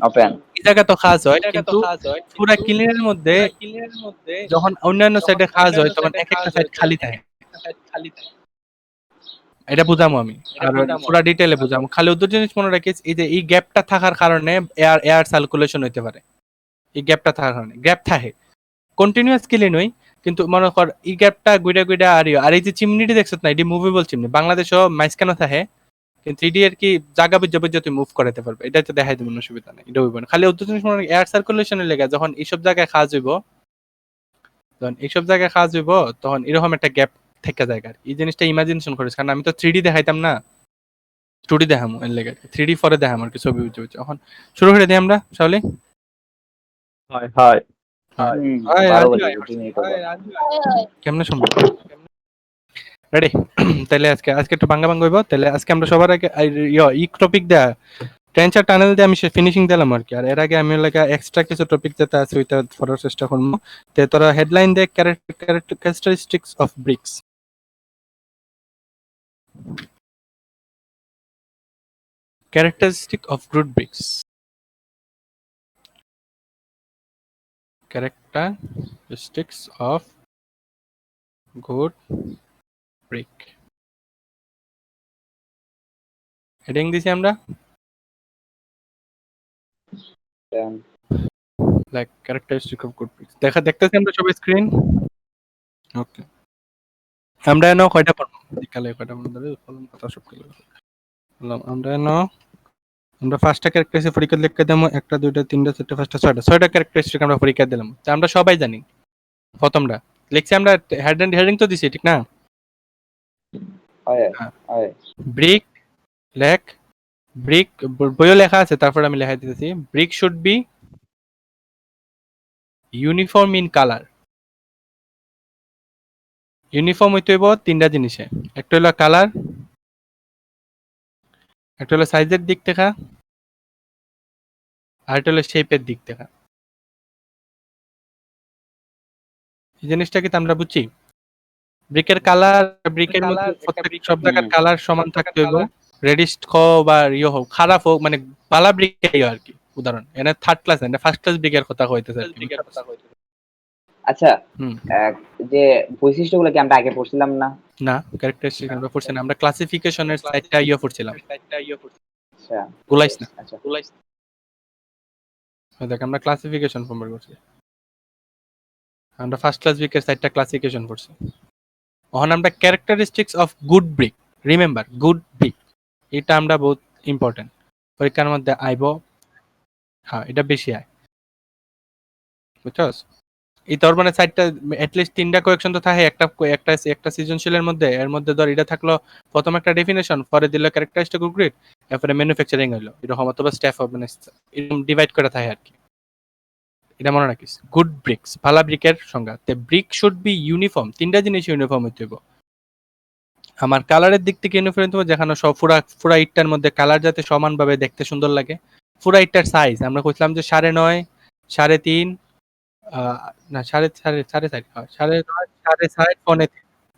Open এই জায়গা তো কাজ হয়, কিন্তু পুরা ক্লিনের মধ্যে যখন অন্যান্য সাইডে কাজ হয় তখন এক একটা সাইড খালি থাকে। এটা বুঝামো আমি, আর পুরা ডিটেইলে বুঝামো। খালি ওদের জিনিস মনে রাখিস, এই যে এই গ্যাপটা থাকার কারণে এয়ার সার্কুলেশন হইতে পারে। এই গ্যাপটা থাকার কারণে গ্যাপ থাকে, কন্টিনিউয়াস ক্লিন হই, কিন্তু মনে কর এই গ্যাপটা গুইডা গুইডা আর এই যে চিমনিটি দেখছ না, এটি মুভেবল চিমনি, বাংলাদেশও মাঝখানে থাকে, কিন্তু এটি আর কি জায়গা বুঝে বুঝে তুই মুভ করাতে পারবে। এটা তো দেখাই দেবো, অসুবিধা নেই, এটা হইব না। খালি ওদের জিনিস মনে রাখি, এয়ার সার্কুলেশনের লেগে যখন এইসব জায়গায় কাজ হইব, তখন এরকম একটা গ্যাপ থেকে যায়। আর এই জিনিসটা ইমাজিনেশন করিস, কারণ আমি তো 3D দেখাইতাম না, 2D দেখামো, এর লেগে 3D পরে দেখাম আর কি, ছবি বুঝে বুঝে। এখন শুরু করে দিই আমরা, শাওলি। হয় হয় কেমনে শুনবো? রেডি? তাহলে আজকে একটু বাঙ্গা বাঙ্গা হইব। তাহলে আজকে আমরা সবার আগে ই টপিক দেয়া ট্রেঞ্চার টানেল দিয়ে আমি ফিনিশিং দিলাম আর কি। আর এর আগে আমি লাগা এক্সট্রা কিছু টপিক যেটা আছে ওইটা পড়ার চেষ্টা করবো। তে তোরা হেডলাইন দে, characteristics of bricks. Characteristic of good bricks. Characteristics of good brick. Heading দিছি আমরা like characteristic of good bricks। দেখতেছি আমরা সবাই স্ক্রিন? ওকে। আমরা এনো কয়টা পড়ব? বিকালে কয়টা পর্যন্ত ফলন কথা সব কি বললাম আমরা ফার্স্টটা ক্যারেক্টারিস্টিক পরীক্ষা লিখে দেবো, 1 2 3 4 5 6টা ক্যারেক্টারিস্টিক আমরা পরীক্ষা দিলাম। তা আমরা সবাই জানি প্রথমটা লিখছি আমরা, হেডিং তো দিছি, ঠিক না? ব্রিক বইও লেখা আছে, তারপর আমি লেখা দিতেছি, brick should be uniform in colour. Uniform হইতে হইব 3টা জিনিসে, একটা হলো কালার, একটা হলো সাইজের দিক থেকে, আর একটা হলো শেপের দিক থেকে। এই জিনিসটা কি আমরা বুঝছি? ব্রিকের কালার, ব্রিকের মধ্যে প্রত্যেক সব জায়গার কালার সমান থাকতে হইব। রেডিশ বা হোক, খারাপ হোক, মানে পালা ব্রিক আর কি। উদাহরণ এনে থার্ড ক্লাস না, ফার্স্ট ক্লাস ব্রিকের কথা কইতেছে। আচ্ছা, যে বৈশিষ্ট্যগুলো কি আমরা আগে পড়ছিলাম না? না, ক্যারেক্টারিস্টিক আমরা পড়ছি না, আমরা ক্লাসিফিকেশনের সাইডটা পড়ছিলাম। আচ্ছা, গুলাইস না। আচ্ছা, দেখ আমরা ক্লাসিফিকেশন সম্পর্কে পড়ছি, আমরা ফার্স্ট ক্লাস ব্রিকের সাইডটা ক্লাসিফিকেশন পড়ছি। এখন আমরা characteristics of good brick, remember good brick, এটা আমরা বহুত ইম্পর্টেন্ট, পরীক্ষার মধ্যে আইব। হ্যাঁ, এটা বেশি আয়, বুঝছস? এই তোর মানে সাইডটা অ্যাটলিস্ট 3টা কোয়েকশন তো থাকে একটা সৃজনশীলের মধ্যে। এর মধ্যে ধর এটা থাকলো প্রথম একটা ডেফিনেশন, পরে দিল ক্যারেক্টারিস্টিক অফ গ্রিড, তারপরে ম্যানুফ্যাকচারিং হইলো, এরকম অথবা স্টাফ মানে এরকম ডিভাইড করে থাকে আর কি। এটা মনে রাখিস, গুড ব্রিক্স, ভালো ব্রিকের সংজ্ঞা। তে ব্রিক শুড বি ইউনিফর্ম, 3টা জিনিস ইউনিফর্ম হইতে হবে। আমার কালারের দিক থেকে ইউনিফর্ম হইতে হবে, যেখানে সব পুরা ইটটার মধ্যে কালার যাতে সমানভাবে দেখতে সুন্দর লাগে। পুরা ইটটার সাইজ আমরা কইছিলাম যে 9.5, 3.5, না 9.5,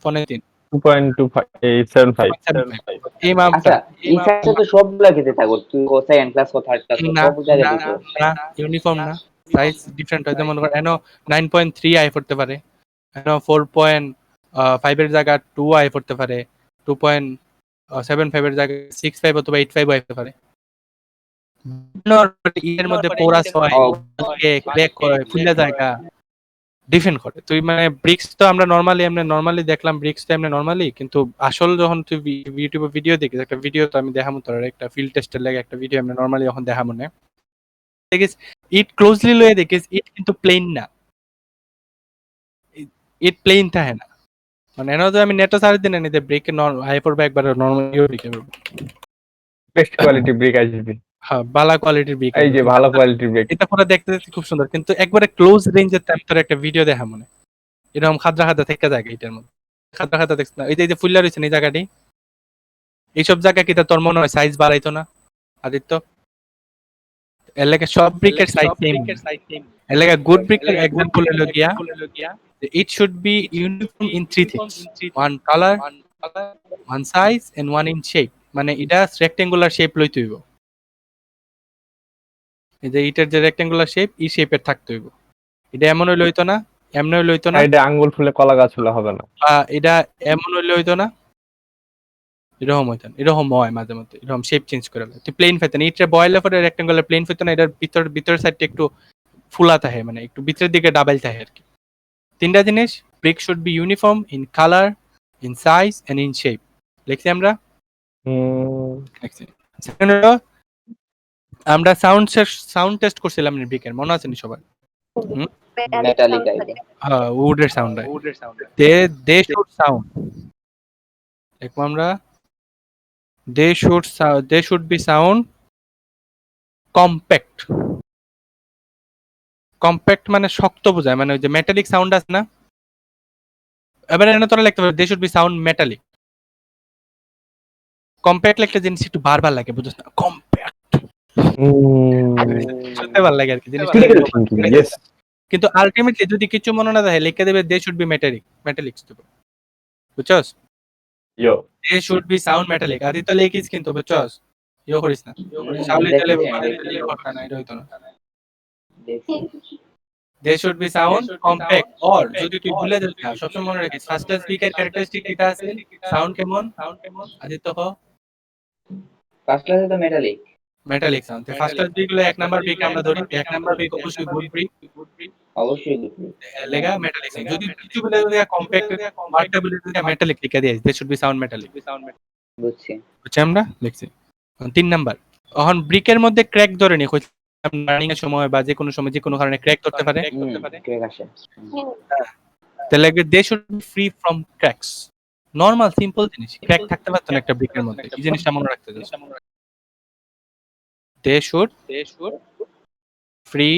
4.5, 2.2575 এই মাপটা। আচ্ছা, এই সাইজে তো সবগুলা খেতে থাকো, তুই ও সেকেন্ড ক্লাস ও থার্ড ক্লাস সব জায়গায় দিছো না, ইউনিফর্ম না, সাইজ ডিফারেন্ট হয়। যেমন এনো 9.3 আই পড়তে পারে, এনো 4.5 এর জায়গা 2 আই পড়তে পারে, 2.75 এর জায়গা 6.5 অথবা 8.5 আই পড়তে পারে। এর মধ্যে পোরাস হয়, ক্র্যাক হয়, ফুলে জায়গা ডিফেন্ড করে। তুই মানে ব্রিক্স তো আমরা নরমালি দেখলাম, ব্রিক্স তো আমরা নরমালি, কিন্তু আসল যখন তুই ইউটিউবে ভিডিও দেখিস, একটা ভিডিও তো আমি দেখাবো তোর, একটা ফিল্ড টেস্টের লাগে একটা ভিডিও আমরা নরমালি যখন দেখাবো না, দেখিস ইট ক্লোজলি লয়ে দেখিস ইট কিন্তু প্লেন না, ইট প্লেন থাকে না। মানে এনে তো আমি নেটও সার্চ দিন নিতে ব্রেক হাই পড়বে একবার normal break, best quality brick আসবে। হ্যাঁ, ভালো কোয়ালিটির ব্রেক, এই যে ভালো কোয়ালিটির ব্রিক, এটা পুরো দেখতে খুব সুন্দর, কিন্তু একবারে ক্লোজ রেঞ্জের আমি তোর একটা ভিডিও দেখা মনে এরকম খাদ্রা খাদ্রা থেকে জায়গা, এটার মধ্যে খাদ্রা খাদ্রা দেখছ না? এই যে ফুল্লা রয়েছে এই জায়গাটি, এইসব জায়গা কি তোর মনে হয় সাইজ বাড়াইতো না আদিত্য? এর লাগে সব ব্রিকের সাইজ সেম, এর লাগে গুড ব্রিকের এক্সাম্পল হলো গিয়া it should be uniform in 3 things: 1 color, 1 size and 1 in shape। মানে এটা রেক্টেঙ্গুলার শেপ লইতে হইব। এই যে ইটের যে রেক্টেঙ্গুলার শেপ ই শেপের থাকতে হইব। এটা এমন হইলে হইতো না, এমন হইলে হইতো না, সাইডে আঙ্গুল ফুলে কলা গাছ হলে হবে না। বা এটা এমন হইলে হইতো না, এরকম হইতো না, এরকম হয় মাঝে মধ্যে, এরকম শেপ চেঞ্জ করে ফেলে। তুই প্লেন ফেতে না, ইটটা বয়েলের পরে রেক্টেঙ্গুলার প্লেন ফেতে না, এটার ভিতরের সাইডটা একটু ফুলা থাকে, মানে একটু ভিতরের দিকে ডাবল থাকে আর কি। তিনটা জিনিস, brick should be uniform in colour, in size and in shape. লিখছি আমরা, লিখছি। সেকেন্ড হলো আমরা সাউন্ড টেস্ট করছিলাম ব্রিকের, মনে আছে নি সবার? মেটালিক আইবে। হ্যাঁ, উডের সাউন্ড হয়। দে শুড সাউন্ড, দেখো আমরা, they should be sound compact. Compact মানে শক্ত বোঝায়, মানে ওই যে মেটালিক সাউন্ড আছে না, এবারে এনে তোরা লিখতে পারবে they should be sound metallic. Compact লিখলে জিনিস একটু বারবার লাগে, বুঝছ না? কম্প্যাক্ট শুনতে ভালো লাগে আর কি জিনিসটা। Critical thinking, yes. কিন্তু আলটিমেটলি যদি কিছু মনে না থাকে, লিখে দেবে দে শুড বি মেটালিক, বুঝছস? Yo. They should be sound metallic. Adi তো লিখিস কিন্তু, বুঝছস? ইয়ে করিস না, শাওলি দিলে কথা না, এটা হইতো না। They should be sound compact. Or যদি তুই ভুলে যাস না, সবসময় মনে রাখিস ফার্স্ট ক্লাস স্পিকার ক্যারেক্টারিস্টিক এটা আছে, সাউন্ড কেমন? আদিত্য হ ফার্স্ট ক্লাসে তো metallic. Metallic sound. First class বিক গুলো এক নাম্বার বিক আমরা ধরি, এক নাম্বার বিক অবশ্যই গুড ব্রিক, অবশ্যই লেগা মেটালিক সাউন্ড। যদি কিছু বলে যদি কম্প্যাক্ট ওয়ার্ডটা বলে যদি মেটালিক লিখে দিস, they should be sound metallic. বুঝছি। বুঝছি আমরা, লিখছি। 3 নাম্বার, এখন ব্রিকের মধ্যে ক্র্যাক ধরে নি, রানিং এর সময় বা যে কোনো সময় যে কোনো কারণে ক্র্যাক করতে পারে, ক্র্যাক আসে। তাহলে they should be free from cracks. Normal simple জিনিস, ক্র্যাক থাকতে পারতো না একটা ব্রিকের মধ্যে, এই জিনিসটা মনে রাখতে হবে। দে শুড ফ্রি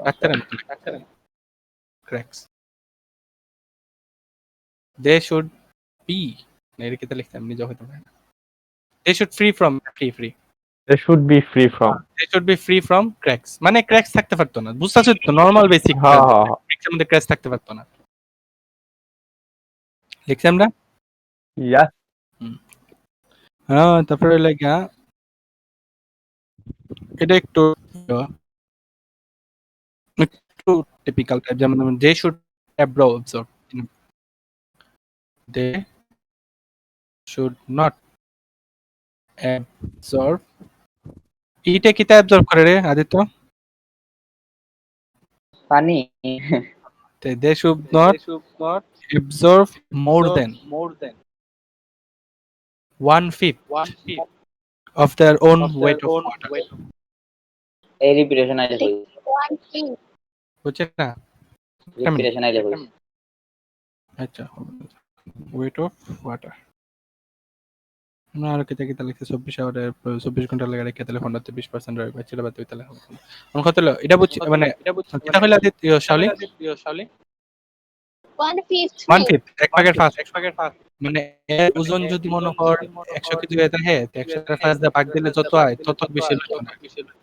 ডাক্তারের মতো ক্র্যাকস। দে শুড বি, না এর কিতে লিখতাম নি যখন তোমরা, they should free They should be free from. They should be free from cracks, মানে ক্র্যাকস থাকতে পারতো না, বুঝছাস তো? নরমাল বেসিক হ্যাঁ হ্যাঁ হ্যাঁ। ব্রিকের মধ্যে ক্র্যাকস থাকতে পারতো না, লিখছি আমরা। Yes. হ্যাঁ, তারপরে লেখা এটা একটু টিপিক্যাল টাইপ, যেমন they should absorb, they should not absorb. ইটা কিটা অ্যাবজর্ব করে রে আদিত্য? পানি। They should not absorb more than 1/5 of their own weight of water. এই রিপিটেশন আইলে কই? বুঝছেন না? রিপিটেশন আইলে কই? আচ্ছা, weight of water না আর কিতা কিতা লিখছে 24 আওয়ারে 24 ঘন্টা লাগে রেখে তাহলে ফোনটাতে 20% রইবে, ছেলে বাদ তাহলে হবে না। কোন কথা হলো এটা বুঝছি, মানে কিতা হইলা আদিত্য শাওলি 1/5 এক ভাগের 5, মানে এর ওজন যদি মনে কর 100 কেজি হয়ে থাকে, 100 এর 5 দিয়ে ভাগ দিলে যত হয় তত বেশি হইতো না।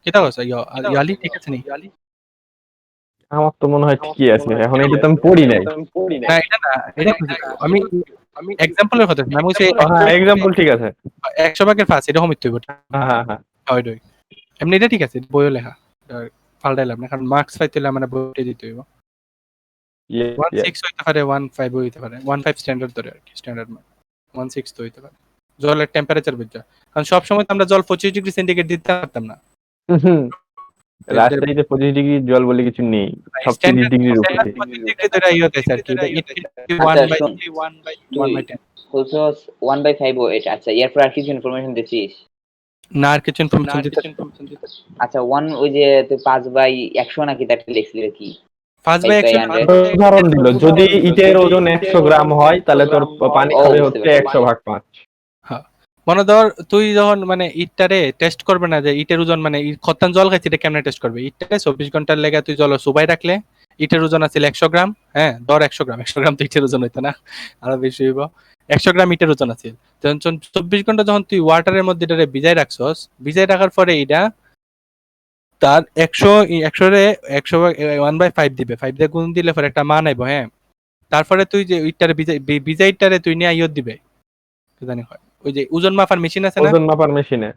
কিতা কইছ ইয়ালি? ঠিক আছে নি? আমার তো মনে হয় ঠিকই আছে, এখন এটা তো আমি পড়ি নাই। না এটা না, এটা আমি এক্সাম্পলের কথা বলছি, আমি বলছি হ্যাঁ, এক্সাম্পল ঠিক আছে। 100 ভাগের 5 এরকম হইতো। হ্যাঁ হ্যাঁ হ্যাঁ। ওইটাই এমনি, এটা ঠিক আছে, বইও লেখা পাল্টাইলাম না, কারণ মার্কস পাইতে হলে আমরা বইতে দিতে হইব। 16 হইতে পারে, 15 হইতে পারে, 15 স্ট্যান্ডার্ড ধরে আর কি, স্ট্যান্ডার্ড মার্ক 16 তো হইতে পারে। জলের টেম্পারেচার বুঝছো, কারণ সব সময় তো আমরা জল 25 ডিগ্রি সেন্টিগ্রেড দিতে পারতাম না। রাজশাহীতে 25 ডিগ্রি জল বলে কিছু নেই, সব 30 ডিগ্রির উপরে। 25 ডিগ্রি ধরে ইয়েতে আর কি, 1/10 বলছস 1/5 এটা। আচ্ছা, এরপর আর কিছু ইনফরমেশন দিছিস? না আর কিছু ইনফরমেশন দিতে। আচ্ছা, 1 ওই যে তুই 5/100 নাকি তাতে লিখছিলি কি? 5/100 উদাহরণ দিল, যদি ইটের ওজন 100 গ্রাম হয় তাহলে তোর পানি খাবে হচ্ছে 100/5। মনে ধর তুই যখন মানে ইটটারে টেস্ট করবে না যে ইটের ওজন, মানে কতক্ষণ জল খাইছে এটা কেমনে টেস্ট করবে? ইটটারে 24 ঘন্টার লেগে তুই জল সুবাই রাখলে ইটের ওজন আছে 100 গ্রাম। হ্যাঁ, ধর 100 গ্রাম তো ইটের ওজন হইতো না, আরো বেশি হইব। 100 গ্রাম ইটের ওজন আছে, তখন 24 ঘন্টা যখন তুই ওয়াটারের মধ্যে এটারে ভিজাই রাখছস, ভিজাই রাখার পরে এটা তার 100 রে 1/5 দিবে, 5 দিয়ে গুণ দিলে পরে একটা মান আইব। হ্যাঁ, তারপরে তুই যে ইটটারে ভিজাইটারে তুই নিয়ে ইয়ত দিবে, কি জানি হয় ওই যে ওজন মাপার মেশিন আছে না, ওজন মাপার মেশিনে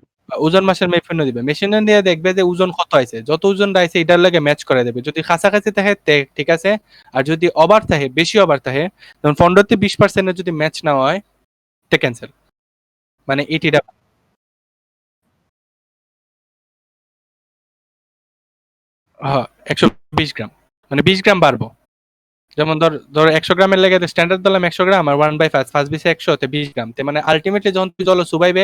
ওজন মাসের মেপে দিবে, মেশিনে দিয়ে দেখবে যে ওজন কত আছে, যত ওজন আইছে এটার লাগে ম্যাচ করে দেবে। যদি কাছাকাছি থাকে ঠিক আছে, আর যদি ওভার থাকে, বেশি ওভার থাকে, তখন 15-20% এর যদি ম্যাচ না হয় তে ক্যান্সেল, মানে এটিটা হ্যাঁ 120 গ্রাম, মানে 20 গ্রাম বাড়বো। যেমন ধর 100 গ্রামের লেগে স্ট্যান্ডার্ড দিলাম 100 গ্রাম, আর 1/5 ফার্স্ট বিসে 100 তে 20 গ্রাম, তে মানে আলটিমেটলি যখন তুই জল সুবাইবে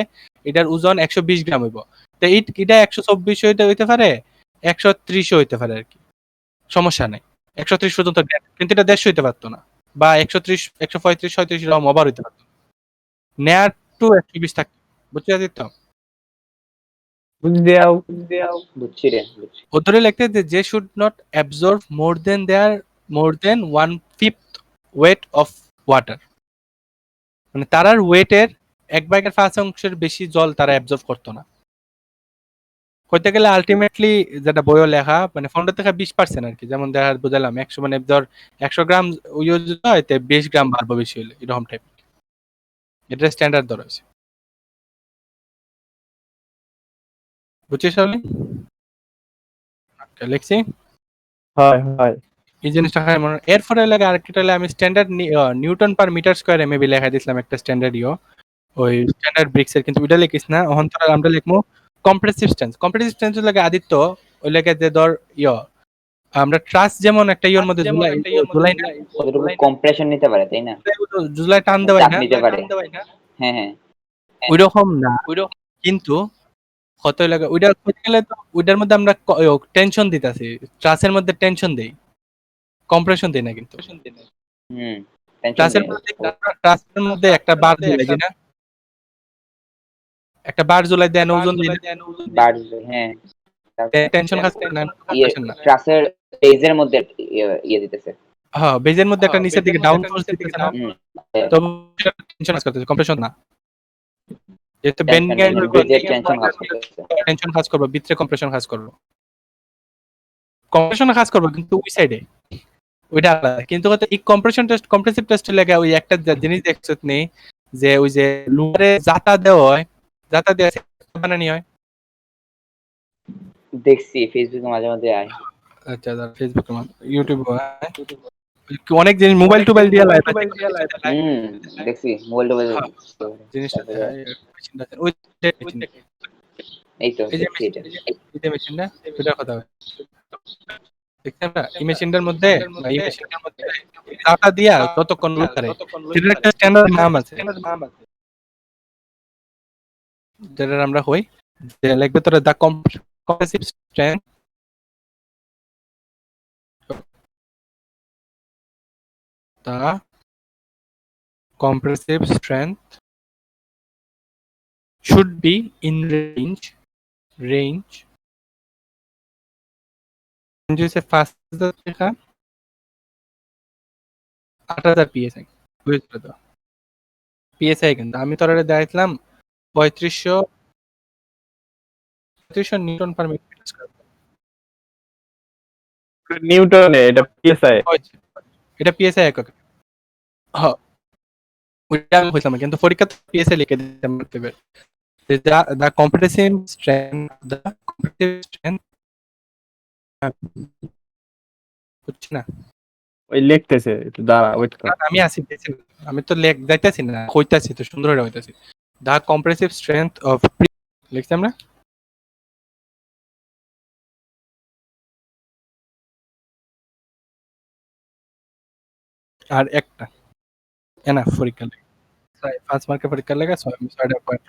এটার ওজন 120 গ্রাম হইব। তো এটা 124 হইতে পারে, 130 হইতে পারে আর কি, সমস্যা নাই। 130 পর্যন্ত দেয়, কিন্তু এটা 150 হইতে পারতো না, বা 130 135 37 এরকম ওভার হইতে পারতো না। নেয়ার টু 120 থাকতো, বুঝতে পারছিস তো? বুঝছি রে, বুঝছি। ও ধরে লিখতে যে should not absorb more than 1/5 weight of water, মানে তারার ওয়েটের 1/5 বেশি জল তারা অ্যাবজর্ব করতো না। কইতে গেলে আলটিমেটলি যেটা বইও লেখা, মানে 15 থেকে 20% আর কি, যেমন দেখা বুঝালাম 100, মানে ধর 100 গ্রাম ইউজ হয়, 20 গ্রাম বাড়বো বেশি হলে, এরকম টাইপ। এটা স্ট্যান্ডার্ড ধরা হয়েছে, বুঝছিস তাহলে? লিখছি হয় হয়। এই জিনিসটা হয় মনে। এরপরে লাগে আরেকটা হলে আমি standard newton per metre square এমএবি লেখা দিছিলাম একটা স্ট্যান্ডার্ড ওই স্ট্যান্ডার্ড ব্রিক্স এর, কিন্তু ওইটা লিখিস না অহন্তর, আমরা লিখবো কম্প্রেসিভ স্ট্রেন্থ লাগে আদিত্য, ওই লেগে যে ধর আমরা ট্রাস্ট যেমন একটা মধ্যে জুলাই না, কতটুকু কম্প্রেশন নিতে পারে, তাই না? জুলাই টান দেওয়াই চাপ না, নিতে পারে। হ্যাঁ হ্যাঁ। ওইরকম না, কিন্তু কত লাগে ওইটা করতে গেলে তো ওইটার মধ্যে আমরা টেনশন দিতেছি, ট্রাসের মধ্যে টেনশন দেই, কম্প্রেশন দেই না। কিন্তু হুম, ট্রাসের মধ্যে একটা বার ঝুলাই দিই না, একটা বার ঝুলাই দেন ওজন দিই না, হ্যাঁ। টেনশন কাজ করে না, কম্প্রেশন না। ট্রাসের বেজের মধ্যে দিতেছে। হ্যাঁ, বেজের মধ্যে একটা নিচের দিকে ডাউন ফোর্স দিতেছে না, তো টেনশন কাজ করতেছে, কম্প্রেশন না। যেহেতু বেন্ডিং এর বেজের টেনশন কাজ করতেছে, টেনশন কাজ করবে, ভিতরে কম্প্রেশন কাজ করবে, কম্প্রেশন কাজ করবে কিন্তু ওই সাইডে, ওইটা আলাদা। কিন্তু এই কম্প্রেশন টেস্ট, কম্প্রেসিভ টেস্ট লাগে ওই একটা জিনিস দেখছত নেই, যে ওই যে লুয়ারে জাতা দেওয়া হয়, জাতা দেওয়া বানানি হয়, দেখছি ফেসবুকে মাঝে মাঝে আয়। আচ্ছা ফেসবুকে ইউটিউবে অনেক জিনিস মোবাইল টোবাইল দিয়ে লাইভ দেখছি মোবাইল টোবাইল জিনিসটা ওই এই তো এই যে মেশিনটা ওটা কথা হয়, দেখছেন না? এই মেশিনটার মধ্যে ডাটা দিয়া ততক্ষণ লুকারে, সেটার একটা স্ট্যান্ডার্ড নাম আছে, যেটা আমরা হই যে লিখবে তোরা the compressive strength, the compressive strength should be in range হচ্ছে 5000 থেকে 8000 psi, বুঝছো তো? psi কিন্তু আমি তোরা দেখাইছিলাম 3500 নিউটন পার মিটার স্কয়ার, নিউটনে, এটা পিএসআই। এটা psi একক। হ্যাঁ, ওইটা আমি কইছিলাম, কিন্তু পরীক্ষাতে psi লিখে দিতে পারবে। the compressive strength বুঝছি না, ওই লিখতেছে, একটু দাঁড়া, ওয়েট কর। আমি আসি, আমি তো যাইতাছি না, কইতাছি তো, সুন্দর হয়ে হইতাছি। দা কম্প্রেসিভ স্ট্রেংথ অফ লিখছি আমরা, আর একটা এনা পরীক্ষা লাগে 5 মার্কের পরীক্ষা লাগে 6টা পয়েন্ট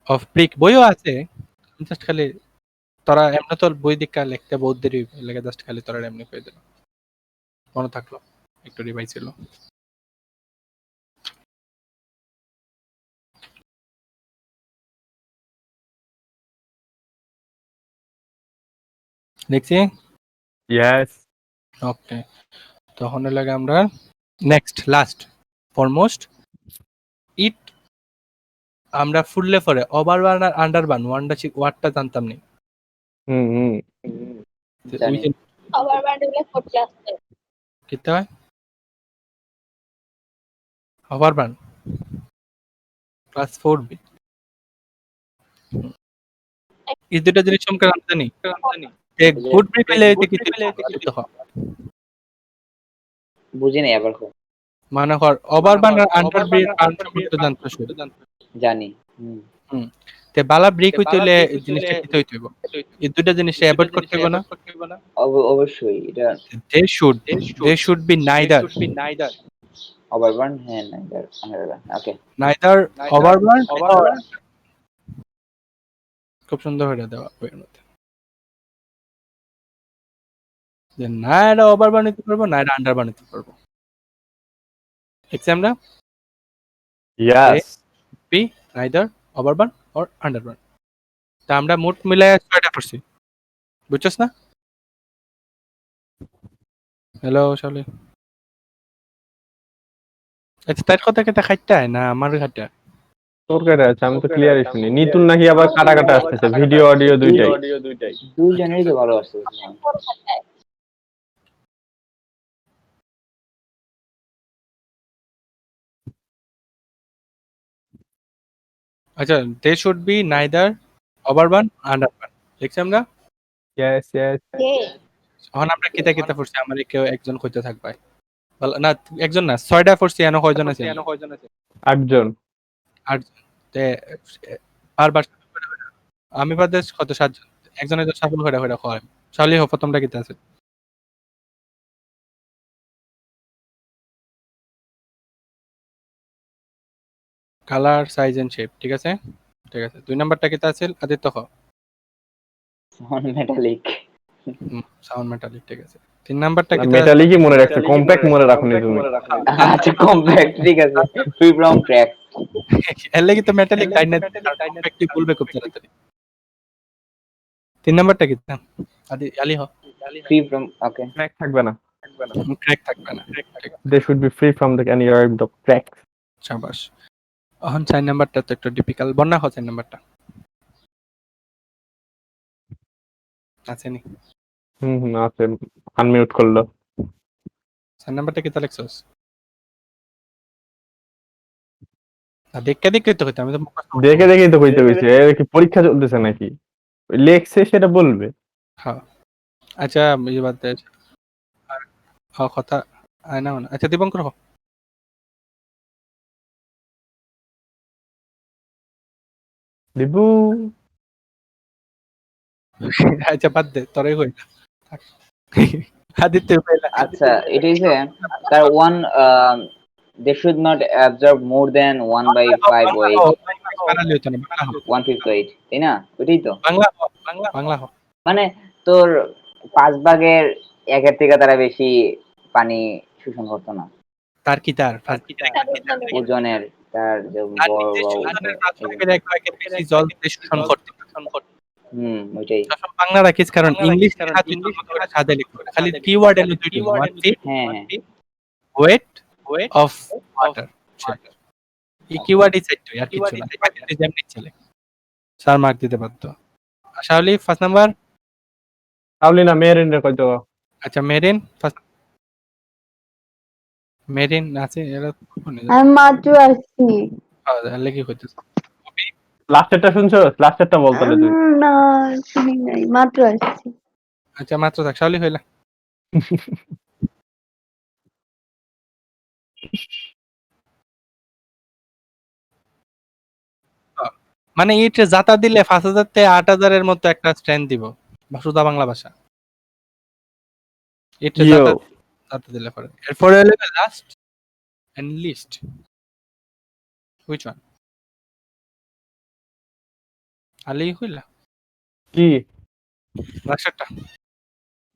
অফ ব্রিক, বইও আছে, জাস্ট খালি তোরা এমনি তোর বই দেখা লিখতে বহুত দেরি লাগে, জাস্ট খালি তোরা এমনি কই দিল, মনে থাকলো, একটু রিভাইজ ছিল। দেখছি, ইয়েস। ওকে, তখন লাগে আমরা নেক্সট লাস্ট ফরমোস্ট ইট, আমরা ফুললে পরে ওভারবার্ন আর আন্ডারবার্ন ওয়ার্ডটা জানতাম না, হুম হুম। জানি। ওভারবার্ন হলে 4 ক্লাস কিতে হয় ওভারবার্ন ক্লাস 4 বি, এই দুটো জিনিস সম্পর্কে জানি গুড ব্রিক হইলে এতে কি হয় বুঝি নাই আবার খুব মানে কর ওভারবার্ন আর আন্ডার ব্রিক কারণ সম্পর্কে জানতে শুরু জানি তে বালা ব্রিক হইতে জিনিসটা কি হইতে হইব এই দুটো জিনিস অ্যাভয়েড করতে হবে না অবশ্যই এটা they should be neither ওভারবার্ন হ্যাঁ না ওকে neither overburn or খুব সুন্দর হয়ে দেওয়া বইয়ের মধ্যে যে না এটা ওভারবার্ন নিতে পারবো না এটা আন্ডারবার্ন নিতে পারবো এক্সামটা Yes. Be neither overburn or underburn তা আমরা মোট মিলায় 6টা করছি বুঝছস না হ্যালো শালি আচ্ছা তার কথা কেটে খাইতে হয় না আমার খাইতে তোর কাটা আছে আমি তো ক্লিয়ারই শুনি নিতুন নাকি আবার কাটা কাটা আসতেছে ভিডিও অডিও দুইটাই দুইজনেরই তো ভালো আসছে আচ্ছা they should be neither overburn underburn দেখছি আমরা ইয়েস ইয়েস এখন আমরা কিতা কিতা পড়ছি আমার কেউ একজন কইতে থাকবে বল না একজন না 6টা পড়ছি এনো কয়জন আছে 8 জন আর তে বারবার আমি বাদে কত 7 জন একজনের তো সাফল করে করে হয় শালি হো প্রথমটা কিতা আছে কালার সাইজ এন্ড শেপ ঠিক আছে 2 নাম্বারটা কিতা আছে আদিত্য খ মেটালিক সাউন্ড মেটালিক ঠিক আছে 3 নাম্বারটা কিতা মেটালিকই মনে রাখছে কম্প্যাক্ট মনে রাখুনি তুমি আচ্ছা কম্প্যাক্ট ঠিক আছে ফ্রি ফ্রম ক্র্যাক এর লাগি তো মেটালিক ডাইনামিক বলবে খুব তাড়াতাড়ি 3 নাম্বারটা কিতা আদি আলি হ ফ্রি ফ্রম ওকে ক্র্যাক থাকবে না ক্র্যাক থাকবে না they should be free from the any of cracks শাবাশ এখন 4 নাম্বারটা তো একটু ডিফিকাল্ট বন্যা হয় 4 নাম্বারটা আছে নি আছে আনমিউট করলো 4 নাম্বারটা কিতা লিখছস দেখে তো কইতে আমি তো দেখে দেখেই তো কইতে কইছে এর কি পরীক্ষা চলতেছে নাকি লেখছে সেটা বলবে হ্যাঁ আচ্ছা এই বাদ দে আর কথা আয়না না আচ্ছা দীপঙ্কর হ দিবু আচ্ছা বাদ দে তোরই কই আদিত্য পেলা আচ্ছা it is a that one they should not absorb more than 1/5 weight বানালি হতো না 1/5 weight তাই না ওইটাই তো বাংলা হ মানে তোর 5 ভাগের 1/এর থেকে তারা বেশি পানি শোষণ করতো না তার কি তার ওজনের তার যে জল শোষণ করতে ওইটাই বাংলা রাখিস কারণ ইংলিশ সাদা লিখবে খালি কিওয়ার্ড এর দুইটি হ্যাঁ ওয়েট অফ ওয়াটার এই কিওয়ার্ড ইজ সেট আর কিছু না যেমনি চলে 4 মার্ক দিতে বাধ্য শাওলি ফার্স্ট নাম্বার তাহলে না মেরিন রে কইতো আচ্ছা মেরিন ফার্স্ট মেরিন আছে এরা কোনে আমি মাত্র আসছি তাহলে কি হইতেছে লাস্টেরটা শুনছো লাস্টেরটা বলতে তুই না শুনি নাই মাত্র আসছি আচ্ছা মাত্র থাক শাওলি হইলা মানে এইটা জাতা দিলে 5000 তে 8000 এর মতো একটা স্ট্রেন্থ দিব সুদা বাংলা ভাষা এটা জাতা দিলে পরে এরপরে হলো last and least which one আলি হইলা কি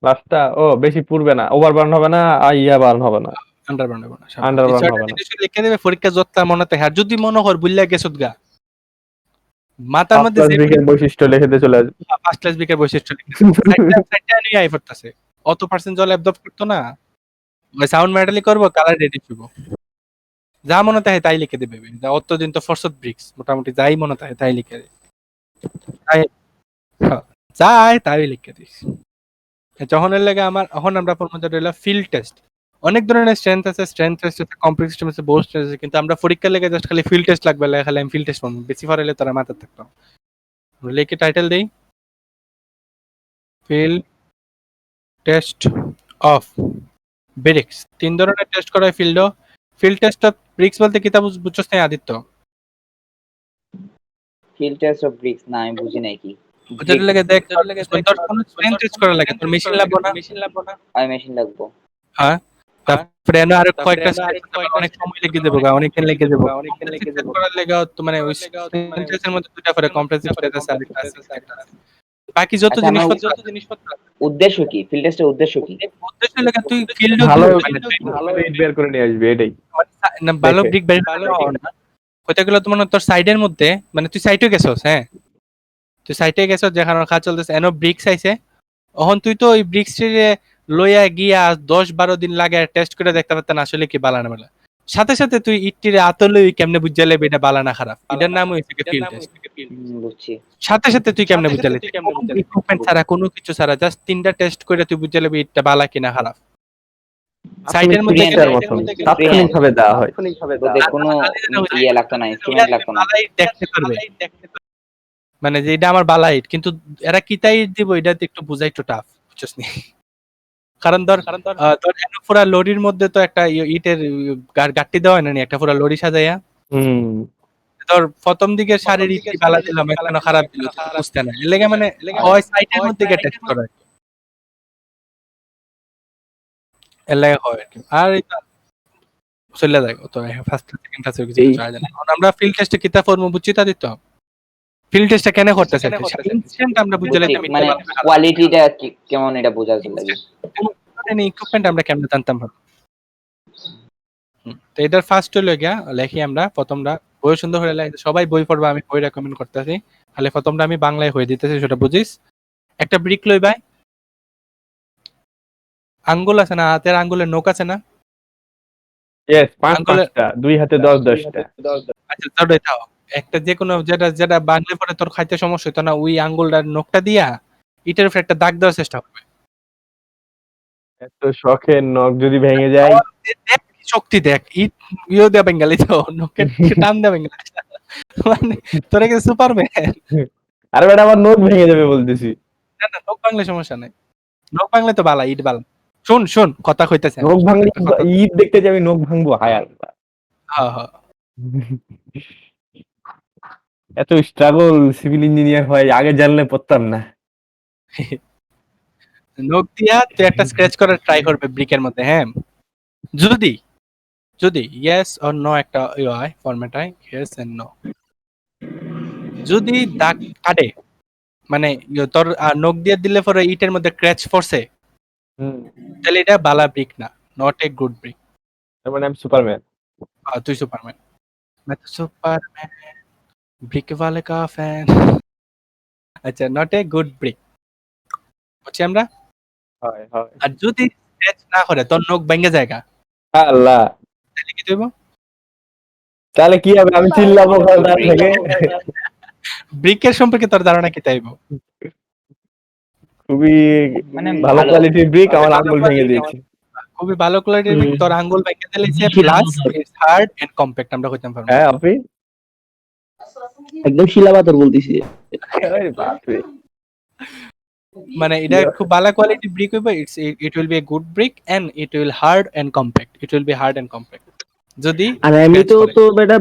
লাস্টটা ও বেশি পূর্বে না ওভারবার্ন হবে না আর ইয়া বার্ন হবে না আন্ডারবার্ন হবে না আন্ডারবার্ন হবে না লিখে দেবে পরীক্ষা যতটা মনে থাকে আর যদি মনে কর বুইলা গেছত গা মাথার মধ্যে যে বৈশিষ্ট্য লিখে দিয়ে চলে আসবে ফার্স্ট ক্লাস বিকের বৈশিষ্ট্য লিখে সাইডটা নিয়ে আই পড়তাছে অত পার্সেন্ট জল অ্যাবজর্ব করতো না ওই সাউন্ড মেটালি করব কালার রেডি দিব যা মনে থাকে তাই লিখে দেবে যা অত দিন তো ফরসত ব্রিক্স মোটামুটি যাই মনে থাকে তাই লিখে দে যাই তাই লিখে দিস যখন এর লাগে আমার এখন আমরা পড়তে হলো ফিল্ড টেস্ট অনেক ধরনের স্ট্রেংথ আছে কমপ্লেক্স সিস্টেম আছে বোস্ট আছে কিন্তু আমরা পরীক্ষার লেগে জাস্ট খালি ফিল্ড টেস্ট লাগবে খালি আমি ফিল্ড টেস্ট করব বেশি ফারেলে তারা মাথা থাকতো আমরা লিখে টাইটেল দেই ফিল্ড টেস্ট অফ ব্রিক্স। 3 ধরনের টেস্ট করা হয় ফিল্ড টেস্ট অফ ব্রিক্স বলতে কি তা বুঝছস না Aditya? Field test of bricks না আমি বুঝি নাই কি ওটার লাগে দেখ তোর কোন স্ট্রেংথ টেস্ট করা লাগে, তোর মেশিন লাগবে না? আমি মেশিন লাগবো। হ্যাঁ, তারপরে এনে আরো কয়েকটা অনেক সময় লেগে যাবে, অনেকদিন লেগে যাবে করার লেগে। তো মানে ওই স্ট্রেংথের মধ্যে দুটা করে কম্প্রেসিভ টেস্ট আছে আর একটা আছে। বাকি যত আচ্ছা, আমার জিনিসপত্র উদ্দেশ্য কি? ফিল্ড টেস্টের উদ্দেশ্য কি? উদ্দেশ্য লাগে তুই ফিল্ড ভালো বের করে নিয়ে আসবে এটাই। ভালো দেখে। ব্রিক বের না হতে গেলে তোমার তোর সাইডের মধ্যে, মানে তুই সাইটে গেছস, হ্যাঁ তুই সাইটে গেছস যেখানে কাজ চলতেছে, এনো ব্রিক্স আইছে, এখন তুই তো ওই ব্রিক্স লইয়া গিয়া 10-12 দিন লাগে টেস্ট করে দেখতে পারতেন আসলে কি বালা না বালা। সাথে সাথে তুই ইটটিরে আতলে কেমনে বুঝা লেবে এটা বালা না খারাপ, এটার নাম হইছে ফিল্ড টেস্ট। বুঝছি। সাথে সাথে তুই কেমনে বুঝা লেবে, ইকুইপমেন্ট ছাড়া কোনো কিছু ছাড়া জাস্ট 3টা টেস্ট করে তুই বুঝা লেবে এটা বালা কিনা খারাপ। সাইটের মধ্যে তাৎক্ষণিকভাবে দেওয়া হয়। ওদের কোনো ইয়ে লাগতো না, ইনস্ট্রুমেন্ট লাগতো না। বালাই দেখতে পারবে, মানে যে এটা আমার বালাইট, কিন্তু এরা কি তাই দিব এটা একটু বুঝাই একটু টাফ, বুঝছস নি? কারণ ধর এনো পুরা লরির মধ্যে তো একটা ইটের গাট্টি দেওয়া হয় না, একটা পুরা লরি সাজাইয়া ধর প্রথম দিকে শাড়ির ইট বালা দিলাম কেন খারাপ দিল বুঝতে না, এর লেগে মানে হয় সাইটের মধ্যে গিয়ে টেস্ট করা হয়, এর লেগে হয় আর কি। আর এটা চলে যায় তো ফার্স্ট সেকেন্ড ক্লাসে কিছু যায় না। এখন আমরা ফিল্ড টেস্টে কিতা ফর্ম বুঝছি তা দিত, ফিল্ড টেস্টটা কেন করতেছে ইনস্ট্যান্ট আমরা বুঝে লাইতে মানে কোয়ালিটিটা কেমন এটা বোঝার লাগে। ইকুইপমেন্ট আমরা কেমনে জানতাম ভালো। তো এটার ফার্স্ট হলো গিয়া লেখি আমরা প্রথমটা বই সুন্দর হয়ে লাগে, সবাই বই পড়বা, আমি বই রেকমেন্ড করতেছি, তাহলে প্রথমটা আমি বাংলায় হয়ে দিতেছি সেটা বুঝিস। একটা ব্রিক লইবাই, আঙ্গুল আছে না, হাতের আঙ্গুলের নখ আছে না, यस 5-5টা, দুই হাতে 10-10টা। আচ্ছা তাহলে তাও একটা যে কোনো যেটা বানলে পরে তোর খাইতে সমস্যা হতো না, ওই আঙ্গুলটার নখটা দিয়া ইটের উপরে একটা দাগ দেওয়ার চেষ্টা করবে। এত শখের নখ যদি ভেঙে যায়, দেখ কি শক্তি, দেখ ইট দেয়া বেঙ্গালি তো নখের টান দেয়া বেঙ্গালি, মানে তোরা কি সুপারম্যান? আরে বেটা আমার নখ ভেঙে যাবে বলতেছি। না না, নখ ভাঙলে সমস্যা নাই, নখ ভাঙলে তো বালা, ইট বালা। শোন কথা কইতেছে, নখ ভাঙলে ঈদ দেখতে যাবি, নখ ভাঙবো, হায় আল্লাহ। হ্যাঁ হ্যাঁ এত স্ট্রাগল সিভিল ইঞ্জিনিয়ার হয়, আগে জানলে পড়তাম না। নখ দিয়া তুই একটা স্ক্র্যাচ করার ট্রাই করবে ব্রিকের মধ্যে, হ্যাঁ যদি ইয়েস অর নো একটা হয় ফরম্যাট হয় ইয়েস এন্ড নো, যদি দাগ কাটে মানে তোর নখ দিয়ে দিলে পরে ইটের মধ্যে ক্র্যাচ পড়ছে, তাহলে এটা বালা ব্রিক না, নট এ গুড ব্রিক। তার মানে আমি সুপারম্যান। তুই সুপারম্যান, मैं तो सुपरमैन ब्रिक वाले का फैन। আচ্ছা নট এ গুড ব্রিক বুঝছি আমরা। হয় হয়। আর যদি স্ক্র্যাচ না করে তোর নখ ভেঙে জায়গা, আল্লাহ, তাহলে কি দেব? তাহলে কি হবে? আমি চিল্লাবো দাঁড় থেকে। ব্রিকের সম্পর্কে তোর ধারণা কি তাইব? খুবই মানে ভালো ভালো কোয়ালিটির ব্রিক, আমার আঙ্গুল ভেঙে দিয়েছে। খুবই ভালো কোয়ালিটির ব্রিক, তোর আঙ্গুল ভেঙে দিলেছে, plus it's hard and compact আমরা কইতাম পারবো। হ্যাঁ আপনি একদম শিলাবাতর বলতেছি। আরে বাপ রে, মানে এটা খুব ভালো কোয়ালিটি ব্রিক হইবে, it will be a good brick and it will hard and compact, it will be hard and compact. যদি আর এমনি তো বেটা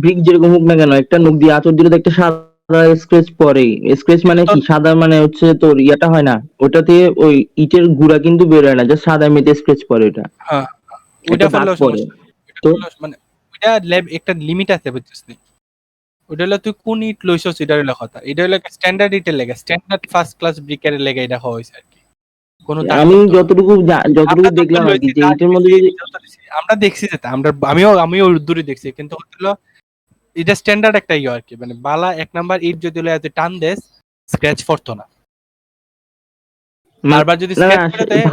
ব্রিক যেরকম হোক না কেন, একটা নখ দিয়ে আঁচড় দিলে তো একটা সাদা স্ক্র্যাচ পড়ে। স্ক্র্যাচ মানে কি? সাদা মানে হচ্ছে তোর ইয়াটা হয় না, ওটাতে ওই ইটের গুড়া কিন্তু বের হয় না, জাস্ট সাদা মেতে স্ক্র্যাচ পড়ে ওটা। হ্যাঁ ওইটা একটা দাগ ফেললেও পড়ে। সমস্যা, মানে ওইটা একটা লিমিট আছে বুঝছিস নি? ওইটা হলো তুই কোন ইট লইছস এটা হলো কথা, এটা হলো স্ট্যান্ডার্ড ইটের লেগে, স্ট্যান্ডার্ড ফার্স্ট ক্লাস ব্রিকের লেগে এটা হইছে আর কি। কোন আমি যতটুকু দেখলাম আর কি, যে ইটের মধ্যে যদি আমরা দেখছি যেটা আমিও দূরে দেখছি, কিন্তু হলো এটা স্ট্যান্ডার্ড একটা ইয়ে আর কি, মানে বালা এক নাম্বার ইট যদি হলো এত টান দেস স্ক্র্যাচ পড়তো না, বারবার যদি স্ক্র্যাচ করে দেয়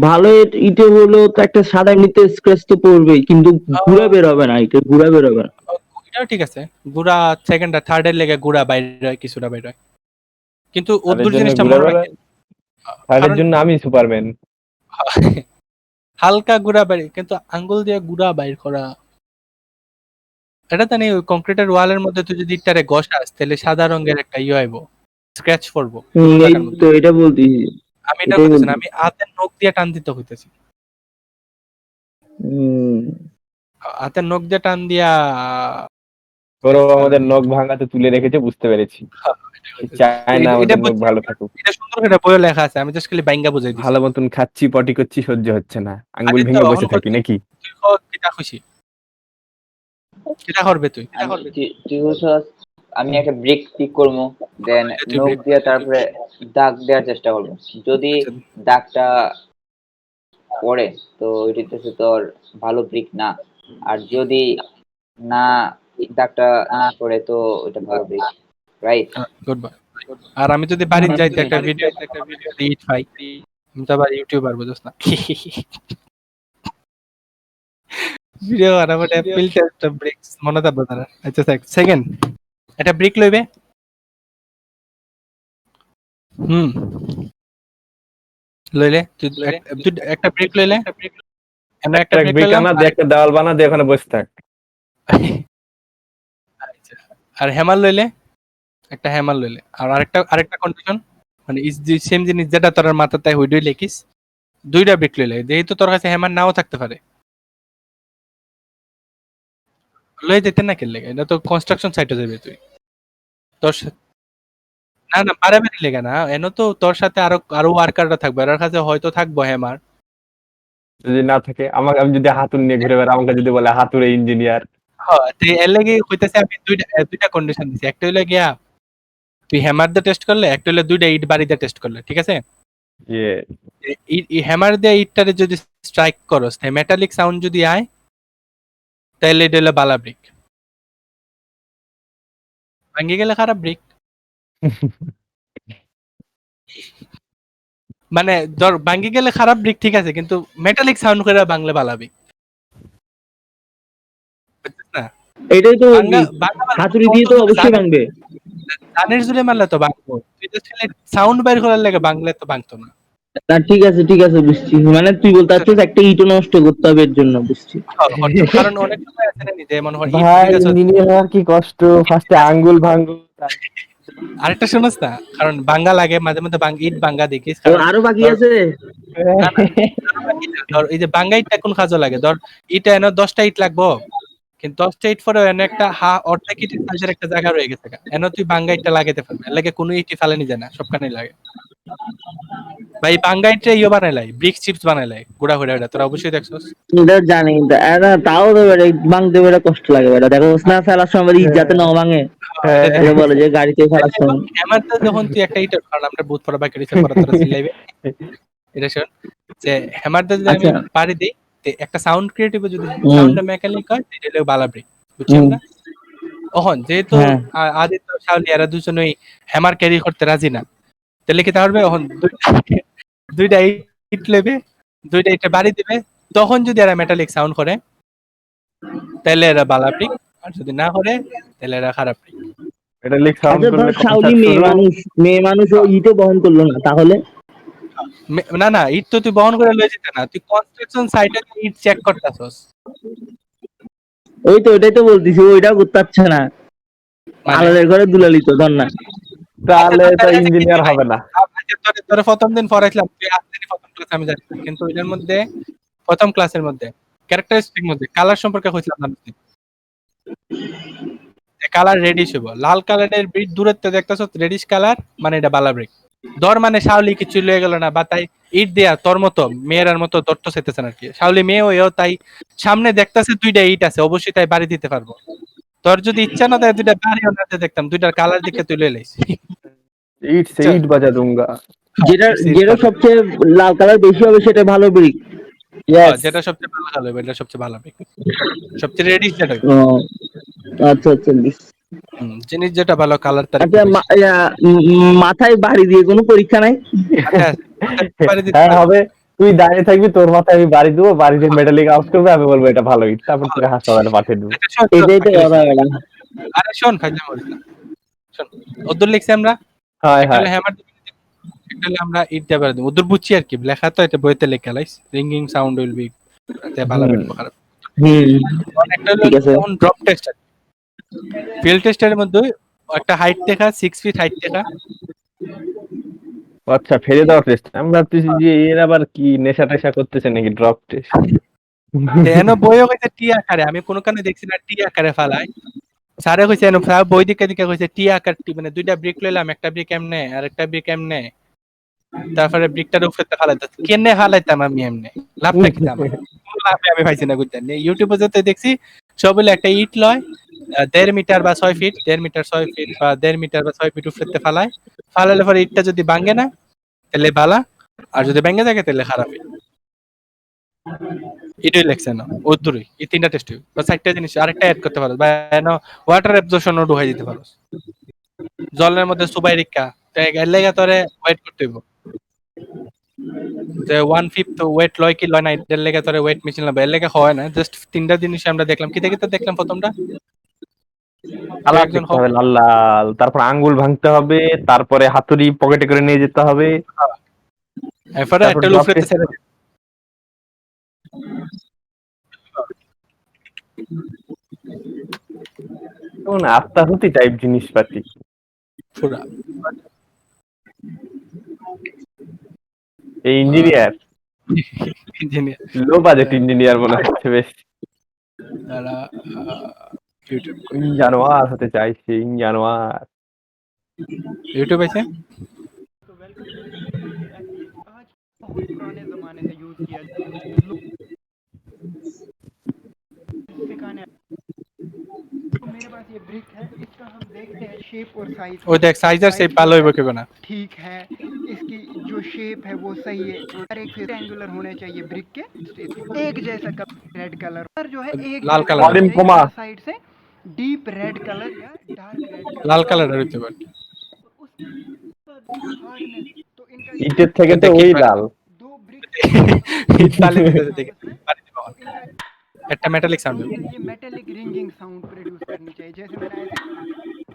ভালো ইটে হলো তো একটা সাদা এমনিতে স্ক্র্যাচ তো পড়বেই, কিন্তু গুড়া বের হবে না, ইটের গুড়া বের হবে না। এটাও ঠিক আছে, গুড়া সেকেন্ড আর থার্ড এর লেগে গুড়া বাইরে হয়, কিছুটা বাইরে হয়, কিন্তু ওর জিনিসটা মনে রাখে, তার জন্য আমি সুপারম্যান। হালকা গুড়া বাইরে, কিন্তু আঙ্গুল দিয়ে গুড়া বাইর করা এটা তো নেই। ওই কংক্রিটের ওয়ালের মধ্যে তুই যদি ইটটারে ঘষাস তাহলে সাদা রঙের একটা ইয়ে আইবো, স্ক্র্যাচ করবো এই লাগার মধ্যে। তো এটা বলতেছি। আমি এটা এটাই করতেছি না, বলতেছি। আমি হাতের নখ দিয়ে টান দিতে হইতেছি। হুম। হাতের নখ দিয়ে টান দিয়া গৌরব আমাদের নখ ভাঙাতে তুলে রেখেছে, বুঝতে পেরেছি। চায় না আমাদের নখ ভালো থাকুক। এটা সুন্দর করে বইয়ে লেখা আছে, আমি জাস্ট খালি বাইঙ্গা বুঝাই দিছি। ভালো মতন খাচ্ছি, পটি করছি, সহ্য হচ্ছে না, আঙ্গুল আরে তো ভেঙে বসে অহন থাকি করছি। নাকি? তুই কর কিটা খুশি, কিটা করবে তুই? আমি একটা ব্রিক পিক করবো, দেন তুই নোক break দিয়ে তারপরে দাগ দেওয়ার চেষ্টা করবো। যদি দাগটা পড়ে তো ওইটা হচ্ছে তোর ভালো ব্রিক না, আর যদি না দাগটা না পড়ে তো ওইটা ভালো ব্রিক, রাইট? Good bye. আর আমি যদি বাড়িতে যাইতে একটা ভিডিও ইট পাই, আমি তো আবার ইউটিউবার বুঝছ না। ভিডিও বানাবো অ্যাপল টেস্ট ব্রিক্স মনে থাকবে না। আচ্ছা সেকেন্ড এটা ব্রিক লইবে। লইলে তুই একটা ব্রিক লইলে, আমরা একটা ব্রিক ব্রিক লইলাম আনা দিয়ে একটা দেওয়াল বানা দিয়ে ওখানে বসে থাক। আচ্ছা, আর হ্যামার লইলে, একটা হ্যামার লইলে, আর আরেকটা কন্ডিশন, মানে ইজ দি সেম জিনিস যেটা তোর মাথায় হইডই লেখিস, দুইটা ব্রিক লইলে, যেহেতু তোর কাছে হ্যামার নাও থাকতে পারে, লই যেতে না কেন লেগে, এটা তো কনস্ট্রাকশন সাইটে যাবে তুই তোর না পারাবারি লেগে না, এনো তো তোর সাথে আরো ওয়ার্কাররা থাকবে, এর কাছে হয়তো থাকবো হ্যামার। যদি না থাকে, আমি যদি হাতুর নিয়ে ঘুরে বেড়াই, আমাকে যদি বলে হাতুড়ে ইঞ্জিনিয়ার। হ্যাঁ, তো এর লাগি কইতাছে আমি দুইটা কন্ডিশন দিছি। একটা হইলো গিয়া তুই হ্যামার দিয়ে টেস্ট করলে, একটা হইলো দুইটা ইট বাড়ি দিয়ে টেস্ট করলে, ঠিক আছে? হ্যামার দিয়ে ইটটারে যদি স্ট্রাইক করস, মেটালিক সাউন্ড যদি আয়, তাহলে এটা হলো বালা ব্রিক। ভাঙ্গি গেলে খারাপ ব্রিক। মানে ধর ভাঙ্গি গেলে খারাপ ব্রিক ঠিক আছে, কিন্তু মেটালিক সাউন্ড করে বাংলা বালা ব্রিক, বুঝছিস না? এটাই তো ভাঙা হাতুড়ি দিয়ে তো অবশ্যই ভাঙবে। ধানের জুড়ে মারলে তো ভাঙবো, তুই তো সাউন্ড বাইর করার লাগে বাংলা তো ভাঙতো না। না ঠিক আছে বুঝছি, মানে তুই বলতে চাচ্ছিস একটা ইটও নষ্ট করতে হবে এর জন্য, বুঝছি। কারণ অনেক সময় আছে না যে মনে হয় ভাই ইঞ্জিনিয়ার হওয়ার কি কষ্ট, ফার্স্টে আঙ্গুল ভাঙবো। আরেকটা শুনস না, কারণ বাঙ্গা লাগে মাঝে মধ্যে ইট বাঙ্গা দেখিস, তো আরো বাকি আছে। ধর এই যে বাঙ্গা ইটটা কোন কাজে লাগে, ধর ইটা এনে 10টা ইট লাগবো, কিন্তু 10টা ইট পরে এনে একটা অর্ধেক ইটের সাইজের একটা জায়গা রয়ে গেছে, এনে তুই বাঙ্গা ইটটা লাগাইতে পারবি, এর লাগে কোনো ইটই ফালানি যায় না, সবখানে লাগে। ভাই বাঙ্গা ইটটা ইয়ে বানাইলাই, ব্রিক চিপস বানাইলাই, গুড়া গুড়া, তোরা অবশ্যই দেখছস। এটা জানি, তাও তো ভাঙতে বেড়ে কষ্ট লাগে বেটা, দেখো না ফেলার সময় ইট যাতে না ভাঙে, এটা বলে যে গাড়িতে ফেলার সময়। আমার তো যখন তুই একটা ইট, কারণ আমরা বুথ পড়া বাকি রিসে পড়া তোরা চিল্লাইবে, এটা শোন যে হ্যামার দিয়ে যদি আমি পারি দেই, একটা সাউন্ড ক্রিয়েটিভ যদি সাউন্ডটা মেকানিক হয়, এটা হলো বালা ব্রিক, বুঝছিস না? ওহন যেহেতু আদিত্য শাওলি এরা দুজনেই হ্যামার ক্যারি করতে রাজি না, তাহলে কি পারবে? ওহন দুইটা ইট লেবে, দুইটা ইটে বাড়ি দিবে, তখন যদি এরা মেটালিক সাউন্ড করে তাহলে এরা বালা ব্রিক, আর যদি না করে তাহলে এরা খারাপ ব্রিক। মেটালিক সাউন্ড করলে শাওলি মেয়ে মানুষ ও ইটও বহন করলো না, তাহলে না ইট তো তুই বহন করে লয়ে যেতে না, তুই কনস্ট্রাকশন সাইটে ইট চেক করতেছস। ওই তো ওইটাই তো বলতিছি, ওইটাও করতে পারছে না, আলাদা ঘরে দুলালি তো ধর না, তাহলে তো ইঞ্জিনিয়ার হবে না। তোর প্রথম দিন পড়াইছিলাম, তুই আসলি প্রথম ক্লাস আমি জানি, কিন্তু এটার মধ্যে প্রথম ক্লাসের মধ্যে ক্যারেক্টারিস্টিক মধ্যে কালার সম্পর্কে কইছিলাম না, কালার রেডিশ হইব, লাল কালারের ব্রিক দূরের থেকে দেখতেছস রেডিশ কালার, মানে এটা বালা ব্রিক। দর মানে শাওলি কিছু লয়ে গেল না, বা তাই ইট দেয়া তোর মতো মেয়েরার মতো দত্ত চাইতেছে না কি, শাওলি মেয়ে হয়েও তাই সামনে দেখতেছে দুইটা ইট আছে, অবশ্যই তাই বাড়ি দিতে পারবো। তোর যদি ইচ্ছা না তাই দুইটা বাড়িও না দেখতাম, দুইটার কালার দিকে তুই লয়ে লাইছিস। ইট সে ইট বাজা দুঙ্গা। যেটা সবচেয়ে লাল কালার বেশি হবে সেটা ভালো ব্রিক। যেটা সবচেয়ে ভালো কালার হবে এটা সবচেয়ে ভালো ব্রিক, সবচেয়ে রেডিশ যেটা। আচ্ছা জিনিস যেটা ভালো কালার তার। আচ্ছা মাথায় বাড়ি দিয়ে কোনো পরীক্ষা নাই? হ্যাঁ হবে, তুই দাঁড়িয়ে থাকবি, তোর মাথায় আমি বাড়ি দেবো, বাড়ি দিয়ে মেটালিক আউট করবে, আমি বলবো এটা ভালো ইট, তারপর তোকে হাসপাতালে পাঠিয়ে দেবো। এটাই তো কথা ম্যাডাম। আরে শোন খাইলাম শোন, ওদের লিখছি আমরা হ্যামার, একটা আমরা ইট দিয়ে বাড়ি দেব, ওদের বুঝছি আর কি, লেখা তো এটা বইতে লেখা লাইস, রিংিং সাউন্ড উইল বি ভালো খারাপ। একটা হলো ড্রপ টেস্ট, ফিল্ড টেস্টের মধ্যে একটা হাইট দেখা 6 ফিট হাইট দেখা, আচ্ছা, ফেলে দেওয়ার টেস্ট। আমি ভাবতেছি যে এর আবার কি নেশা টেশা করতেছে নাকি, ড্রপ টেস্ট। এন বইও কইছে টি আকারে, আমি কোনো কানে দেখছি না টি আকারে ফালাই। স্যারে কইছে এন স্যার বই দিকে দিকে কইছে টি আকার টি, মানে দুইটা ব্রিক লইলাম, একটা ব্রিক এমনে আর একটা ব্রিক এমনে, তারপরে ব্রিকটার উপরে ফালাইতাছি। কেনে ফালাইতাম আমি এমনে, লাভটা কি আমার? কোনো লাভে আমি পাইছি না বুঝছেন। ইউটিউবে যত দেখছি সব হলো একটা ইট লয়, ১.৫ মিটার বা ৬ ফিট, ১.৫ মিটার ৬ ফিট বা ১.৫ মিটার বা ৬ ফিট উপরে ফালায়। ফালাইলে পরে ইটটা যদি ভাঙে না তাহলে বালা, আর যদি ভেঙে থাকে তাহলে খারাপ। এটাই লেখছে না ওদুরই, এই তিনটা টেস্ট বা চারটা জিনিস আরেকটা অ্যাড করতে পারো, বা ওয়াটার অ্যাবজর্পশনও ঢুকাই দিতে পারো। জলের মধ্যে সুবাই রিক্কা এর লেগে তোরে ওয়েট করতে হইব, যে 1/5 ওয়েট লয় কি লয় না এটার লেগে তোরে ওয়েট মেশিন লাগবে। এর লেগে হয় না, জাস্ট তিনটা জিনিস আমরা দেখলাম। কি থেকে তো দেখলাম প্রথমটা কালার একজন দেখতে হবে লাল লাল, তারপর আঙ্গুল ভাঙতে হবে, তারপরে হাতুড়ি পকেটে করে নিয়ে যেতে হবে, এরপরে তারপর একটা ড্রপ লুফরেতে টেস্ট। ছেড়ে কেমন আত্মাহুতি টাইপ জিনিসপাতি। পুরা এই engineer, engineer low budget engineer মনে হচ্ছে বেশ। তারা ইউটিউব জানোয়ার হতে চাইছে, জানোয়ার। ইউটিউব আছে। आज बहुत पुराने जमाने से यूज किया लोग सिखाने। तो मेरे पास ये ब्रिक है, इसका हम देखते हैं शेप और साइज। ও देख साइजर से ভালো হইব কেন না। ठीक है, इसकी जो शेप है वो सही है, हर एक रेक्टेंगुलर होने चाहिए ब्रिक के, एक जैसा कलर, रेड कलर और जो है एक लाल जैसा कलर। होना चाहिए, कोमा। हर साइड से डीप रेड कलर या डार्क रेड कलर। লাল কালারের হইতে পারে। उसका हार्डनेस तो इनका ইটের থেকে তো ওই লাল। दो ब्रिक তালে দিতেছে দেখে পানি দিবা। একটা মেটালিক সাউন্ড হবে। ये मेटेलिक रिंगिंग साउंड प्रोड्यूस करनी चाहिए, जैसे मैंने ऐसे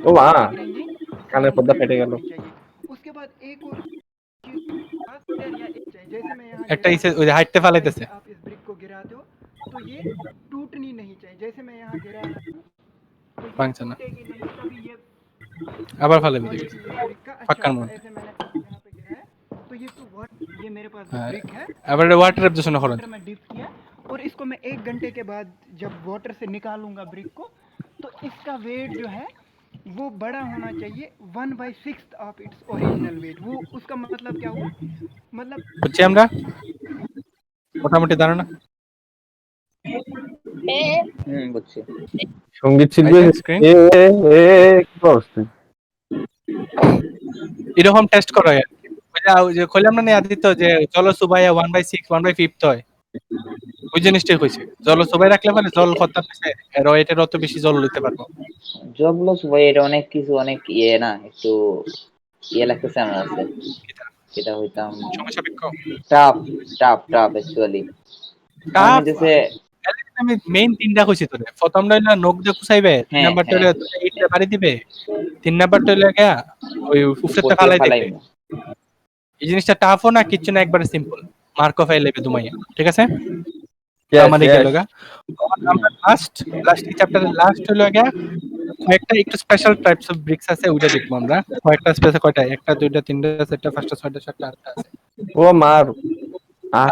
ও মা, रिंगिंग কানের পর্দা ফেটে গেল। चाहिए। उसके बाद एक और चीज या एक चाहिए, जैसे मैं यहाँ একটা ইসে ওই হাইটতে ফালাইতেছে। आप इस ब्रिक को गिराते हो तो ये टूटनी नहीं चाहिए, जैसे मैं यहाँ गिरा रहा हूँ तो ये ভাঙছে না, टूटेगी नहीं, तभी ये আবার ফালাইবে দেখি। ब्रिक का अच्छा पक्का होगा। मत। ऐसे मैंने यहाँ पे गिराया तो ये तो ये मेरे पास हाँ। ब्रिक है, আবার ওয়াটার অ্যাবজর্পশন করেন। वाटर में डिप किया और इसको मैं 1 घंटे के बाद जब वाटर से निकालूंगा ब्रिक को, तो इसका वेट जो है वो बड़ा होना चाहिए 1/6 ऑफ इट्स ओरिजिनल वेट। वो उसका मतलब क्या हुआ, मतलब বুঝছি আমরা মোটামুটি ধারণা। বুঝছি। সঙ্গীত শিল্পী আইছে স্ক্রিন এ এ কি করছিস? এরকম টেস্ট করা হয়। ওই যে কইলাম না আদিত্য যে চলো সুবাইয়া 1/6 1/5 হয়, ওই জিনিসটাই কইছে। জল সুবাই রাখলে মানে জল খত্তা পেছে আর এটার অত বেশি জল লইতে পারবো। জবলস ভাই, এটা অনেক কিছু, অনেক ইয়ে না, একটু ইয়ে লাগতেছে আমার কাছে। সেটা হইতাম সময় সাপেক্ষ টাফ টাফ টাফ অ্যাকচুয়ালি। কারণ হইতেছে আমি মেইন তিনটা কইছি তোরে। প্রথমটা হইলো নখ দিয়ে কুচাইবে, তিন হ্যাঁ, নাম্বারটা হ্যাঁ। হইলো ইটটা বাড়ি দিবে, তিন নাম্বারটা হইলো গিয়া ওই উফরেতে ফালাই দিবে। এই জিনিসটা টাফও না কিচ্ছু না, একবারে সিম্পল। মার্কও ফাইলেবে দুমাইয়া, ঠিক আছে? আমাদের গেল গা আমরা লাস্ট চ্যাপ্টারের লাস্ট হইলো গিয়া কয়েকটা একটু স্পেশাল টাইপস অফ ব্রিক্স আছে, ওইটা দেখবো আমরা। কয়েকটা স্পেশাল, কয়টা, একটা দুইটা তিনটা চারটা পাঁচটা ছয়টা সাতটা আটটা আছে। ও মার,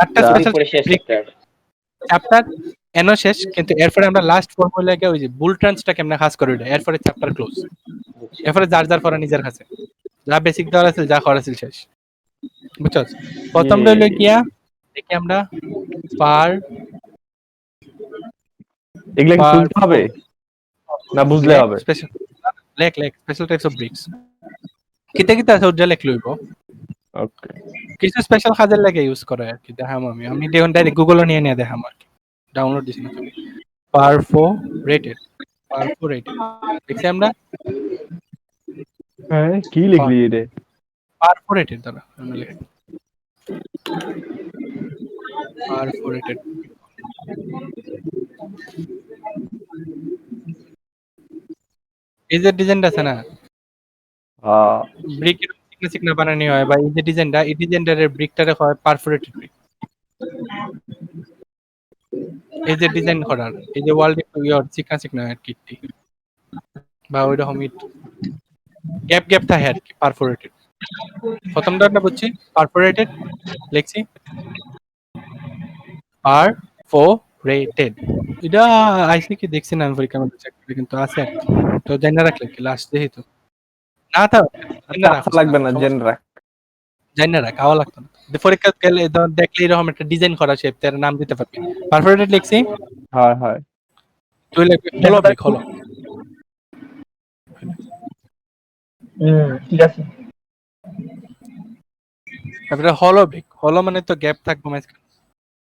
আটটা আচ্ছা। স্পেশাল পরে শেষ চ্যাপ্টার। চ্যাপ্টার এনো শেষ, কিন্তু এরপরে আমরা লাস্ট ফর্মুলা গিয়ে ওই যে বুল ট্রান্সটা কেমনে কাজ করে ওইটা, এরপরে চ্যাপ্টার ক্লোজ। এরপরে যার যার পড়া নিজের কাছে, যা বেসিক দেওয়ার আছে যা করার আছে শেষ, বুঝছো? প্রথমটা হইলো গিয়া দেখি আমরা পার এগুলা কি শুনতে হবে না বুঝলে হবে? স্পেশাল লেখ স্পেশাল টাইপস অফ ব্রিক্স কিতে কিতে আছে ওটা লেখ লইব। ওকে, কিছু স্পেশাল কাজের লাগে ইউজ করে আর কি। দেখাম আমি দেখুন ডাইরেক্ট গুগলে নিয়ে দেখাম আর কি। ডাউনলোড দিছি না তুমি। পারফোরেটেড দেখছি আমরা। হ্যাঁ কি লিখলি রে? পারফোরেটেড দাঁড়া আমি লিখি পারফোরেটেড। এই যে ডিজাইনটা আছে না, হ্যাঁ, ব্রিক চিকনা চিকনা বানানো হয়, বা এই যে ডিজাইনটা, এই ডিজাইনটারে ব্রিকটারে হয় পারফোরেটেড ব্রিক। এই যে ডিজাইন করার, এই যে ওয়াল একটু চিকনা চিকনা আর কি, বা ওই রকম গ্যাপ থাকে আর কি, পারফোরেটেড। প্রথমটা না বুঝছি পারফোরেটেড লিখছি পারফোরেটেড এটা আইসি কি দেখছি না আমি পরীক্ষার মধ্যে চেক করে কিন্তু আছে আর কি। তো জানা রাখলে কি লাস্ট যেহেতু না তা আচ্ছা আচ্ছা লাগবে না জেনে রাখ। জানা রাখ খাওয়া লাগতো না পরীক্ষা গেলে দেখলে এরকম একটা ডিজাইন করা শেপ তার নাম দিতে পারবি পারফোরেটেড লিখছি হয় হয় তুই লিখবি হলো ব্রিক হলো ঠিক আছে। তারপরে হলো ব্রিক হলো মানে তো গ্যাপ থাকবে মাঝখানে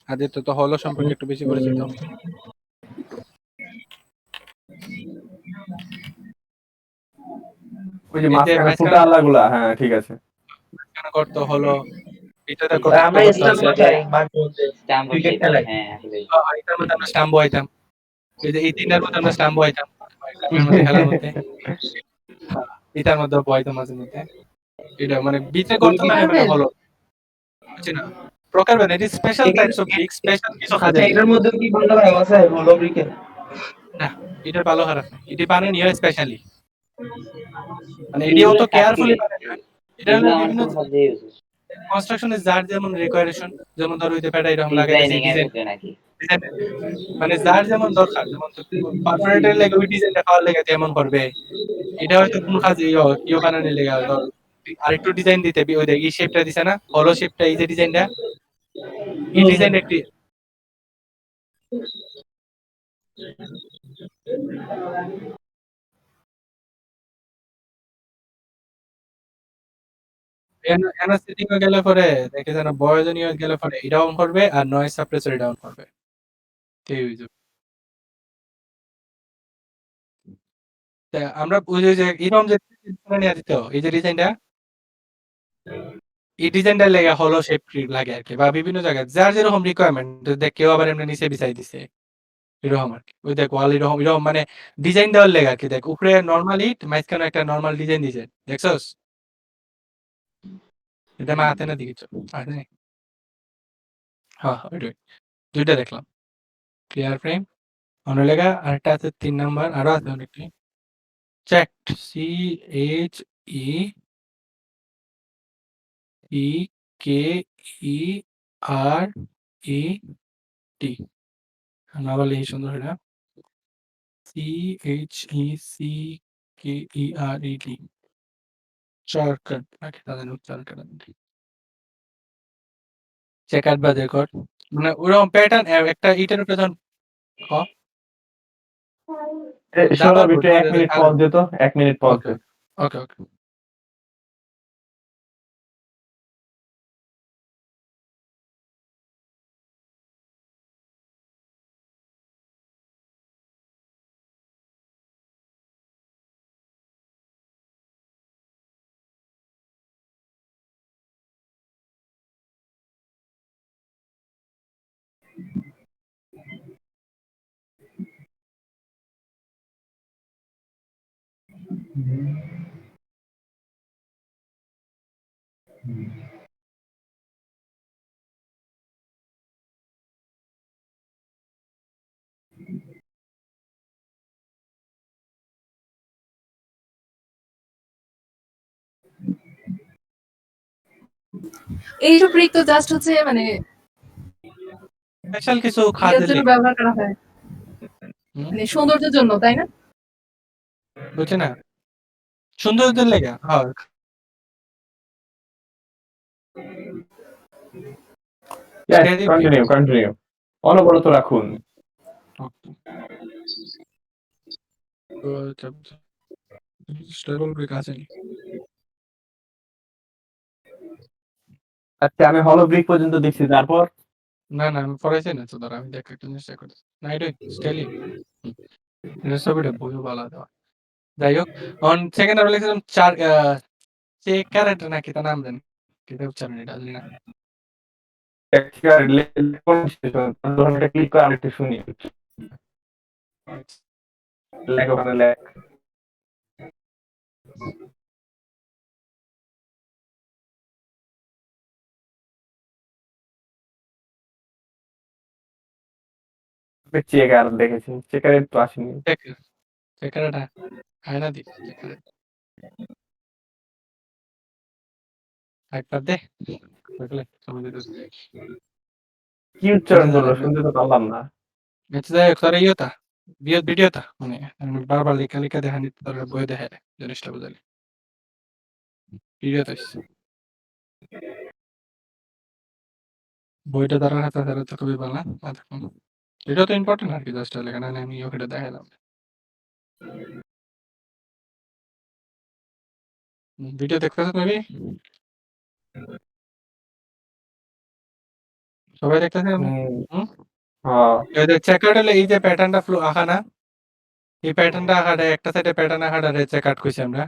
আগে তো হলো সম্পর্কে একটু বেশি পরিচিত ওই যে মাঝখানে ফুটা আলাগুলা, হ্যাঁ ঠিক আছে। কেন করতে হলো এটাতে আমরা করতে ইসলাম হলো চাই মাঝে মধ্যে স্ট্যাম্প ক্রিকেট খেলায়। হ্যাঁ আসলে এটার মধ্যে আমরা স্টাম্প আইতাম এই যে এই তিনটার মধ্যে আমরা স্টাম্প আইতাম খেলার মধ্যে এটার মধ্যে বইতাম মাঝে মধ্যে এটা মানে বিতে করতে না মানে হলো বুঝছি না প্রকার মানে এটা special types of brick special কিছু আচ্ছা কাজে এটার মধ্যে কি ভালো খারাপ আছে হলো ব্রিকের? না এটার ভালো খারাপ না এটি বানানি হয় স্পেশালি মানে এটিও তো কেয়ারফুলি বানানি হয় এটা এগুলো হলো আমার বিভিন্ন খুব মধ্যে ইউজ কনস্ট্রাকশনে যার যেমন রিকোয়ারেশন যেমন ধরো হইতে পারে এরকম লাগাই ডিজাইনিং এর ডিজাইন ক্ষেত্রে নাকি মানে যার যেমন দরকার যেমন পারফোরেটের লেগে ওই ডিজাইনটা পাওয়ার লেগে তেমন করবে এটা হয়তো কোন কাজে ইয়ে বানানোর লেগে ধর আরেকটু ডিজাইন দিতে ওই দেখ এই শেপটা দিছে না হলো শেপটা এই যে ডিজাইনটা এই ডিজাইন একটি সেটিং এ গেলে পরে দেখে যেন বয়োজনীয় গেলে পরে ডাউন করবে আর নয়েজ সাপ্রেসর ডাউন করবে ঠিক হইছে তা আমরা বুঝি যে এরকম যে নিয়ে দিত এই যে ডিজাইনটা এই ডিজাইনটা লেগে হলো শেপ লাগে আর কি বা বিভিন্ন জায়গায় যার যেরকম রিকোয়ারমেন্ট দেখ কেউ আবার এমনি নিচে বিছাই দিছে এরকম আর কি ওই দেখ ওয়াল এরকম এরকম মানে ডিজাইন দেওয়ার লেগে আর কি দেখ উপরে নর্মালি মাঝখানে একটা নর্মাল ডিজাইন দিছে দেখছস এটা মা হাতে না দিকে হ্যাঁ ওইটাই দুইটা দেখলাম ক্লিয়ার ফ্রেম অন্য লেগা আরেকটা আছে ৩ নাম্বার আরো আছে অনেকটি চেকড CHE KERET আবার লিখি সুন্দর এটা CHECKERET চার্কাট নাকি তাদের চার্কাট চেকার বা রেকর্ড মানে ওরকম প্যাটার্ন একটা ইটের উপরে যখন শোনো একটু 1 মিনিট পজ দে তো 1 মিনিট পজ দে। ওকে ওকে এইসব ব্রিক তো জাস্ট হচ্ছে মানে স্পেশাল কিছু এটার খাদের জন্য লেগে ব্যবহার করা হয় মানে সৌন্দর্যের জন্য তাই না বুঝছে না সৌন্দর্যের লেগে হ্যাঁ কন্টিনিউ অনবরত রাখুন। স্টেবল ব্রেক আছে আচ্ছা আমি হলো ব্রিক পর্যন্ত দেখছি, তারপর না না আমি পড়াইছি না তো ধর আমি দেখ একটা জিনিস চেক করছি না এটা স্টাইলি এটা ছবিটা বই ভালো দেওয়া যাই হোক অন সেকেন্ড আর লিখলাম চার চেক ক্যারেক্টার নাকি তার নাম জানি কিটা উচ্চারণ এটা জানি না ক্লিক করে আমি একটু শুনি লেখ ওখানে লেখ। চেকার দেখেছি, চেকারের তো আসেনি। চেকারটা আয়না দি চেকার একটা দে দেখলে সবাই দিতেছে। কি উচ্চারণ করলো শুনতে তো পারলাম না। আচ্ছা যাই হোক তোর ইয়েটা ভিডিওটা মানে আমি বারবার লেখা লেখা দেখানি তোর বই দেখে জিনিসটা বুঝালি ভিডিওতে বইটা ধরার হাতে ধরে তো খুবই ভালো না দেখুন এটা তো ইম্পর্টেন্ট আর কি জাস্ট লেখা না আমি ওখানে দেখালাম ভিডিও দেখতেছ তুমি সবাই দেখতেছে হ্যাঁ এই যে চেকার হলে এই যে প্যাটার্নটা ফ্লো আঁকা না এই প্যাটার্নটা আঁকাটা একটা সাইডে প্যাটার্ন আঁকাটা চেকার কইছি আমরা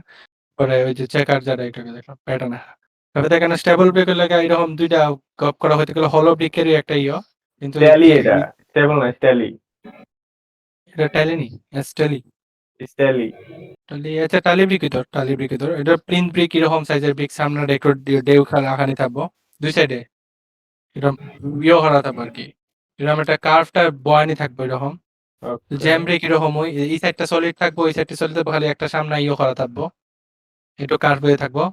পরে ওই যে চেকার যারা এটাকে দেখলাম প্যাটার্ন আঁকা তবে দেখেন স্টেবল ব্রেকের লাগে এরকম দুইটা গপ করা হইতে গেলে হলো ব্রিকেরই একটা ইয়ে কিন্তু ট্যালি এটা স্টেবল না ট্যালি এটা ট্যালি নি ট্যালি ট্যালি টালি আচ্ছা টালি ব্রিক ভিতর এটা প্রিন্ট ব্রিক এরকম সাইজের ব্রিক সামনে রেকর্ড দিয়ে ডেউ খেলা আখানি থাকবো দুই সাইডে এরকম ইয়ে করা থাকবো আর কি এরকম একটা কার্ভটা বয়ানি থাকবো এরকম জ্যাম ব্রিক এরকম ওই এই সাইডটা সলিড থাকবো এই সাইডটা সলিড থাকবো খালি একটা সামনে ইয়ে করা থাকবো একটু কার্ভ হয়ে থাকবো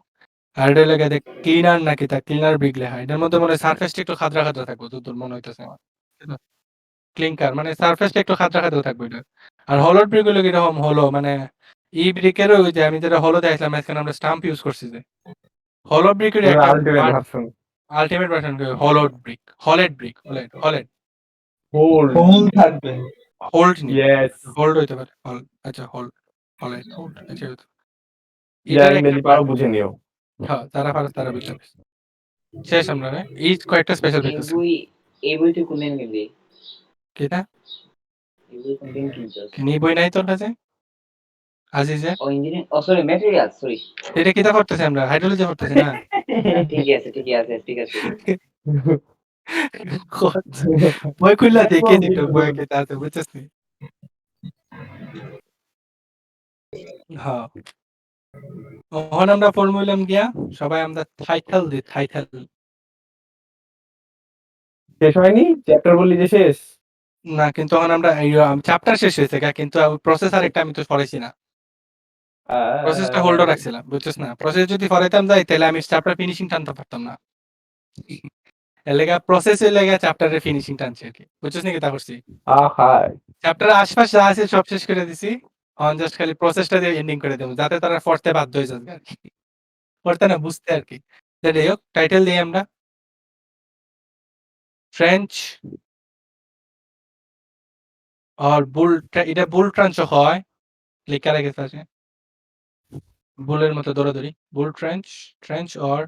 আর এটা লেগে দেখ ক্লিনার নাকি তা ক্লিনার ব্রিক লেখা এটার মধ্যে মনে সারফেসটা একটু খাদ্রা খাদ্রা থাকবো তোর মনে হইতেছে আমার ক্লিংকার মানে সারফেসটা একটু খাদ্রা খাদ্রা থাকবো এটা আর হলোর ব্রিক গুলো কিরকম হলো মানে ই ব্রিকেরও ওই যে আমি যেটা হলো দেখলাম এখানে আমরা স্টাম্প ইউজ করছি যে হলো ব্রিকের একটা ultimate version ultimate version hollowed brick holed brick holed hole থাকবে হোল্ড নি ইয়েস হোল্ড হইতে পারে হল আচ্ছা হোল্ড হলেড হোল্ড আচ্ছা হইতো যারা ইংরেজি পারো বুঝে নিও হ্যাঁ তারা পারে তারা বুঝতে পারে শেষ আমরা এই কয়েকটা স্পেশাল এই দেখতেছি বই এই বইটা কোনদিন কিনবি কিটা এই বই কোনদিন কিনছস কিনি বই নাই তোর কাছে আজিজে ও ইঞ্জিনিয়ারিং ও সরি ম্যাটেরিয়াল সরি এটা কিটা করতেছি আমরা হাইড্রোলজি করতেছি না ঠিক আছে বই খুললা দেখে দিত বই কে তাতে বুঝছিস নি হ্যাঁ ওখানে আমরা ফর্মুলাম গিয়া সবাই আমরা টাইটেল দিই টাইটেল শেষ হয়নি চ্যাপ্টার বললি যে শেষ না কিন্তু ওখানে আমরা চ্যাপ্টার শেষ হয়েছে কিন্তু প্রসেস আরেকটা আমি তো পড়াইছি না প্রসেসটা হোল্ডও রাখছিলাম বুঝছিস না প্রসেস যদি পড়াইতাম যাই তাহলে আমি চ্যাপ্টার ফিনিশিং টানতে পারতাম না এর লেগা প্রসেস এর লেগা চ্যাপ্টারের ফিনিশিং টানছি আর কি বুঝছিস নাকি তা করছি চ্যাপ্টার আশপাশ যা আছে সব শেষ করে দিছি অন জাস্ট খালি প্রসেসটা দিয়ে এন্ডিং করে দেবো যাতে তারা পড়তে বাধ্য হয়ে যাবে আর কি পড়তে না বুঝতে আর কি যাই হোক টাইটেল দিই আমরা ফ্রেঞ্চ আর বুল এটা বুল ট্রাঞ্চ হয় লেখা রেখেছে আছে বুলের মতো দৌড়াদৌড়ি bull trench trench or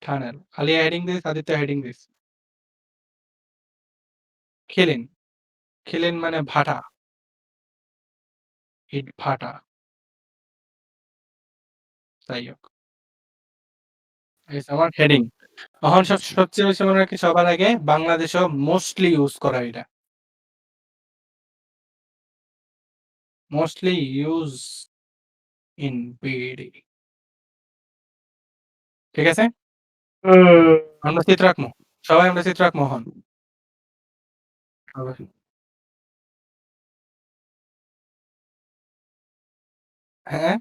tunnel Alia heading this Aditya heading this খিলিন খিলিন মানে ভাটা ইট ভাটা যাই হোক এই আমার হেডিং এখন সবচেয়ে বেশি মনে রাখি সবার আগে বাংলাদেশও মোস্টলি ইউজ করা এটা মোস্টলি ইউজ ইন বিডি ঠিক আছে আমরা চিত্র রাখবো সবাই আমরা চিত্র রাখবো হন হ্যাঁ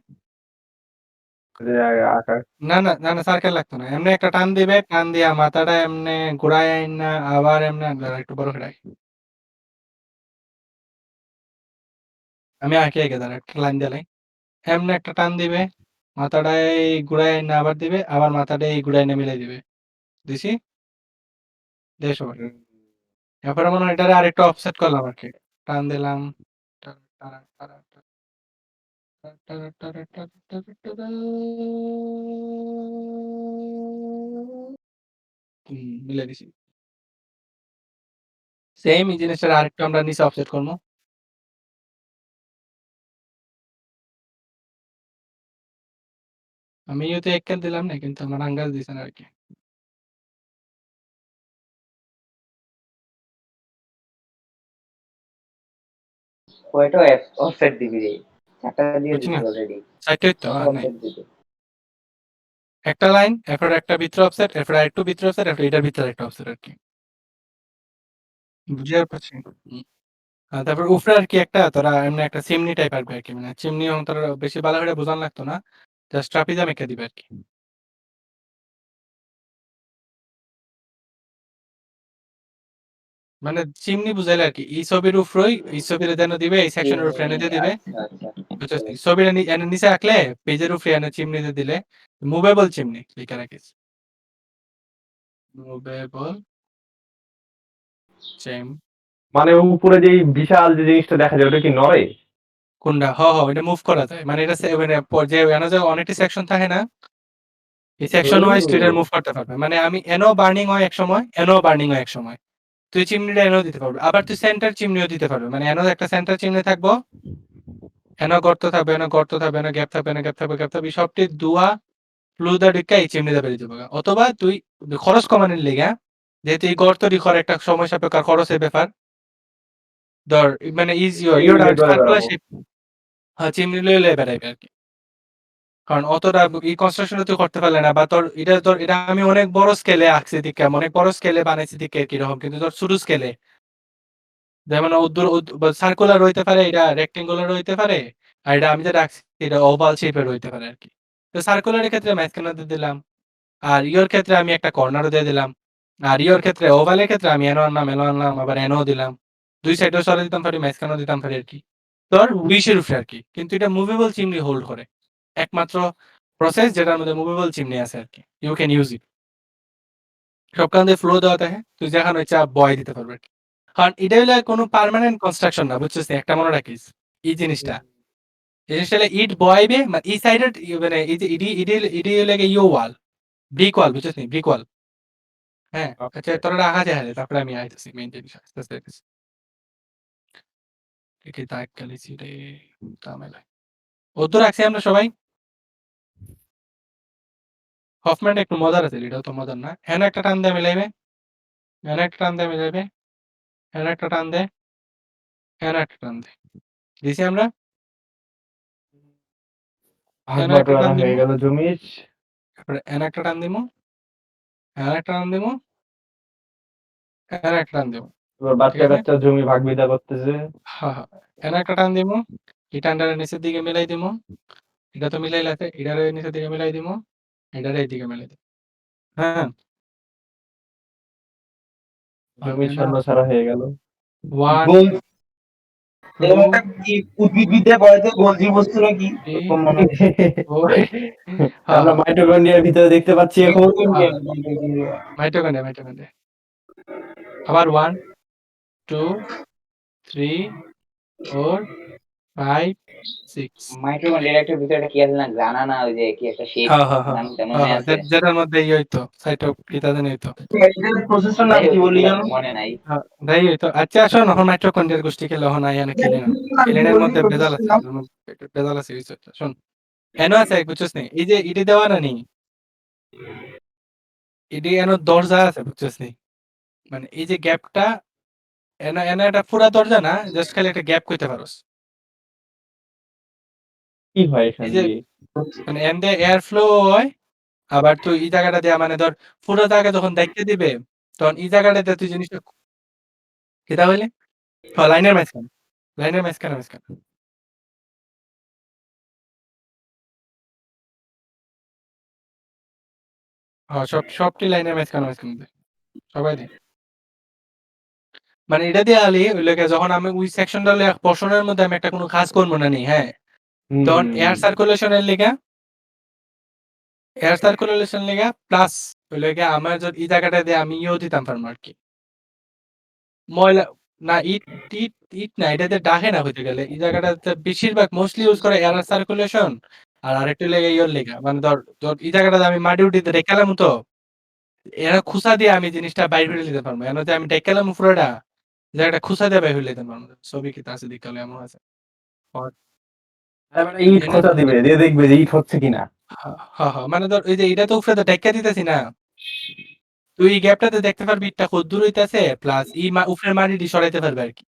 না না না না সার্কেল লাগতো না এমনি একটা টান দিবে টান দিয়া মাথাটা এমনি ঘুরায় আইন না আবার এমনি একটু বড় করে আমি আঁকে এঁকে দাঁড়া একটা লাইন দিলাই এমনি একটা টান দিবে মাথাটাই ঘুরায় আইন না আবার দিবে আবার মাথাটাই ঘুরায় না মিলাই দিবে দিছি দেশ এরপরে মনে হয় এটারে আরেকটু অফসেট করলাম আর কি টান দিলাম মিলাই দিছি সেম এই জিনিসটা আরেকটু আমরা নিচে অফসেট করবো আমি ইউতে এক দিলাম না কিন্তু আমার আঙ্গাজ দিছে না আর কি কয়টা অফসেট দিবি রে চারটা দিয়ে দিবি অলরেডি চারটে তো নাই একটা লাইন এরপর একটা ভিতরে অফসেট এরপর আরেকটু ভিতরে অফসেট এরপর এটার ভিতরে একটা অফসেট আর কি বুঝতে পারছি তারপর উপরে আর কি একটা তোরা এমনি একটা চিমনি টাইপ আসবে আর কি মানে চিমনি তোরা বেশি ভালো করে বোঝান লাগতো না জাস্ট ট্রাপিজাম এঁকে দিবে আর কি মানে চিমনি বুঝাইলে আর কি এই ছবির উপরই এই ছবির দেন দিবে এই সেকশনের উপরে এনে দিয়ে দিবে আচ্ছা আচ্ছা বুঝছো ছবির এনে নিচে রাখলে পেজের উপরে এনে চিমনি দিয়ে দিলে মুভেবল চিমনি লিখে রাখিস মুভেবল চিম মানে উপরে যে বিশাল যে জিনিসটা দেখা যায় ওটা কি নড়ে? কোনটা এটা মুভ করা যায় মানে এটা মানে যে এনে যে অনেকটি সেকশন থাকে না এই সেকশন ওয়াইজ তুই এটা মুভ করতে পারবে মানে আমি এনো বার্নিং হয় এক সময় এনো বার্নিং হয় এক সময় তুই চিমনিটা এনো দিতে পারবে আবার তুই সেন্টার চিমনিও দিতে পারবে মানে এনো একটা সেন্টার চিমনি থাকবো এনো গর্ত থাকবে এনো গর্ত থাকবে এনো গ্যাপ থাকবে এনো গ্যাপ থাকবে গ্যাপ থাকবে সবটি দুয়া ফ্লুদা ঢুকা এই চিমনিটা বেরিয়ে যাবে অথবা তুই খরচ কমানোর লেগে যেহেতু এই গর্ত করে একটা সময় সাপেক্ষ খরচের ব্যাপার ধর মানে ইজি ইউর সার্কুলার শেপ হ্যাঁ চিমনি লইলে বেড়াইবে আর কি কারণ অতটা এই কনস্ট্রাকশন তুই করতে পারলে না বা তোর এটা আমি অনেক বড় স্কেলে আঁকছি দিকে অনেক বড় স্কেলে বানাইছি দিকে কিরকম কিন্তু তোর ছোট স্কেলে যেমন সার্কুলার হইতে পারে এটা রেক্টেঙ্গুলার হইতে পারে আর এটা আমি যেটা রাখছি এটা ওভাল শেপের হইতে পারে আর কি তো সার্কুলারের ক্ষেত্রে মাঝখানে দিয়ে দিলাম আর ইয়োর ক্ষেত্রে আমি একটা কর্নারও দিয়ে দিলাম আর ইয়োর ক্ষেত্রে ওভালের ক্ষেত্রে আমি এনো আনলাম আবার এনো দিলাম দুই সাইডেও সরে দিতাম পারি মাঝখানেও দিতাম পারি আর কি তোর উইশের উপরে আর কি কিন্তু এটা মুভেবল চিমনি হোল্ড করে একমাত্র প্রসেস যেটার মধ্যে মুভেবল চিমনি আছে আর কি ইউ ক্যান ইউজ ইট সবখান দিয়ে ফ্লো দেওয়া থাকে তুই যেখানে ইচ্ছা বয় দিতে পারবে আর কি কারণ এটা হলে কোনো পার্মানেন্ট কনস্ট্রাকশন না বুঝছিস একটা মনে রাখিস এই জিনিসটা ইট বয়বে এই সাইডের মানে এই যে ইডি লাগে ইউ ওয়াল ব্রিক ওয়াল বুঝছিস নি ব্রিক ওয়াল হ্যাঁ আচ্ছা তোরা রাখা যায় তারপরে আমি আইতেছি মেইন জিনিস আস্তে আস্তে আইতেছি কি তাক কালিছি রে তামেলা ওদের রাখছি আমরা সবাই হফম্যান একটু মজার আছে এটাও তো মজার না হ্যাঁ একটা টান দিয়ে মিলাইবে হ্যাঁ একটা টান দিয়ে মিলাইবে হ্যাঁ একটা টান দে হ্যাঁ একটা টান দে দিছি আমরা ভাগ বাটোয়ারা হয়ে গেল জমির। তারপরে হ্যাঁ একটা টান দিমু হ্যাঁ একটা টান দিমু হ্যাঁ একটা টান দিমু এবার বাচ্চা কাচ্চা জমি ভাগ বিদা করতেছে। হ্যাঁ হ্যাঁ একটা টান দিমু এই টানটারে নিচের দিকে মিলাই দিমু এটা তো মিলাইলে আছে এটারে নিচের দিকে মিলাই দিমু এটারে এই দিকে মিলাই দিমু হ্যাঁ জমি ছন্ন ছাড়া হয়ে গেল। ওয়ান উদ্ভিদবিদ্যায় পড়ে তো গোলজি বস্তু নাকি আমরা মাইটোকন্ড্রিয়ার ভিতরে দেখতে পাচ্ছি এখন মাইটোকন্ড্রিয়া আবার 1 2 3 4 5 6 মাইটোকন্ড্রিয়ার একটা ভিতরে কি আছে না জানা না ওই যে কি একটা শেপ নাম মনে আছে যেটার মধ্যে ইয়ে হইতো সাইটো কিটা জানি হইতো প্রসেসর নাম কি বলি জানো? মনে নাই তাই হইতো আচ্ছা আসো এখন মাইটোকন্ড্রিয়ার গোষ্ঠী খেলে এখন আই খেলে না খেলেনের মধ্যে ভেজাল আছে ভেজাল আছে শোন এনো আছে বুঝছিস নি এই যে ইডি দেওয়া না নি ইডি এনো দরজা আছে বুঝছিস নি মানে এই যে গ্যাপটা এনা এনা এটা পুরা দরজা না জাস্ট খালি একটা গ্যাপ কইতে পারোস কি হয় এখানে এই যে মানে এন্ডে এয়ার ফ্লো হয় আবার তুই এই জায়গাটা দেয়া মানে ধর পুরো জায়গা যখন দেখতে দিবে তখন এই জায়গাটাতে তুই জিনিসটা কেটা হইলে লাইনের মাঝখানে সবটি লাইনের মাঝখানে সবাই দিই মানে এটা দিয়ে আলি ওই লোকে যখন আমি ওই সেকশনটা পোর্শনের মধ্যে আমি একটা কোনো কাজ করবো না নি হ্যাঁ তখন এয়ার সার্কুলেশনের লেগা প্লাস ওই লোকে আমার যদি এই জায়গাটা দিয়ে আমি ইও দিতাম পারবো আর কি ময়লা না ইট না এটাতে ডাকে না হইতে গেলে এই জায়গাটাতে বেশিরভাগ মোস্টলি ইউজ করে এয়ার সার্কুলেশন আর আরেকটু লেগে ইয়োর লেগা মানে ধর এই জায়গাটাতে আমি মাটি উঠিতে রেখালাম তো এরা খুসা দিয়ে আমি জিনিসটা বাইর করে নিতে পারবো এর আমি ডেকালাম পুরোটা জায়গাটা খুসা দিয়ে বাইর হইলে দিতে পারবো ছবি কি আছে দেখালে এমন আছে ইট খোঁচা দিবে দিয়ে দেখবে যে ইট হচ্ছে কিনা মানে ধর ওই যে এটা তো উপরে তো ডেকা দিতেছি না তুই এই গ্যাপটাতে দেখতে পারবি ইটটা কত দূর হইতাছে প্লাস উপরের মাটিটি সরাইতে পারবে আর কি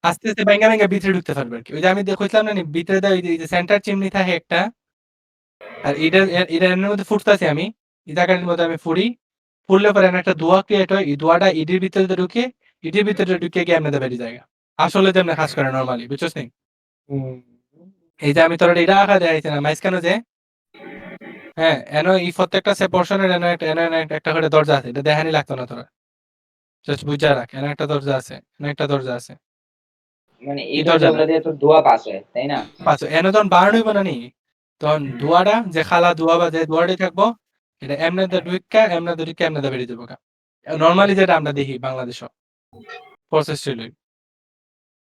আস্তে আস্তে ভেঙে ভিতরে ঢুকতে পারবে আর কি ওই যে আমি দেখছিলাম না ভিতরে ওই যে সেন্টার চিমনি থাকে একটা আর এটার মধ্যে ফুটতেছি আমি এই জায়গাটার মধ্যে আমি ফুললে পরে একটা দোয়া ক্রিয়েট হয় এই দোয়াটা ইডির ভিতরে ঢুকে ইডির ভিতরে ঢুকে গিয়ে আপনাদের বাড়ি জায়গা আসলে যেমন কাজ করে নর্মালি বুঝছিস নি এই যে আমি তোর এটা আঁকা দেখাইছি না মাঝখানে যে হ্যাঁ এনো এই প্রত্যেকটা পোর্শনের একটা করে দরজা আছে এটা দেখানি লাগতো না তোরা জাস্ট বুঝা রাখ, এখানে একটা দরজা আছে, এখানে একটা দরজা আছে। মানে এই এই দরজা না, দরজাগুলো দিয়ে তো ধোয়া পাস হয়, তাই না? পাঁচ এনে তখন বারণ হইব না নি, তখন ধোয়াটা যে খালা ধোয়া বা যে ধোয়াটি থাকবো, এটা এমনিতে ঢুইকা এমনিতে ঢুইকা এমনিতে বেরিয়ে যাবো। নর্মালি যেটা আমরা দেখি বাংলাদেশ প্রসেস ছিল,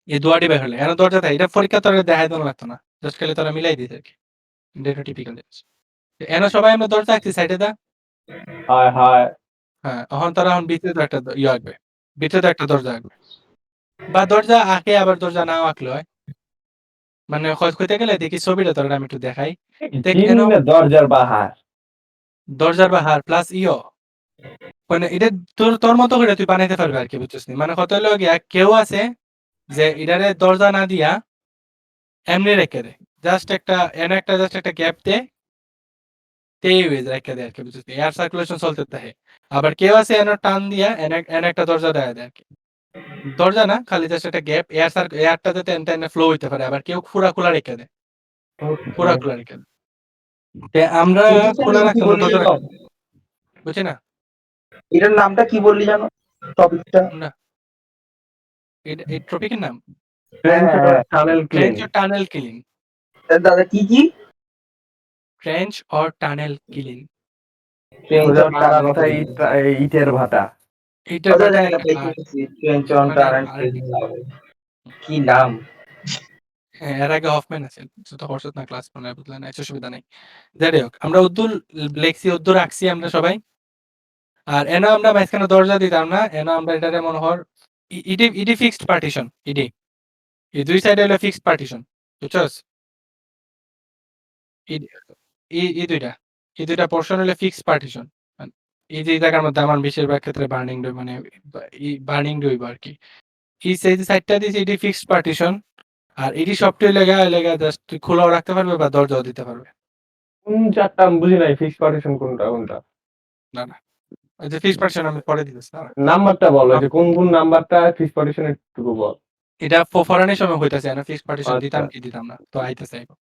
এই ধোয়াটি বের হলে এনে দরজা থাকে, এটা পরীক্ষা তোরা দেখাই দেওয়া লাগতো না, জাস্ট খালি তোরা মিলাই দিতে আর কি। এটা টিপিক্যাল জিনিস। এনে সবাই আমরা দরজা আঁকছি সাইডে দা। হায় হায় হ্যাঁ, এখন তারা এখন ভিতরে তো একটা ইয়ে আঁকবে, ভিতরে তো একটা দরজা আঁকবে, বা দরজা আঁকে আবার দরজা নাও আঁকলে হয়। মানে কইতে গেলে দেখি ছবিটা তোরা আমি একটু দেখাই। দেখ জিন এনো না দরজার বাহার। দরজার বাহার প্লাস ইয়ো, মানে এটা তোর মতো করে তুই বানাইতে পারবি আর কি, বুঝছিস নি? মানে কত হলো গিয়া কেউ আছে যে এটারে দরজা না দিয়া এমনি রেখে দেয়, জাস্ট একটা এনে একটা জাস্ট একটা গ্যাপ দে, তেই হয়ে যায় রেখে দেয় আর কি, বুঝছিস নি? এয়ার সার্কুলেশন চলতে থাকে। আবার কেউ আছে এনে টান দিয়া এনে একটা দরজা দেয় দেয় আর কি। দরজা না, খালি জাস্ট একটা গ্যাপ, এয়ারটা যাতে এনে ফ্লো হইতে পারে। আবার কেউ পুরা খোলা রেখে দেয়, পুরা খোলা রেখে দেয়। তে আমরা খোলা কি রাখতাম না, বললি দরজা যেন? রাখতাম, বুঝছি না? এটার নামটা কি বললি জানো, টপিকটা? না, এই টপিকের নাম trench or tunnel trench clean. Or tunnel killing. দাদা কি কি? Trench or tunnel killing. ওদের তারা কথায় ইটের ভাটা। এইটার বাটায় কি নাম? হ্যাঁ, এর আগে হফম্যান আছেন, তো হর্ষদ না ক্লাস মনে হয়, বুঝলেন না, অসুবিধা নেই। যাই হোক, আমরা উদ্দুল লেখছি, উদ্দুর রাখছি আমরা সবাই। আর এনে আমরা মাঝখানে দরজা দিতাম না, এনে আমরা এটারে মনে হর ইডি ফিক্সড পার্টিশন, ইডি এই দুই সাইডে হলো ফিক্সড পার্টিশন, বুঝছস? এই দুইটা পোর্শন হলো ফিক্সড পার্টিশন। এই যে জায়গার মধ্যে আমার বেশিরভাগ ক্ষেত্রে বার্নিং ডই, মানে বার্নিং ডইব আর কি। এই সাইডটা দিয়েছি এটি ফিক্সড পার্টিশন, আর এটি সবটাই লেগা জাস্ট তুই খোলাও রাখতে পারবে বা দরজাও দিতে পারবে। চারটা আমি বুঝি নাই, ফিক্স পার্টিশন কোনটা কোনটা? না না, ওই যে ফিক্সড পার্টিশন আমি পরে দিতেছি না। নাম্বারটা বল, ওই যে কোন কোন নাম্বারটা ফিক্স পার্টিশন একটু বল। এটা ফরানের সময় হইতাছে না, ফিক্সড পার্টিশন দিতাম আচ্ছা। কি দিতাম না, তো আইতেছে এখন।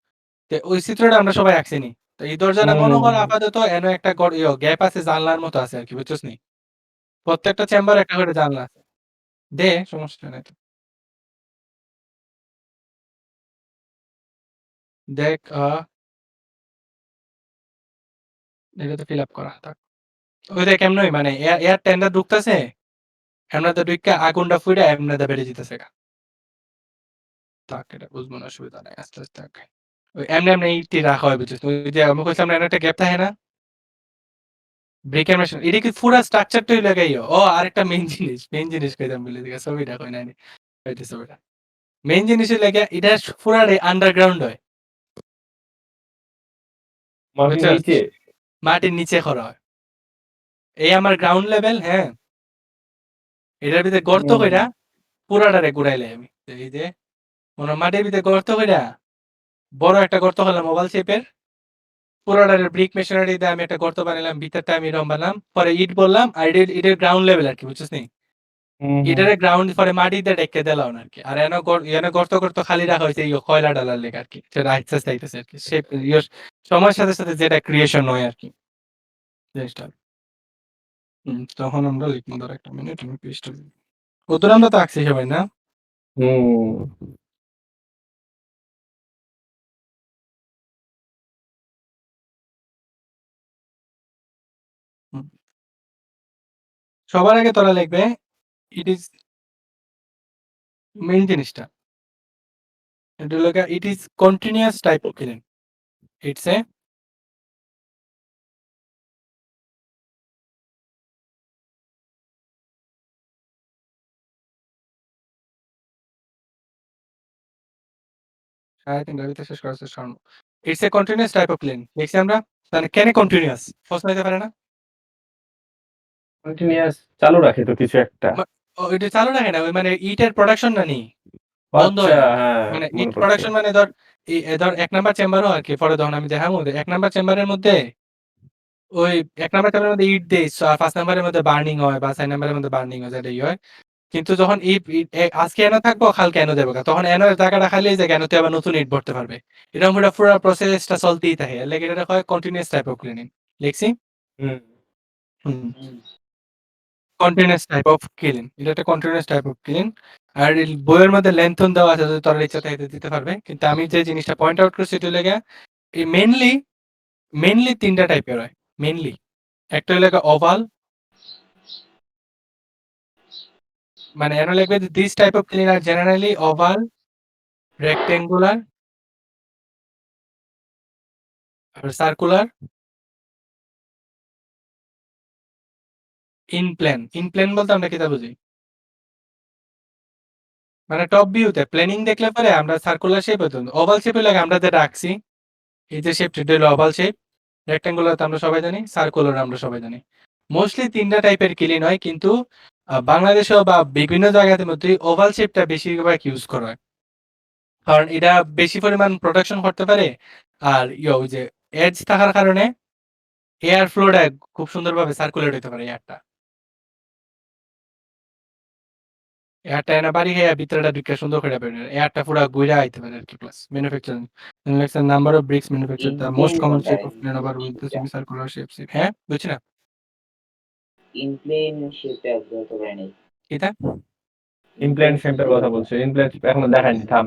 তো ওই চিত্রটা আমরা সবাই আঁকছিনি। তো এই দরজাটা মনে কর আপাতত এনে একটা গ্যাপ আছে, জানলার মতো আছে আর কি, বুঝছস নি? প্রত্যেকটা চেম্বার একটা করে জানলা আছে। দে, সমস্যা নাই তো। দেখ এটা তো ফিল আপ করা থাক। ওই দেখ এমনই, মানে এয়ার টেন্ডার ঢুকতেছে, এমনাতে ঢুইকা আগুনটা ফুইরা এমনাতে বেড়ে যেতেছে গা। থাক, এটা বুঝবো না, অসুবিধা নাই, আস্তে আস্তে থাক। ওই এমনি ইটটি রাখা হয়, বুঝছিস? ওই যে আমি কইছিলাম না, এনে একটা গ্যাপ থাকে না, ব্রেকের মেশিন, এটা কি পুরা স্ট্রাকচারটাই লাগাইও। ও আরেকটা মেইন জিনিস কইতাম বলে দিকে, ছবিটা কই নাই, এই যে ছবিটা মেইন জিনিসের লাগে, এটা পুরাটাই আন্ডারগ্রাউন্ড হয়, মাটির বুঝছস? নিচে। মাটির নিচে করা হয়। এই আমার গ্রাউন্ড লেভেল, হ্যাঁ, এটার ভিতরে গর্ত কইরা পুরাটারে ঘুরাইলে আমি, এই যে মনে হয় মাটির ভিতরে গর্ত কইরা বড় একটা গর্ত হলাম ওভাল শেপের, পুরাটারে ব্রিক মেশিনারি দিয়ে আমি একটা গর্ত বানাইলাম, ভিতরটা আমি এরকম বানালাম, পরে ইট বললাম, আর এটার গ্রাউন্ড লেভেল আর কি, বুঝছিস নি? এটারে গ্রাউন্ড পরে মাটি দিয়ে ডেকে দিলাম আর কি। আর এনে গর্ত গর্ত খালি রাখা হয়েছে কয়লা ডালার লেগে আর কি, সেটা আস্তে আস্তে আইতেছে আর কি, সময়ের সাথে সাথে যেটা ক্রিয়েশন হয় আর কি জিনিসটা। তখন আমরা লিখবো, ধর একটা মিনিট, আমি পেজটা ওদের আমরা তো আঁকছি সবাই না? সবার আগে তোরা লিখবে ইট ইজ মেইন জিনিসটা, এটা হলো it is continuous type of killing, it's a শেষ করার চেষ্টা করবো। It's a continuous type of killing লিখছি আমরা, মানে কেন কন্টিনিউয়াস প্রশ্ন হতে পারে না? কন্টিনিউয়াস চালু রাখে তো কিছু একটা। এটা চালু রাখে না, ওই মানে ইটের প্রোডাকশন না নি বন্ধ আচ্ছা, হয় না। হ্যাঁ, মানে মনে ইট পড়ছে। প্রোডাকশন মানে ধর ধর ১ নাম্বার চেম্বারও আর কি, পরে যখন আমি দেখাবো ১ নাম্বার চেম্বারের মধ্যে ওই ১ নাম্বার চেম্বারের মধ্যে ইট দেই, ৫ নাম্বারের মধ্যে বার্নিং হয় বা ৬ নাম্বারের মধ্যে বার্নিং হয়, যেটাই হয়। কিন্তু যখন আজকে এনো থাকবো, কালকে এনো দেবো, তখন এনোর জায়গাটা খালি যে কেন তুই আবার নতুন ইট ভরতে পারবে। এরকম পুরো প্রসেসটা চলতেই থাকে, লেগে এটা হয় কন্টিনিউয়াস টাইপ অফ ক্লিনিং লিখছি। হুম। হুম, কন্টিনিউয়াস টাইপ অফ কিলিং। এটা একটা কন্টিনিউয়াস টাইপ অফ কিলিং। আর বইয়ের মধ্যে লেন্থন দেওয়া আছে, যদি তোর ইচ্ছা থাকে দিতে পারবে। কিন্তু আমি যে জিনিসটা পয়েন্ট আউট করছি এটা লেগে এই মেইনলি ৩ টা টাইপের হয়। মেইনলি একটা হলো ওভাল, মানে এর লিখবে যে this type of killing are generally oval, rectangular আর circular, in plane. In plane বলতে আমরা কিটা বুঝি? মানে টপ ভিউতে প্ল্যানিং দেখলে পরে আমরা সার্কুলার শেপ হতো, ওভাল শেপ হলে আমরা যেটা আঁকছি এই যে শেপটা এটা হলো ওভাল শেপ, রেক্টেঙ্গুলার তো আমরা সবাই জানি, সার্কুলার আমরা সবাই জানি। মোস্টলি ৩ টা টাইপের কিলিন হয়, কিন্তু বাংলাদেশেও বা বিভিন্ন জায়গার মধ্যে ওভাল শেপটা বেশিরভাগ ইউজ করা হয়। কারণ এটা বেশি পরিমাণ প্রোটেকশন করতে পারে। আর ওই যে এজ থাকার কারণে এয়ার ফ্লোটা খুব সুন্দরভাবে সার্কুলেট হইতে পারে এয়ারটা। এয়ারটা এনে বাড়ি খেয়ে ভিতরেটা ঢুকে সুন্দর করে বের হয়। এয়ারটা পুরা ঘুইরা আইতে পারে আরকি plus manufacturing. Number of bricks manufacture the most common in plane shape কোনটা? Of plane over with the semi circular shapes. হ্যাঁ, বুঝছি না? ইনপ্লেন শেপটা বলতে পারিনি। এটা? ইমপ্ল্যান্ট শেপের কথা বলছে, ইমপ্ল্যান্ট এখনো দেখায়নি, থাম।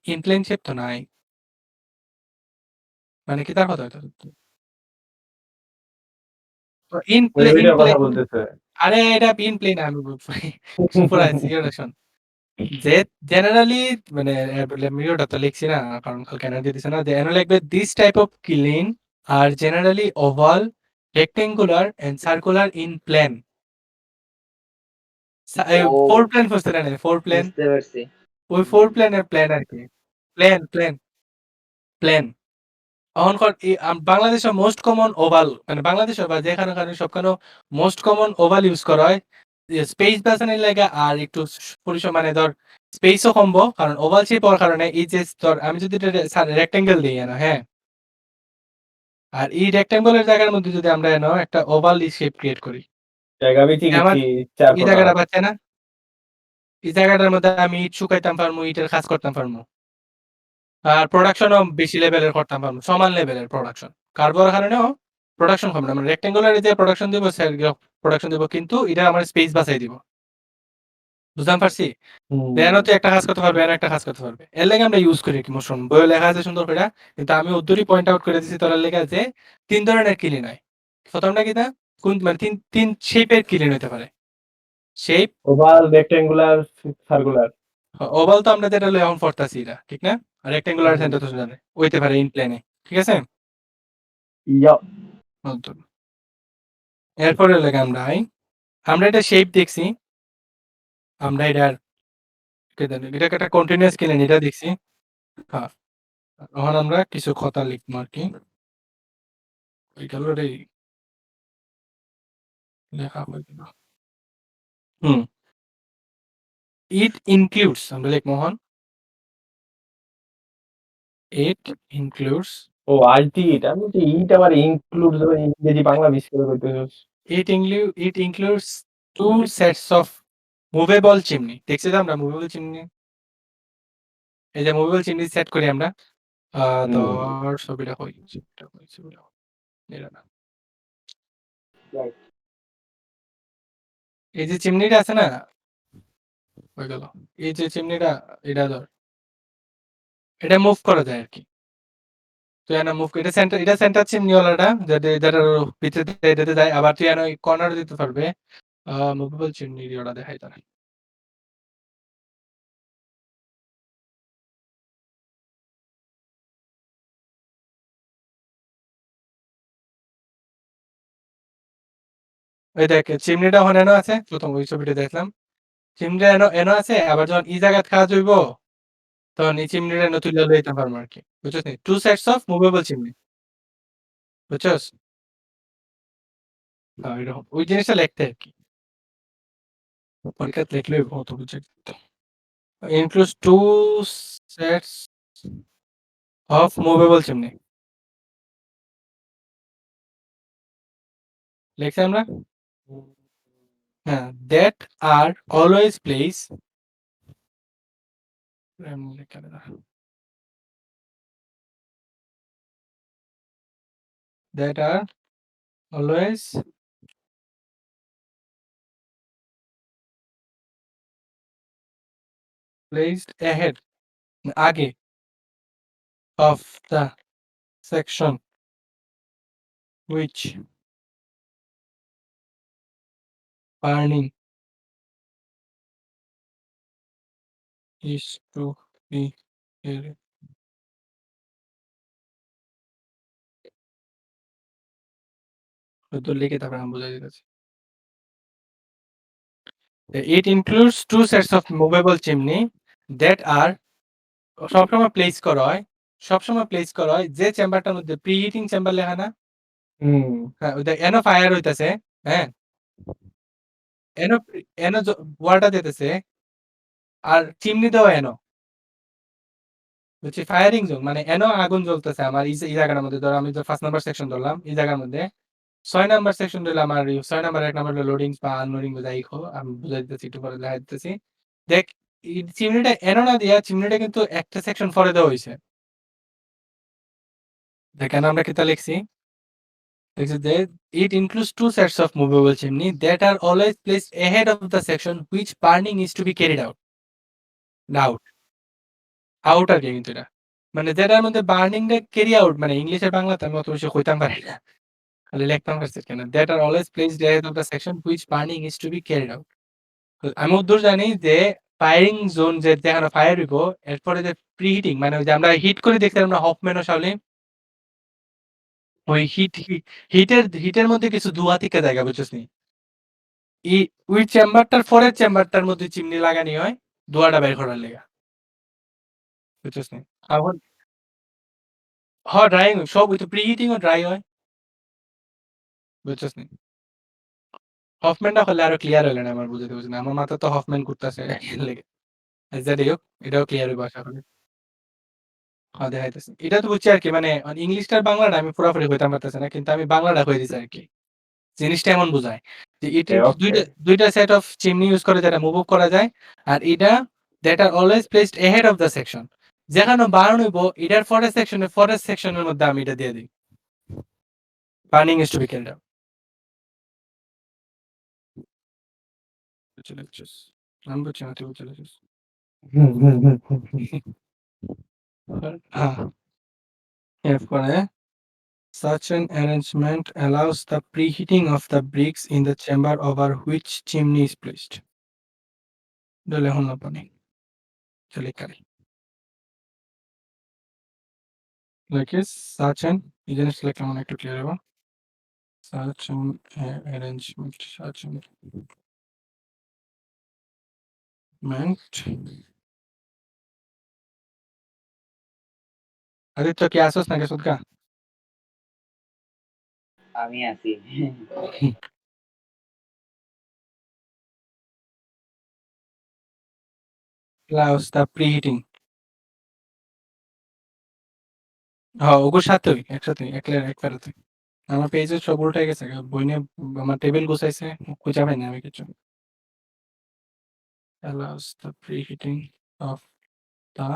ইনপ্লেন শেপ তো নাই। মানে কি তার কথা হইতো? তো ওইটার কথা ইনপ্লেন বলতেছে। আরে এটা ইনপ্লেন আমি পুরা সিরিয়াল শোন। যে জেনারেলি মানে মিরোটা তো লিখছি না, কারণ কালকে এনার্জি দিছে না। যে এনে লিখবে this type of killing are generally oval, rectangular and circular in plane. ও 4 প্লেন বুঝতে না 4 প্লেন, বুঝতে পারছি। ওই 4 প্লেনের প্লেন আর কি। প্লেন। অহনকার বাংলাদেশের মোস্ট কমন ওভাল, মানে বাংলাদেশে বা যেখানে সবখানে মোস্ট কমন ওভাল ইউজ করা হয় স্পেস বাঁচানোর লাগা। আর একটু পরিসর মানে ধর স্পেসও কমবো, কারণ ওভাল শেপ হওয়ার কারণে এই যে ধর আমি যদি রেক্টেঙ্গেল দিই না, হ্যাঁ, আর এই রেক্টেঙ্গলের জায়গার মধ্যে যদি আমরা একটা ওভাল শেপ ক্রিয়েট করি, জায়গা আমি আমার চিকিৎসি ৪ এই প্রকার। জায়গাটা পাচ্ছে না, এই জায়গাটার মধ্যে আমি ইট শুকাইতাম পারবো, ইটের কাজ করতাম পারবো। আর প্রোডাকশনও বেশি লেভেলের করতাম পারবো, সমান লেভেলের প্রোডাকশন। কার্বোর কারণেও প্রোডাকশন কম না, মানে রেক্টেঙ্গুলার যে প্রোডাকশন দিব প্রোডাকশন দিব, কিন্তু এটা আমার স্পেস বাঁচাই দিব। বুঝতে পারছি? এন তো একটা কাজ করতে পারবে, এন একটা কাজ করতে পারবে। এর লেগে আমরা ইউজ করি কি মোশন বইয়ে লেখা আছে সুন্দর করে, কিন্তু আমি ওদ্দুরই পয়েন্ট আউট করে দিচ্ছি তোর লেগে যে ৩ ধরনের কিলিন হয়। প্রথমটা কি তা কোন মানে ৩ শেপের কিলিন হতে পারে। Shape oval, rectangular, circular. Oval তো আমরা যেটা এখন পড়তাছি এটা, ঠিক না? আর রেক্টেঙ্গুলার সেন্টার তো জানে হইতে পারে ইন প্লেনে, ঠিক আছে? ইয়া নতুন। এরপরে লেগে আমরা এটা শেপ দেখছি, আমরা এটার এটাকে একটা কন্টিনিউয়াস কিলিন এটা দেখছি। হ্যাঁ, এখন আমরা কিছু কথা লিখবো আর কি। ওই গেল রে লেখা হইল না। ইট ইনক্লুডস আমরা লিখবো হন। ইট ইনক্লুডস ও আইটি, আমি তো ইট আবার ইনক্লুড ইংরেজি বাংলা মিক্স করে কইতেছস। It includes 2 sets of movable chimney. দেখছি তো আমরা মুভেবল চিমনি, এই যে মুভেবল চিমনি সেট করি আমরা। ধর ছবিটা কই, ছবিটা এটা না। এই যে চিমনিটা আছে না, হয়ে গেল। এই যে চিমনিটা, এটা ধর, এটা মুভ করা যায় আর কি। তুই এনে মুভ এটা সেন্টার চিমনি ওয়ালাটা, যেটা ভিতরে এটাতে যায়। আবার তুই এনে কর্নার দিতে পারবে মুভেবল চিমনি ওটা দেখাই তারা। ওই দেখ চিমনিটা ওখানে এনো আছে, প্রথম ওই ছবিটা দেখলাম। চিমনিটা এনো আছে, আবার যখন এই জায়গায় কাজ হইব তখন এই চিমনিটা এনে তুলে লইতে পারবো আর কি। বুঝছিস? 2 সেটস অফ মুভেবল চিমনি। বুঝছস? এরকম ওই জিনিসটা লিখতে আর কি। পরীক্ষাতে লিখলেই অত বুঝে। includes 2 sets of movable chimney. লিখছি আমরা? হ্যাঁ, that are always placed that are always placed ahead আগে of the section which burning is to be carried. তো লিখে তারপর আমি বুঝাই দিতেছি। It includes two sets of movable chimney that are সবসময় প্লেস করা হয় যে চেম্বারটার মধ্যে প্রিহিটিং চেম্বার লেখা না, হ্যাঁ ওই দেখ এনো ফায়ার হইতাছে, হ্যাঁ এনো এনো ওয়াটার দিতেছে আর চিমনি দেওয়া এনো হচ্ছে ফায়ারিং জোন, মানে এনো আগুন জ্বলতেছে আমার এই জায়গার মধ্যে। ধরো আমি 5 নাম্বার সেকশন ধরলাম, এই জায়গার মধ্যে 6 নাম্বার সেকশন ধরলে আমার 6 নাম্বার 1 নাম্বার লোডিং বা আনলোডিং যাই হোক আমি বুঝাই দিতেছি, একটু পরে দেখা দিতেছি। দেখ এই চিমনিটা এনো না দিয়া চিমনিটা কিন্তু একটা সেকশন পরে দেওয়া হয়েছে। দেখেন আমরা কিতা লিখছি, it includes two sets of movable chimney that are always placed ahead of the section which burning is to be carried out. Out আর কি কিন্তু এটা। মানে যেটার মধ্যে বার্নিংটা ক্যারি আউট, মানে ইংলিশের বাংলাতে আমি অত বেশি কইতাম পারি না। খালি লিখতাম পারছি কেন। That are always placed ahead of the section which burning is to be carried out. আমি উদ্দূর জানি যে ফায়ারিং জোন যে যেখানে ফায়ার হইব এরপরে যে প্রিহিটিং মানে ওই যে আমরা হিট করে দেখছিলাম না হফম্যান ও শাওলিন, ওই হিটের মধ্যে কিছু ধোঁয়া থেকে জায়গা বুঝছিস নি? ওই চেম্বারটার পরের চেম্বারটার মধ্যে চিমনি লাগানি হয় ধোঁয়াটা বের করার লেগা, বুঝছিস নি? এখন ড্রাইং সব ওই তো প্রিহিটিং ও ড্রাই হয়, বুঝছিস নি? হফম্যানটা হলে আরো ক্লিয়ার হইল না আমার বুঝাতে বুঝি না, আমার মাথা তো হফম্যান করতেছে লেগে। যাই হোক এটাও ক্লিয়ার হইব আশা করি। হ্যাঁ দেখাইতেছি, এটা তো বুঝছি আর কি, মানে ইংলিশটার বাংলাটা আমি পুরোপুরি হইতাম পারতেছি না, কিন্তু আমি বাংলাটা হয়ে দিছি আর কি। জিনিসটা এমন বোঝায় যে এটা দুইটা সেট অফ চিমনি ইউজ করে যেটা মুভ অফ করা যায়, আর এটা that are always placed ahead of the section, যেখানে বার্ন হইব এটার ফরেস্ট সেকশনের মধ্যে আমি এটা দিয়ে দিই, burning is to be carried out. আমি বুঝছি না, তুই বুঝতে পেরেছিস? হ্যাঁ, এরপরে such an arrangement allows the preheating of the bricks in the chamber over which chimney is placed. Dole hon napani. Chale kare. Like is such an এই জিনিসটা লিখলে মনে হয় একটু ক্লিয়ার হবে। Such an arrangement আদিত্য কি আসোস নাকি সুদকা? আমি আছি। Allows the preheating. হ্যাঁ ওগুলোর সাথেই একসাথে একবারে। আমার পেজে সব উল্টাই গেছে, বই নিয়ে আমার টেবিল গুছাইছে, খুঁজে পাই না আমি কিছু। Allows the preheating of the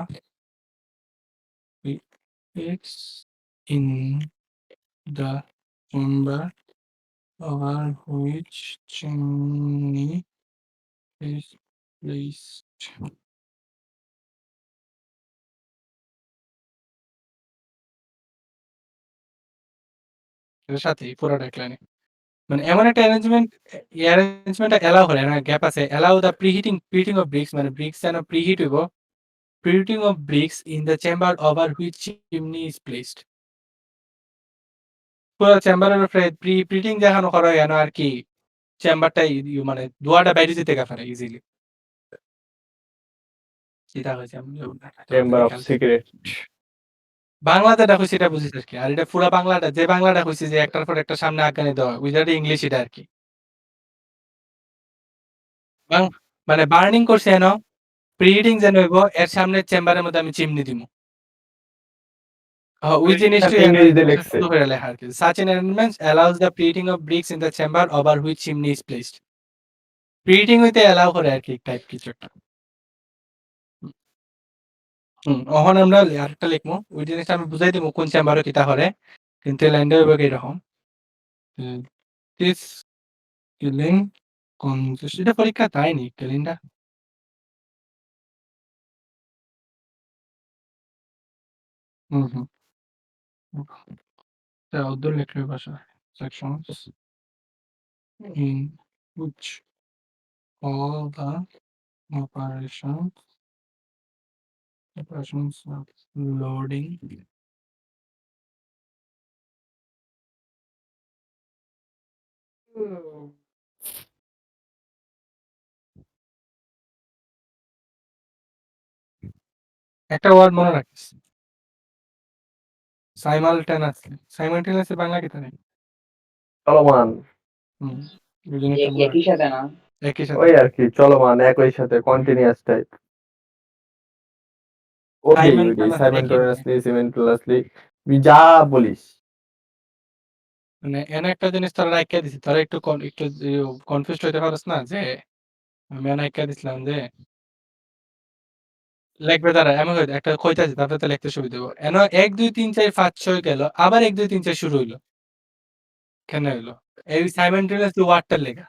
bricks in the chamber over which chimney is placed. এর সাথেই পুরোটা একলাইনে। মানে এমন একটা অ্যারেঞ্জমেন্টটা এলাও করে না, গ্যাপ আছে। Allow the preheating of bricks, মানে ব্রিক্স যেন প্রিহিট হইব, preheating of bricks in the chamber over which chimney is placed. পুরো চেম্বারের উপরে প্রিহিটিং দেখানো করা হয় না আর কি, চেম্বারটা মানে ধোঁয়াটা বাইরে যেতে পারে ইজিলি। সেটা হয়েছে চেম্বার অফ সিক্রেট। বাংলাতে দেখো সেটা বুঝিস আর কি, আর এটা পুরো বাংলাটা যে বাংলাটা কইছি যে একটার পর একটা সামনে আগানি দেওয়া উইদাউট ইংলিশ, এটা আর কি মানে বার্নিং করছে এন প্রিহিটিং যেন হইব এর সামনে চেম্বারের মধ্যে আমি চিমনি দিমু। ওই জিনিসটাই ইংরেজিতে লিখছে। সুন্দর করে লেখা আর কি। Such an arrangement allows the preheating of bricks in the chamber over which chimney is placed. Preheating হইতে অ্যালাউ করে আর কি টাইপ কিছু একটা। এখন আমরা আরেকটা লিখবো, ওই জিনিসটা আমি বুঝাই দিব কোন চেম্বারে কিতা করে, কিন্তু এই লাইনটা হইব এরকম। This killing consists, এটা পরীক্ষা তাইনি কিলিংটা হুম, হুম। উর্দু লিখলে ভাষা sections in which all the operations of loading একটা ওয়ার্ড মনে রাখিস সাইমালটেনিয়াসলি বাংলা কি জানি চলমান, হুম এই জিনিসটা মনে একই সাথে না? একই সাথে ওই আর কি চলমান একই সাথে কন্টিনিউয়াস টাইপ। ওকে ওইটাই সাইমেন্টানেয়াসলি সিমেন্টানেয়াসলি যা বলিস। মানে এনে একটা জিনিস তোরা রাইখা দিছি তোরা একটু একটু কনফিউজড হইতে পারছ না যে আমি রাইখা দিছিলাম যে লিখবে তারা এমন হইতো একটা কইতাছি তারপরে তো লিখতে সুবিধা হইব এন 1 2 3 4 5 6 গেল আবার 1 2 3 4 শুরু হইলো কেন হইলো এই সাইমেন্টানেয়াসলি ওয়ার্ডটা লেখা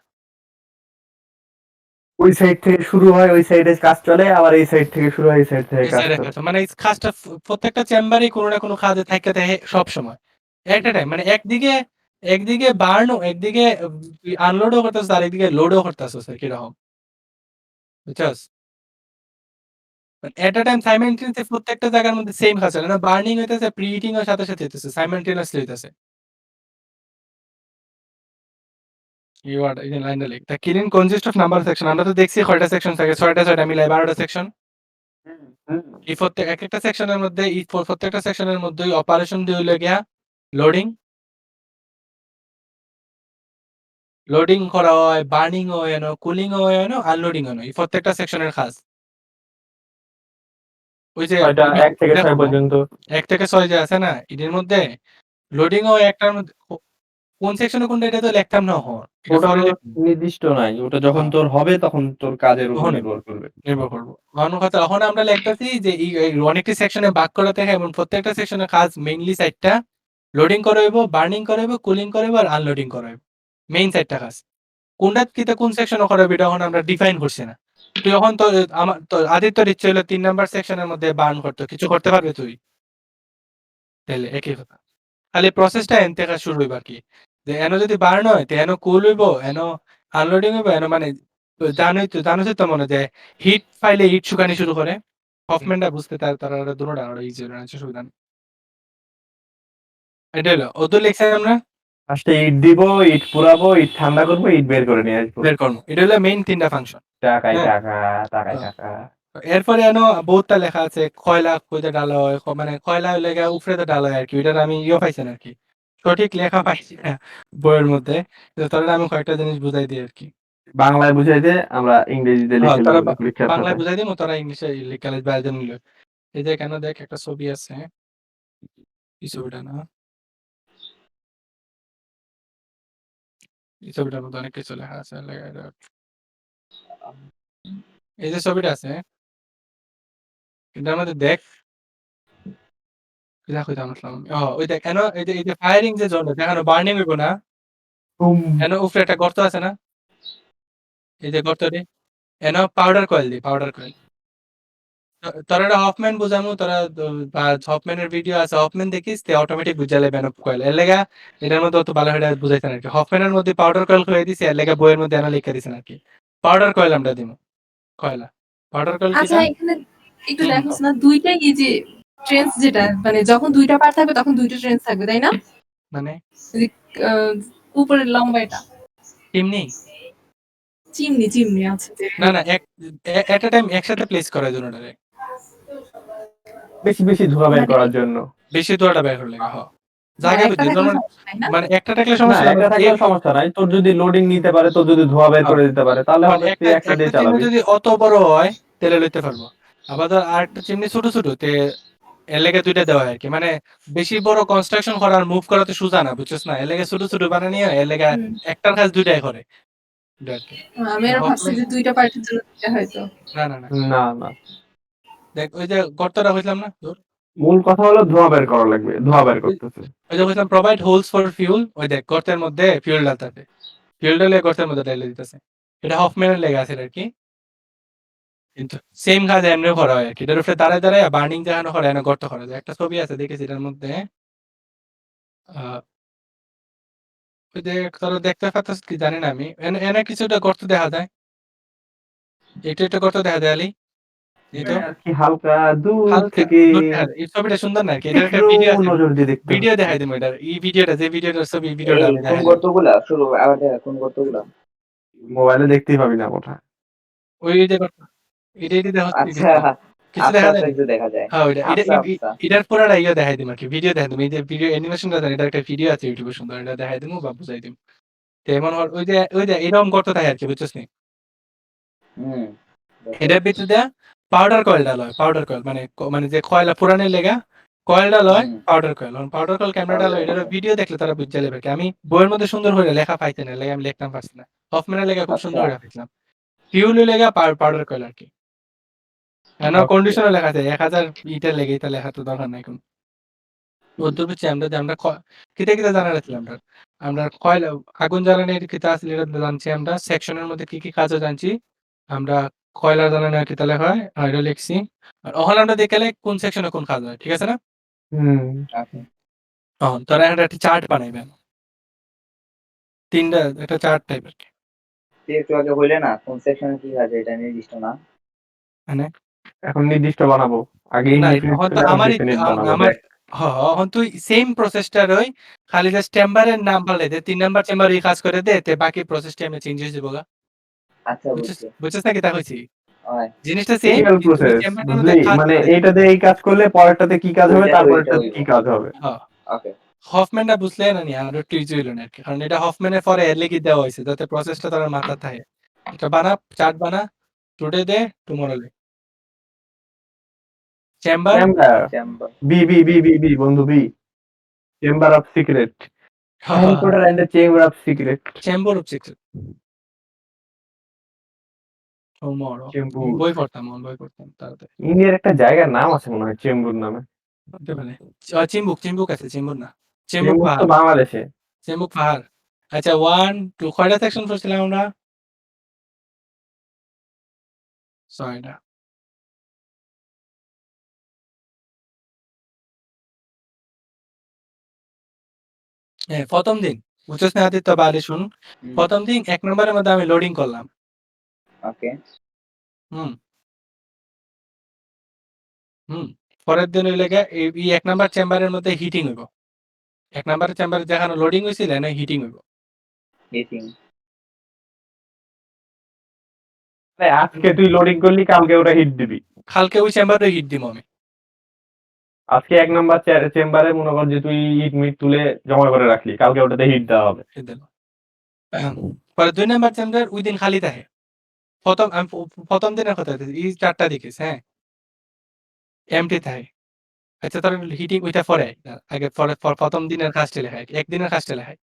ওই সাইড থেকে শুরু হয়, ওই সাইডে কাজ চলে, আবার এই সাইড থেকে শুরু হয়, এই সাইড থেকে এই কাজ সাইডে চলে। মানে এই কাজটা প্রত্যেকটা চেম্বারে কোনো না কোনো কাজে থাকতে থাকে সব সময় একটা টাইম মানে একদিকে বার্নও একদিকে আনলোডও করতেছ আর একদিকে লোডও করতেছ কিরকম বুঝছস এট আ টাইম সাইমেন্টেনিয়াসলি প্রত্যেকটা জায়গার মধ্যে সেম কাজ চলে না বার্নিং হইতেছে প্রিহিটিং এর সাথে সাথে হইতেছে সাইমেন্টেনিয়াসলি হইতেছে কিওয়ার্ড এই লাইনটা লিখ the killing consist of number section আমরা তো দেখছি কয়টা সেকশন থাকে 6টা মিলাই 12টা সেকশন এই একটা সেকশনের মধ্যে এই প্রত্যেকটা সেকশনের মধ্যে অপারেশন দিয়ে হইলো গিয়া লোডিং করা হয় বার্নিং হয় না কুলিং হয় না আনলোডিং হয় না এই প্রত্যেকটা সেকশনের কাজ ওই যে ওইটা 1 থেকে 6 পর্যন্ত 1 থেকে 6 যে আছে না এর মধ্যে লোডিং ও একটার মধ্যে কোন সেকশনে কোনটা এটা তো লিখতাম না হন ওটা নির্দিষ্ট নাই, ওটা যখন তোর হবে তখন তোর কাজের উপর তখন নির্ভর করবে। নির্ভর করবো এখন আমরা লিখতেছি যে এই অনেকটি সেকশনে ভাগ করা থাকে এবং প্রত্যেকটা সেকশনের কাজ মেইনলি সাইডটা লোডিং করাইবো বার্নিং করাইবো কুলিং করাইবো আর আনলোডিং করাইবো মেইন সাইডটা কাজ কোনটা কিতে কোন সেকশনে করাবে এটা এখন আমরা ডিফাইন করছি না তুই এখন তো আমার তো আদিত্যর ইচ্ছে হলো 3 নাম্বার সেকশনের মধ্যে বার্ন করতে কিছু করতে পারবে তুই তাহলে একই কথা খালি প্রসেসটা এন থেকে শুরু হইব আর কি যে এনো যদি বার্ন হয় তো এনো কুল হইব এনো আনলোডিং হইব এনো মানে জানোই তো মনে যে হিট ফাইলে হিট শুকানি শুরু করে হফম্যানটা বুঝতে তারা দুটোটা আরো ইজি হচ্ছে সুবিধা নেই এটা হলো ওদের লেখছে আমরা ফার্স্টে ইট দিব, ইট পুরাবো, ইট ঠান্ডা করবো, ইট বের করে নিয়ে আসবো। বের করবো এটা হলো মেইন 3টা ফাংশন টাকায় হ্যাঁ। টাকা, টাকায় টাকা। এরপরে এনো বহুতটা লেখা আছে কয়লা কইতে ডালা হয় মানে কয়লা হইলে গিয়া উপরে ডালা হয় আর কি ওইটার আমি পাইছেন আর কি সঠিক লেখা পাইছি না বইয়ের মধ্যে তাহলে আমি কয়েকটা জিনিস বুঝাই দিই আর কি বাংলায় বুঝাই দে, আমরা ইংরেজিতে লিখে তারা দেবো লিখার বাংলায় সাথে। বুঝাই দিব তারা ইংলিশে লিখে বাইরে নিল এই যে কেন দেখ একটা ছবি আছে এই ছবিটা না এই ছবিটার মধ্যে অনেক কিছু লেখা আছে এই যে ছবিটা আছে এটার মধ্যে দেখ দেখো জানলাম ওই দেখ কেন এই যে ফায়ারিং যে জন্য দেখানো বার্নিং হইব না কেন উপরে একটা গর্ত আছে না এই যে গর্তটি এন পাউডার কয়েল দি পাউডার কয়েল তোরা এটা হফম্যান বুঝামু তোরা হফম্যানের ভিডিও আছে হফম্যান দেখিস তে অটোমেটিক বুঝালে ব্যান অফ কয়েল এর লেগা এটার মধ্যে অত ভালো হয়ে বুঝাইছে না হফম্যানের মধ্যে পাউডার কয়েল করে দিছে এর লেগা বইয়ের মধ্যে এনা লিখে দিছে নাকি পাউডার কয়েল আমরা দিমু কয়লা পাউডার কয়েল কি আচ্ছা এখানে একটু দেখোস না দুইটাই এই যে ট্রেন্স যেটা মানে যখন দুইটা পার্ট থাকবে তখন দুইটা ট্রেন্স থাকবে তাই না মানে উপরের লম্বা এটা এমনি চিমনি আছে না না এট আ টাইম একসাথে প্লেস করার জন্য ডাইরেক্ট বেশি বেশি ধোয়া বের করার জন্য। বেশি দোয়াটা বের করলে হ্যাঁ জায়গা একটা বুঝি থাকলে যেমন সমস্যা নাই না? মানে একটা থাকলে না, সমস্যা একটা থাকলেও সমস্যা নাই, তোর যদি লোডিং নিতে পারে, তোর যদি ধোয়া বের করে দিতে পারে, তাহলে হবে তুই একটা দিয়ে চালাবি। যদি অত বড় হয় তেলে লইতে পারবো আবার ধর আরেকটা চিমনি ছোট ছোট তে এর লেগে দুইটা দেওয়া হয় আর কি মানে বেশি বড় কনস্ট্রাকশন করার মুভ করা তো সোজা না বুঝছিস না এর লেগে ছোট ছোট বানানিয়ে এর লেগে একটার কাজ দুইটাই করে এটা আর কি। আমি আর ভাবছি যে দুইটা পার্টের জন্য দুইটা হয়তো না না না না না, দেখ ওই যে গর্তটা হইলাম না তোর মূল কথা হলো ধোয়া বের করা লাগবে, ধোয়া বের করতেছে। ওই যে হইলাম প্রোভাইড হোলস ফর ফিউল ওই দেখ গর্তের মধ্যে ফিউল ডালতেছে ফিউল ডালে গর্তের মধ্যে ডালে দিতেছে এটা হফম্যানের লেগে আছে আর কি কিন্তু সেম কাজ এমনিও করা হয় আরকি। এটার উপরে দাঁড়ায় বার্নিং দেখানো হয়, এনে গর্ত করা যায়। একটা ছবি আছে দেখেছি এটার মধ্যে। আ ওই যে তোরা দেখতে পারতাস কি জানি না আমি। এনে কিছুটা গর্ত দেখা যায়। এটা গর্ত দেখা যায় আলী? এই তো আর কি হালকা দূর হালকা থেকে দূর দেখা যায়। এই ছবিটা সুন্দর না আরকি। এটার একটা একটু ভিডিও আছে। নজর দিয়ে দেখতে ভিডিও হচ্ছে। দেখাই দিমু এটার। এই ভিডিওটা যে ভিডিওটার ছবি ভিডিওটা এই আমি কোন দেখাই দিমু। গর্তগুলা শুরু আবার দেখা কোন গর্তগুলা? মোবাইলে দেখতেই পাবি না কোথায়। ওই যে গর্ত এটাই দেখা হচ্ছে আচ্ছা, কিছু। কিছু আস্তে, দেখা আস্তে যায়নি? একটু দেখা যায়। হ্যাঁ, ওইটা। আচ্ছা, আচ্ছা। এটার পুরাটা ইয়ে দেখাই দিমু আরকি। ভিডিও দেখাই দিমু। এই যে ভিডিও অ্যানিমেশনটা দেন এটার একটা ভিডিও আছে YouTube এ সুন্দর। এটা দেখাই দিমু বা বুঝাই দিমু। তো এমন ওই যে এরকম গর্ত থাকে আরকি বুঝছস নি? হুম, বুঝতে এটার পারছি। ভিতর দিয়া পাউডার কয়েলটা লয়। পাউডার কয়েল মানে যে কয়লা পুরানের লেগা কয়েলটা লয় হুম, পাউডার কয়েল। এখন পাউডার কয়েল ক্যামেরাটা লয় এটার ভিডিও দেখলে তারা বুঝা যাবে আরকি। আমি বইয়ের মধ্যে সুন্দর করে লেখা পাইতে না। লাগে আমি লিখতাম পারছি না। হফম্যানের লেগা খুব সুন্দর আচ্ছা, করে লিখলাম। ফিউলের লেগা পাউডার কয়েল আরকি। এন ওকে। কন্ডিশনে লেখা আছে ১০০০ ইটার লেগে এটা লেখার তো দরকার নাই কোন। উদ্যোগ হচ্ছে আমরা কিতা জানা রাখছিলাম আমরা। আমরা কয়লা আগুন জ্বালানির কিতা আছে এটা জানছি আমরা। সেকশনের মধ্যে কি কাজও জানছি। আমরা কয়লা জ্বালানির কিতা লেখা হয় এটা লিখছি। আর অহন আমরা দেখালে কোন সেকশনে কোন কাজ হয়। ঠিক আছে না? হুম। ওকে। অহন তোরা একটা চার্ট বানাইবেন। ৩ টা একটা চার্ট টাইপ আরকি। তুই একটু আগে বললে না কোন সেকশনে কি কাজ এটা নির্দিষ্ট না? মানে এখন নির্দিষ্ট বানাবো। আগে না ইনডিফিনিট অহন তো থেকে এখন আমারই ডেফিনিট বানাবো আমার দেখ। অহন তুই সেম প্রসেসটারই খালি জাস্ট চেম্বারের নাম পাল্টাই দে। ৩ নাম্বার চেম্বারে এই কাজ করে দে। তে বাকি প্রসেসটা আমি চেঞ্জ হয়ে যাবো গা। আচ্ছা, বুঝছি। বুঝছিস না কিতা কইছি? হয়। জিনিসটা সেম সিরিয়াল কিন্তু ওই প্রসেস চেম্বারটার মধ্যে বুঝলি? কাজ মানে করে। এইটাতে এই কাজ করলে পরেরটাতে কি কাজ হবে, ওইটাতে ওইটা তারপরেরটাতে হইব। কি কাজ হবে। হ্যাঁ, ওকে। হফম্যানটা বুঝলে না নি আর একটু ইজি হইল না আরকি। কারণ এটা হফম্যানের পরে এর লেগে দেওয়া হইছে যাতে প্রসেসটা তার মাথায় থাকে। এটা বানা, চার্ট বানা, টুডে দে, টুমরো দে। Chamber chamber chamber. বি বন্ধু বি। Chamber of secret. Harry Potter and the chamber of secret. Chamber of secret. Tomorrow. Chembur. বই পড়তাম তাড়াতাড়ি। ইন্ডিয়ার একটা জায়গার নাম আছে মনে হয় চেম্বুর নামে। হতে পারে। চিম্বুক আছে, চিম্বুক না। চিম্বুক চেম্বুর তো পাহাড়, বাংলাদেশে। চিম্বুক পাহাড়। আচ্ছা 1, 2 কয়টা সেকশন পড়ছিলাম আমরা? ৬ টা। হ্যাঁ, ১ম দিন বুঝছস না আদিত্য বা আলী শুন। হুম, ১ম দিন ১ নম্বরের মধ্যে আমি লোডিং করলাম। ওকে। হুম, হুম। পরের দিন হইলে গিয়া এই ১ নাম্বার চেম্বারের মধ্যে হিটিং হইব। ১ নাম্বার চেম্বারে যেখানে লোডিং হইছিল এনে হিটিং হইব। হিটিং। আজকে তুই লোডিং করলি, কালকে ওটা হিট দিবি। কালকে ওই চেম্বারে হিট দিমু আমি। আজকে ১ নাম্বার চেম্বারে মনে কর যে তুই ইট মিট তুলে জমা করে রাখলি, কালকে ওটাতে হিট দেওয়া হবে। হিট দিলাম। পরে ২ নাম্বার চেম্বার ওই দিন খালি থাকে। ১ম দিনের কথা কইতেছি। এই ৪ টা দেখিস, হ্যাঁ? এমটি থাকে। আচ্ছা তোর হিটিং ওইটা পরে আগে পরে ১ম দিনের কাজটা লেখায়। ১ দিনের কাজটা লেখায়।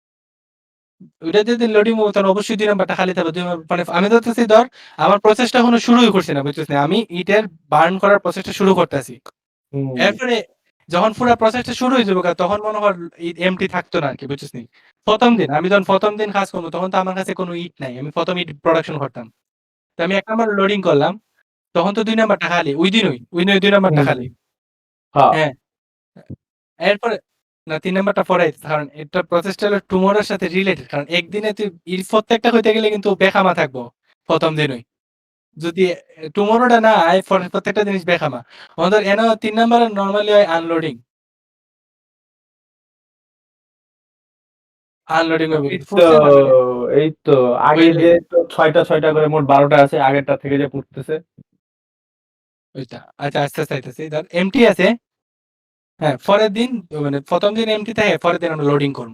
ওইটা যদি লোডিং হবো তখন অবশ্যই ২ নাম্বারটা খালি থাকবে। ২ মানে আমি ধরতেছি ধর আমার প্রসেসটা এখনো শুরুই করছি না বুঝছিস না? আমি ইটের বার্ন করার প্রসেসটা শুরু করতেছি। হুম। এরপরে যখন পুরা প্রসেসটা শুরু হয়ে যাবে তখন মনে কর এমটি থাকতো না আরকি বুঝছিস নি? ১ম দিন আমি যখন ১ম দিন কাজ করব তখন তো আমার কাছে কোনো ইট নাই। আমি ১ম ইট প্রোডাকশন করতাম। তো আমি ১ নাম্বার লোডিং করলাম। তখন তো ২ নাম্বারটা খালি। ওই দিনই ২ নাম্বারটা হুম। খালি। হ্যাঁ। হ্যাঁ। এরপরে না ৩ নাম্বারটা পরে কারণ এটার প্রসেসটা হলো টুমরোর সাথে রিলেটেড। কারণ একদিনে তুই প্রত্যেকটা হইতে গেলে কিন্তু বেখামা থাকবো ১ম দিনই। যদি টুমরোটা না আয় প্রত্যেকটা জিনিস বেখামা। আমাদের এনে ৩ নাম্বারে নরমালি হয় আনলোডিং। আনলোডিং হইব। এই কিন্তু তো ফুটছে না আসলে। এই তো আগে ওইটাই, যে ৬টা করে মোট ১২টা আছে, আগেরটা থেকে যে পড়তেছে। ওইটা। আচ্ছা আস্তে, আস্তে আইতেছি। ধর এমটি আছে। হ্যাঁ, পরের দিন মানে ১ম দিন এমটি থাকে, পরের দিন আমরা লোডিং করব।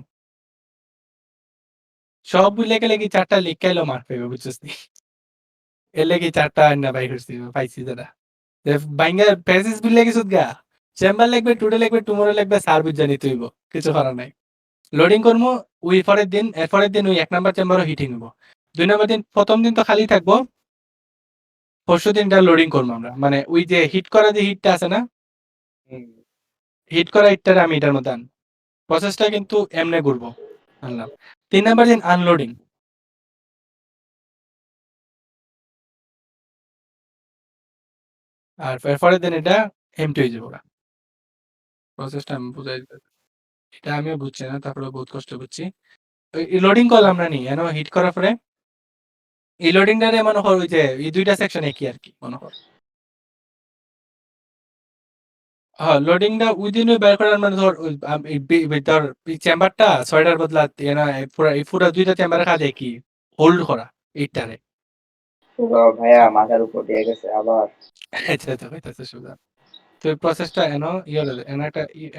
সব মিলে গেলে কি ৪ টা লিখাইলেও মার্ক পাইব বুঝছস নি? এর লেগে ৪ টা আইনা বাই করছি পাইছি যেটা। বাইঙ্গা প্যাসেজ ভুইল্লা গেছুত গা। চেম্বার লিখবে, টুডে লিখবে, টুমরো লিখবে, স্যার বুইঝা নিতে হইব। কিছু করার নাই। লোডিং করমু ওই পরের দিন, এর পরের দিন ওই ১ নাম্বার চেম্বারও হিটিং হইব। ২ নাম্বার দিন ১ম দিন তো খালি থাকবো। পরশুদিনটা লোডিং করবো আমরা। মানে ওই যে হিট করা যে হিটটা আছে না? হুম। হিট করা হিটটারে আমি এটার মধ্যে আনবো। প্রসেসটা কিন্তু এমনে ঘুরবো। আনলাম। ৩ নাম্বার দিন আনলোডিং। আর এরপরের দিন এটা এমটি হয়ে যাবে ওরা। প্রসেসটা আমি বুঝাই দিতেছি। এটা আমিও বুঝছি না, তারপরে বহুত কষ্ট বুঝছি। ওই লোডিং করলাম না নি, হিট করার পরে এই লোডিংটারে মনে কর ওই যে এই ২ টা সেকশন একই আরকি মনে কর। হ্যাঁ, লোডিংটা উইদিন ওই বের করার মানে ধর ওই তোর এই চেম্বারটা ৬ টার বদলা এই পুরা ২ টা চেম্বারের কাজ একই। হোল্ড করা এইটারে। পুরো ভাইয়া মাথার উপর দিয়ে গেছে আবার। আচ্ছা, আচ্ছা হইতাছে সোজা। তো এই প্রসেসটা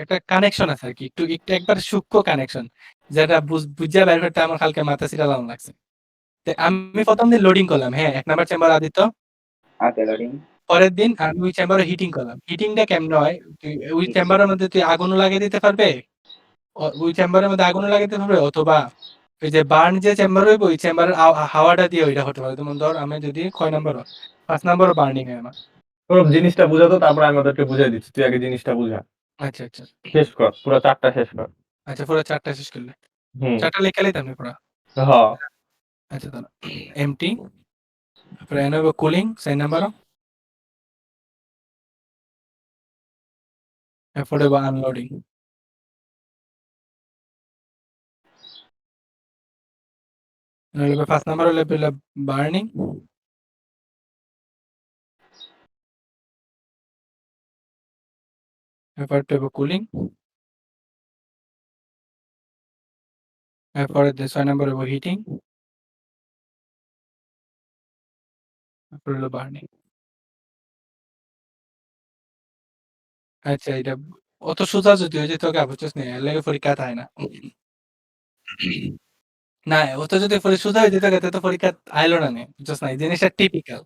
একটা কানেকশন আছে আরকি। একটু একবার সূক্ষ্ম কানেকশন। যেটা বুঝা বের করতে আমার কালকে মাথা ছিটালাম লাগছে। তো আমি ১ম দিন লোডিং করলাম। হ্যাঁ, ১ নাম্বার চেম্বার আদিত্য। হাতে লোডিং। পরের দিন আমি ওই চেম্বারে হিটিং করলাম। হিটিংটা কেমনে হয়? ওই চেম্বারের মধ্যে তুই আগুনও লাগিয়ে দিতে পারবে। ওই চেম্বারের মধ্যে আগুনও লাগিয়ে দিতে পারবে, অথবা ওই যে বার্ন যে চেম্বার হইব ওই চেম্বারের হাওয়াটা দিয়ে ওইটা হতে পারে। যেমন ধর আমি যদি কয় নাম্বার হয়? ৫ নাম্বারও বার্নিং হয় আমার। তোর জিনিসটা বুঝাতো, তারপর আমি ওদেরকে বুঝাই দিচ্ছি। তুই আগে জিনিসটা বুঝা। আচ্ছা, আচ্ছা। শেষ কর। পুরো ৪ টা শেষ কর। আচ্ছা, পুরো ৪ টা শেষ করলে। হুম। ৪ টা লিখে লাইতাম নি পুরা? হ্যাঁ। আচ্ছা দাঁড়া। এমটি, তারপরে এনে হইব কুলিং ৪ নাম্বারও। এরপরে হইব আনলোডিং। হইল ৫ নাম্বার হইলে বার্নিং। এরপরটা হইব কুলিং। এরপরে ৬ নাম্বার হইব হিটিং। তারপর হইল বার্নিং। আচ্ছা, এটা অত সোজা যদি হয়ে যেত ওকে বুঝছস নি, এর লাগে পরীক্ষা থাকে না। না, অত যদি সোজা হয়ে যেত তাহলে তো পরীক্ষা আইলো না নি, বুঝছস না? এই জিনিসটা টিপিক্যাল।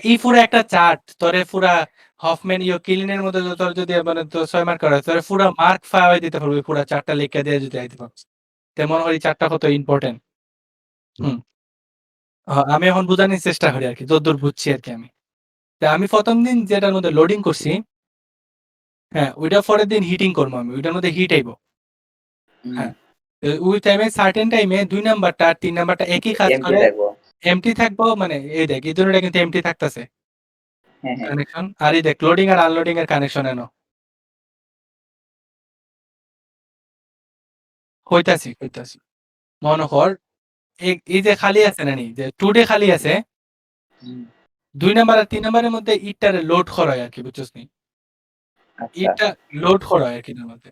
ই পুরা একটা চার্ট তোরে পুরা হফম্যান কিলিনের মধ্যে তোর যদি মানে তোর ৬ মার্ক করা হয়, তোরে পুরা মার্ক ফাওয়াই দিতে পারবে পুরা ৪ টা লিখে দিয়ে যদি আইতে পারস। তেমন ওই ৪ টা কত ইম্পোর্টেন্ট। হুম। আমি এখন বুঝানোর চেষ্টা করি আরকি, যতদূর বুঝছি আরকি আমি। তা আমি ১ম দিন যেটার মধ্যে লোডিং করছি, হ্যাঁ, ওইটা পরের দিন হিটিং করবো আমি। ওইটার মধ্যে হিট আইব। হ্যাঁ। ওই টাইমে সার্টেন টাইমে ২ নাম্বারটা আর ৩ নাম্বারটা একই কাজ এমটি করে। থাকবো। এমটি থাকবো মানে এই দেখ এই দুটোটা কিন্তু এমটি থাকতেছে হ্যাঁ, হ্যাঁ। কানেকশন। আর এই দেখ লোডিং আর আনলোডিং এর কানেকশন এনো হইতাছি। মনে কর এই যে খালি আছে না নি, যে টুডে খালি আছে, হুম, ২ নাম্বার আর ৩ নাম্বারের মধ্যে ইটটারে লোড করা হয় আরকি, বুঝছস নি? আচ্ছা। ইটটা লোড করা হয় আরকি এটার মধ্যে।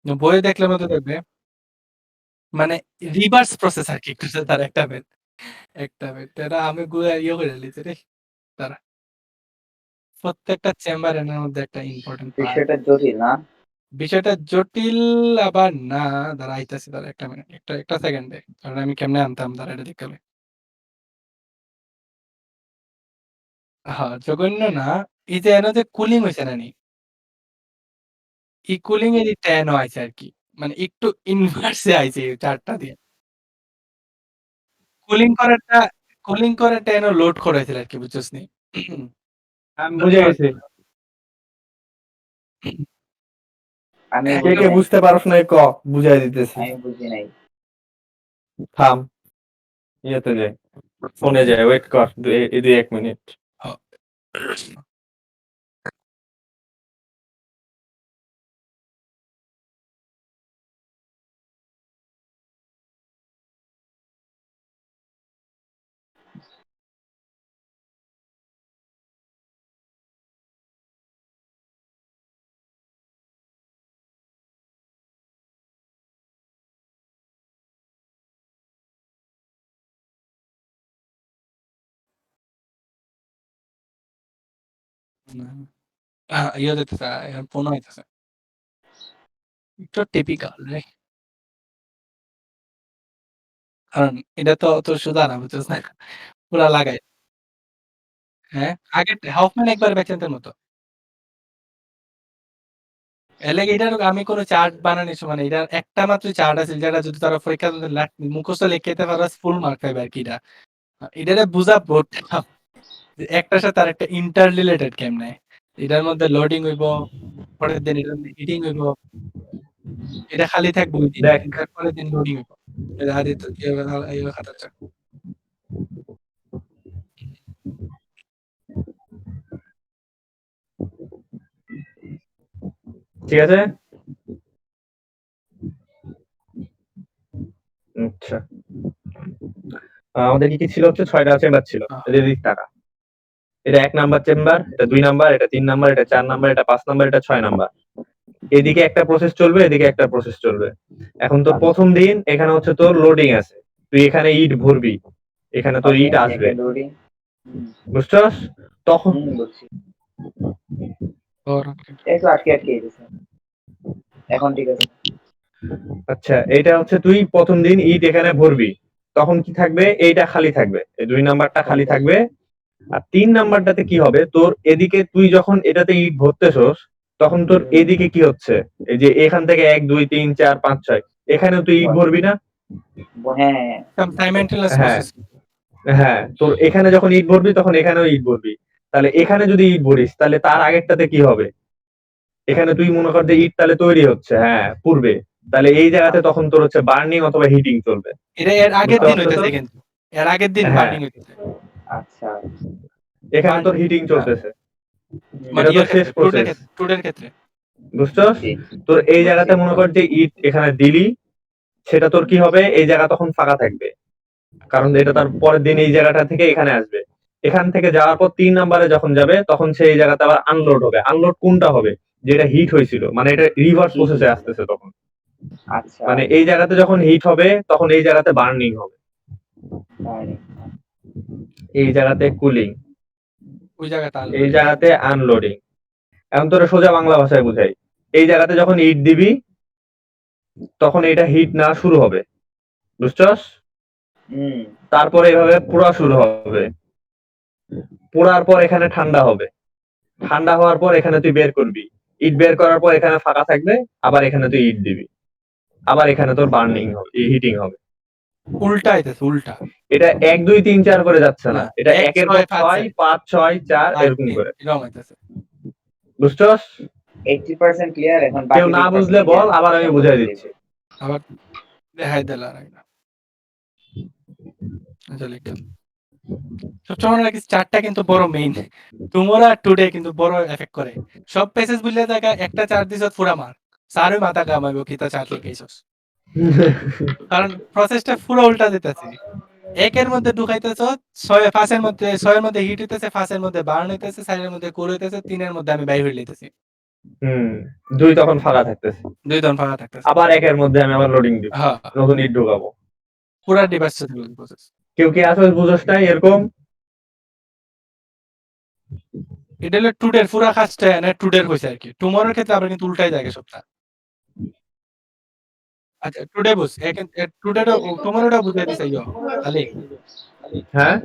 বইয়ে দেখলে মতো দেখবে মানে রিভার্স প্রসেস আরকি তার একটা বেড। এটা আমি ইয়ে করে লিখছি রে। দাঁড়া। প্রত্যেকটা চেম্বার এর মধ্যে একটা ইম্পোর্টেন্ট পার্ট। বিষয়টা জটিল না? বিষয়টা জটিল আবার না। দাঁড়া আইতাছি, দাঁড়া ১ টা মিনিট। একটা সেকেন্ডে। কারণ আমি কেমনে আনতাম দাঁড়া এটা দেখতে হবে। হ্যাঁ, জঘন্য না। এই যে এনো যে কুলিং হইছে না নি? এই কুলিং এর ই ট্যানও আইছে আরকি। মানে একটু ইনভার্স এ আইছে এই ৪ টা দিয়ে। কুলিং করারটা কুলিং করারটা এনো লোড করাইছিল আরকি, বুঝছস নি? আমি বুঝে গেছি। আমি কে বুঝি কে নাই। বুঝতে পারস নাই ক, বুঝাই দিতেছি। আমি বুঝি নাই। থাম, ইয়েতে যাই, ফোনে যাই, ওয়েট কর ২-১ মিনিট। হ ইয়ে দিতেছে, ফোন আইতেছে। একটু টিপিক্যাল রে। কারণ এটা তো অত সোজা না, বুঝছস না? পুরা লাগাই। হ্যাঁ? আগেরটা হফম্যান একবার বেচেন্তের মতো। এর লাগে এটার আমি কোন চার্ট বানানি মানে এটার একটা মাত্র চার্ট আছে, যেটা যদি তারা পরীক্ষার মধ্যে মুখস্থ লিখতে পারস ফুল মার্ক পাইবে আরকি এটা। এটারে বুঝা বহুত টাফ। যে একটার সাথে আরেকটা ইন্টার রিলেটেড কেমনে। এটার মধ্যে লোডিং হইব, পরের দিন এটার মধ্যে হিটিং হইব। এটা খালি থাকবে ওই দিন। দেখ, এরপরের দিন লোডিং হইব। এটা আদিত্য এভাবে খাতার চাপ। ঠিক আছে? আচ্ছা, আমাদের কি ছিল হচ্ছে 6টা চেম্বার ছিল, এদিক টাকা। এটা 1 নাম্বার চেম্বার, এটা 2 নাম্বার, এটা 3 নাম্বার, এটা 4 নাম্বার, এটা 5 নাম্বার, এটা 6 নাম্বার। এদিকে একটা প্রসেস চলবে, এদিকে একটা প্রসেস চলবে। এখন তোর প্রথম দিন এখানে হচ্ছে তোর লোডিং আছে, তুই এখানে ইট ভরবি, এখানে তোর ইট আসবে, বুঝছস? তখন বুঝছি, একটু আটকে গেছে, এখন ঠিক আছে। আচ্ছা, এটা হচ্ছে তুই প্রথম দিন ইট এখানে ভরবি, তখন কি থাকবে, এইটা খালি থাকবে, এই 2 নাম্বারটা খালি থাকবে। আর 3 নাম্বারটাতে কি হবে, তোর এদিকে তুই যখন এটাতে ইট ভরতেছস তখন তোর এদিকে কি হচ্ছে, এই যে এখান থেকে 1 2 3 4 5 6 এখানে তুই ইট ভরবি না? হ্যাঁ সাইমেন্টানেয়াস হ্যাঁ প্রসেস। হ্যাঁ, তোর এখানে যখন ইট ভরবি তখন এখানেও ইট ভরবি। তাহলে এখানে যদি ইট ভরিস তাহলে তার আগেরটাতে কি হবে, এখানে তুই মনে কর যে ইট তাহলে তৈরি হচ্ছে, হ্যাঁ পূর্বে, তাহলে এই জায়গাতে তখন তোর হচ্ছে বার্নিং অথবা হিটিং চলবে। এটা এর আগের বুঝতে দিন পারছো তো? হইতেছে, কিন্তু এর আগের দিন হ্যাঁ। বার্নিং হইতেছে। আচ্ছা, এখানে তোর হিটিং চলতেছে, মানে এটা তোর শেষ প্রসেস, টুডের ক্ষেত্রে বুঝছস? তোর এই জায়গাতে মনে কর যে ইট এখানে দিলি, সেটা তোর কি হবে, এই জায়গা তখন ফাঁকা থাকবে, কারণ এটা তার পরের দিন এই জায়গাটা থেকে এখানে আসবে। এখান থেকে যাওয়ার পর 3 নাম্বারে যখন যাবে তখন সেই জায়গাতে আবার আনলোড হবে। আনলোড কোনটা হবে, যেটা হিট হয়েছিল, মানে এটা রিভার্স প্রসেসে আসতেছে তখন। আচ্ছা, মানে এই জায়গাতে যখন হিট হবে তখন এই জায়গাতে বার্নিং হবে, এই জায়গাতে কুলিং, ওই জায়গাটা এই জায়গাতে আনলোডিং। এখন তোরা সোজা বাংলা ভাষায় বুঝাই, এই জায়গাতে যখন ইট দিবি তখন এটা হিট না শুরু হবে, বুঝছস? তারপরে এইভাবে পোড়া শুরু হবে, পোড়ার পর এখানে ঠান্ডা হবে, ঠান্ডা হওয়ার পর এখানে তুই বের করবি, ইট বের করার পর এখানে ফাঁকা থাকবে, আবার এখানে তুই ইট দিবি, আবার এখানে তোর বার্নিং হবে, হিটিং হবে। উল্টা হইতেছে, উল্টা। এটা 1 2 3 4 করে যাচ্ছে না, না, এটা 1 1 এর পর 6 6 5 6 4 এরকম করে, এরকম হইতেছে। বুঝছস? 80% ক্লিয়ার। এখন কেউ না বুঝলে বল, আবার আমি বুঝাই দিচ্ছি। আবার দেখাই দিলা না। আচ্ছা, লিখলাম। সবসময় নাকি চারটা কিন্তু বড় মেইন, টুমোরো আর টুডে কিন্তু বড় এফেক্ট করে। সব পেসেস বুঝলে জায়গা একটা চার দিছ পুরা মার, সারে মাথা কামাইবো কিতা চার লিখাইছস, কারণ প্রসেসটা পুরো উল্টা দিতেছে। একের মধ্যে ঢুকাইতেছ 6 5 এর মধ্যে, 6 এর মধ্যে হিট হইতেছে, 5 এর মধ্যে বার্ন হইতেছে, 4 এর মধ্যে কুল হইতেছে, 3 এর মধ্যে আমি বাইরে হই লইতেছি। 2 তখন ফাঁকা থাকতেছে, 2 দন ফাঁকা থাকতেছে, আবার 1 এর মধ্যে আমি আবার লোডিং দিব, হ্যাঁ নতুন ইট ঢোকাবো। পুরা ডিভাইস প্রসেস। কেউ কি আসলে বুঝছ না এরকম? এটা হলো টুডের পুরা কাজটা না, টুডের কইছে আর কি। টুমোরোর ক্ষেত্রে আবার কিন্তু উল্টাই যায় সবটা। আচ্ছা, টুডে বুঝ, টুডেটা টুমোরোটা বুঝাই দিছে ইয়ো খালি। হ্যাঁ,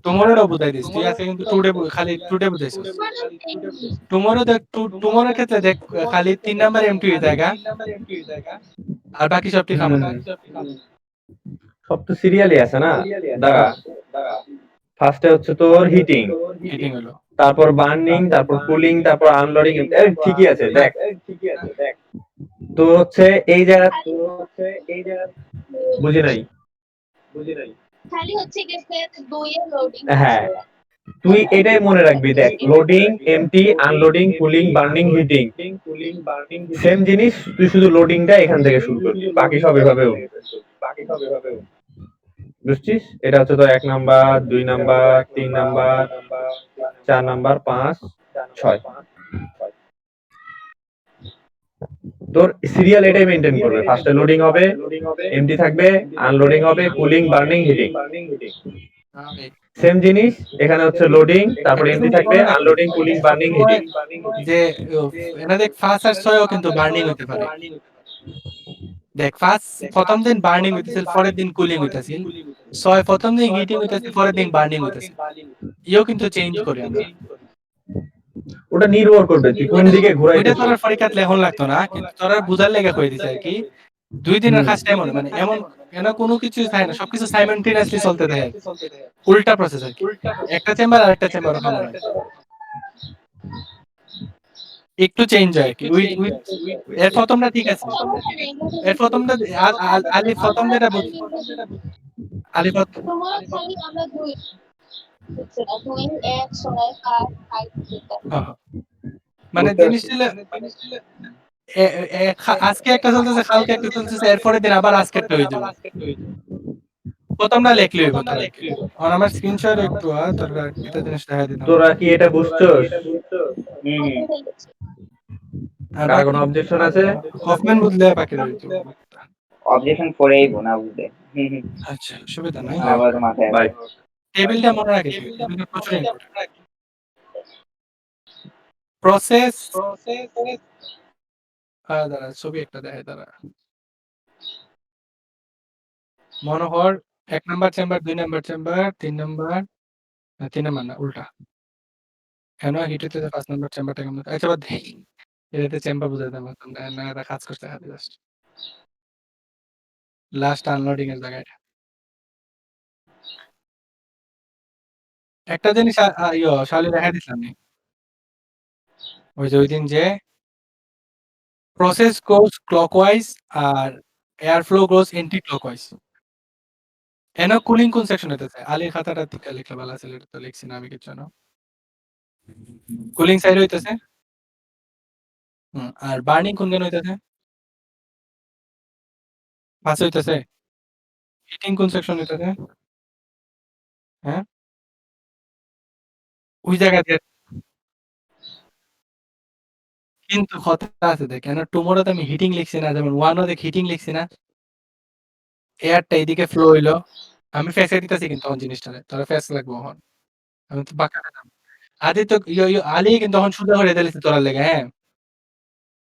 টুমোরোটা বুঝাই দিস, তুই আজকে কিন্তু টুডে খালি টুডে বুঝাইছিস। টুমোরো দেখ, টুমোরোর ক্ষেত্রে দেখ খালি 3 নাম্বার এমটি হয়ে জায়গা, আর বাকি সবটি খামো না। সব তো সিরিয়ালি আছে না, দাঁড়া। ফার্স্টে হচ্ছে তোর হিটিং, হিটিং হলো, তারপর বার্নিং, তারপর কুলিং, তারপর আনলোডিং। ঠিকই আছে, দেখ। তো হচ্ছে এই জায়গা, বুঝি নাই। খালি হচ্ছে গেছে 2 এর লোডিং। হ্যাঁ, তুই এটাই মনে রাখবি, দেখ, loading, empty, unloading, cooling, burning, heating same জিনিস, তুই শুধু লোডিংটা এখান থেকে শুরু করবি, বাকি সব এভাবে বুঝছিস? এটা হচ্ছে তো 1 নাম্বার, 2 নাম্বার, 3 নাম্বার, 4 নাম্বার, 5 6। তোর সিরিয়াল এটাই মেইনটেইন করবে। ফার্স্টে লোডিং হবে, এমটি থাকবে, আনলোডিং হবে, কুলিং, বার্নিং, হিটিং। সেম জিনিস এখানে হচ্ছে লোডিং, তারপর এমটি থাকবে, আনলোডিং, কুলিং, বার্নিং, হিটিং। যে এনা দেখ ফার্স্ট আর 6 কিন্তু বার্নিং হতে পারে। দেখ প্রথম দিন বার্নিং হইতেছিল, পরের দিন কুলিং হইতেছিল। 6 প্রথম দিন হিটিং হইতেছিল, পরের দিন বার্নিং হইতেছিল। ইও কিন্তু চেঞ্জ করে আমরা। ওটা নির্ভর করবে তুই কোন দিকে ঘুরাইতে। ওইটা তোর পরীক্ষাতে লেখন লাগতো না, কিন্তু তোরা বুঝার লেগে কই দিছে আর কি। 2 দিনের কাজটা এমন, মানে এমন এনা কোনো কিছু থাকে না, সবকিছু সাইমultaneously চলতে থাকে, উল্টা প্রসেস আর কি। একটা চেম্বার আর একটা চেম্বার ওখানে একটু চেঞ্জ হয় কি। এর প্রথমটা ঠিক আছে, এর প্রথমটা আলি প্রথম যেটা বলছি, আলি প্রথম তোমার খালি আমরা 2 হচ্ছে না 2 1 6 5 5 মানে জিনিসটা আজকে একটা চলতেছে, কালকে একটা চলতেছে, এরপরে দিন আবার আজকে একটা হয়ে যাবে। প্রথমটা লেখলে হইব তোরা কি। আর আমার স্ক্রিনশট একটু তোর এটা জিনিস দেখা দিতাম। তোরা কি এটা বুঝছস? আর কার বাকি কোনো অবজেকশন আছে? কফম্যান বুঝলে বাকি রইতো। অবজেকশন করেই না বুঝলে। আচ্ছা, সুবিধা নাই। আবার মাথায় বাই। টেবিলটা মনে রাখিস, টেবিলটা প্রচুর ইম্পর্টেন্ট। প্রসেস দাঁড়া, ছবি একটা দেখাই, দাঁড়া। মনোহর 1 number chamber, 2 number chamber, 3 number, 3 number না, উল্টা। কেন হিট হইতেছে 5 নাম্বার চেম্বারটা কেমন? আচ্ছা বাদ দে। এটাতে চেম্বার বুঝাইতাম না, না এটা কাজ করতে খালি জাস্ট। লাস্ট আনলোডিং এর জায়গাটা। একটা জিনিস শালি দেখাই দিছিলাম নি। ওই যে ওইদিন যে প্রসেস গোস ক্লকওয়াইজ আর এয়ার ফ্লো গোস এন্টি ক্লকওয়াইজ। এনো কুলিং কোন সেকশন হইতেছে? আলীর খাতাটা থেকে লিখলে ভালো ছিল, এটা তো লিখছি না আমি কিছু না। কুলিং সাইড হইতেছে। আর বার্নিং কোন দিন হইতেছে? পাঁচ হইতেছে। হিটিং কোন সেকশন হইতেছে? হ্যাঁ, ওই জায়গা দিয়ে কিন্তু কথা আছে দেখ, কেন টুমোরোতে আমি হিটিং লিখছি না, যেমন ওয়ানও দেখ হিটিং লিখছি না। এয়ারটা এইদিকে ফ্লো হইলো, আমি ফেসে দিতেছি কিন্তু তখন জিনিসটারে, তোরা ফেস লাগবো এখন। আমি তো বাঁকা দিতাম। আদি তো আলী কিন্তু তখন সুন্দর করে দিতেছি তোরার লেগে, হ্যাঁ।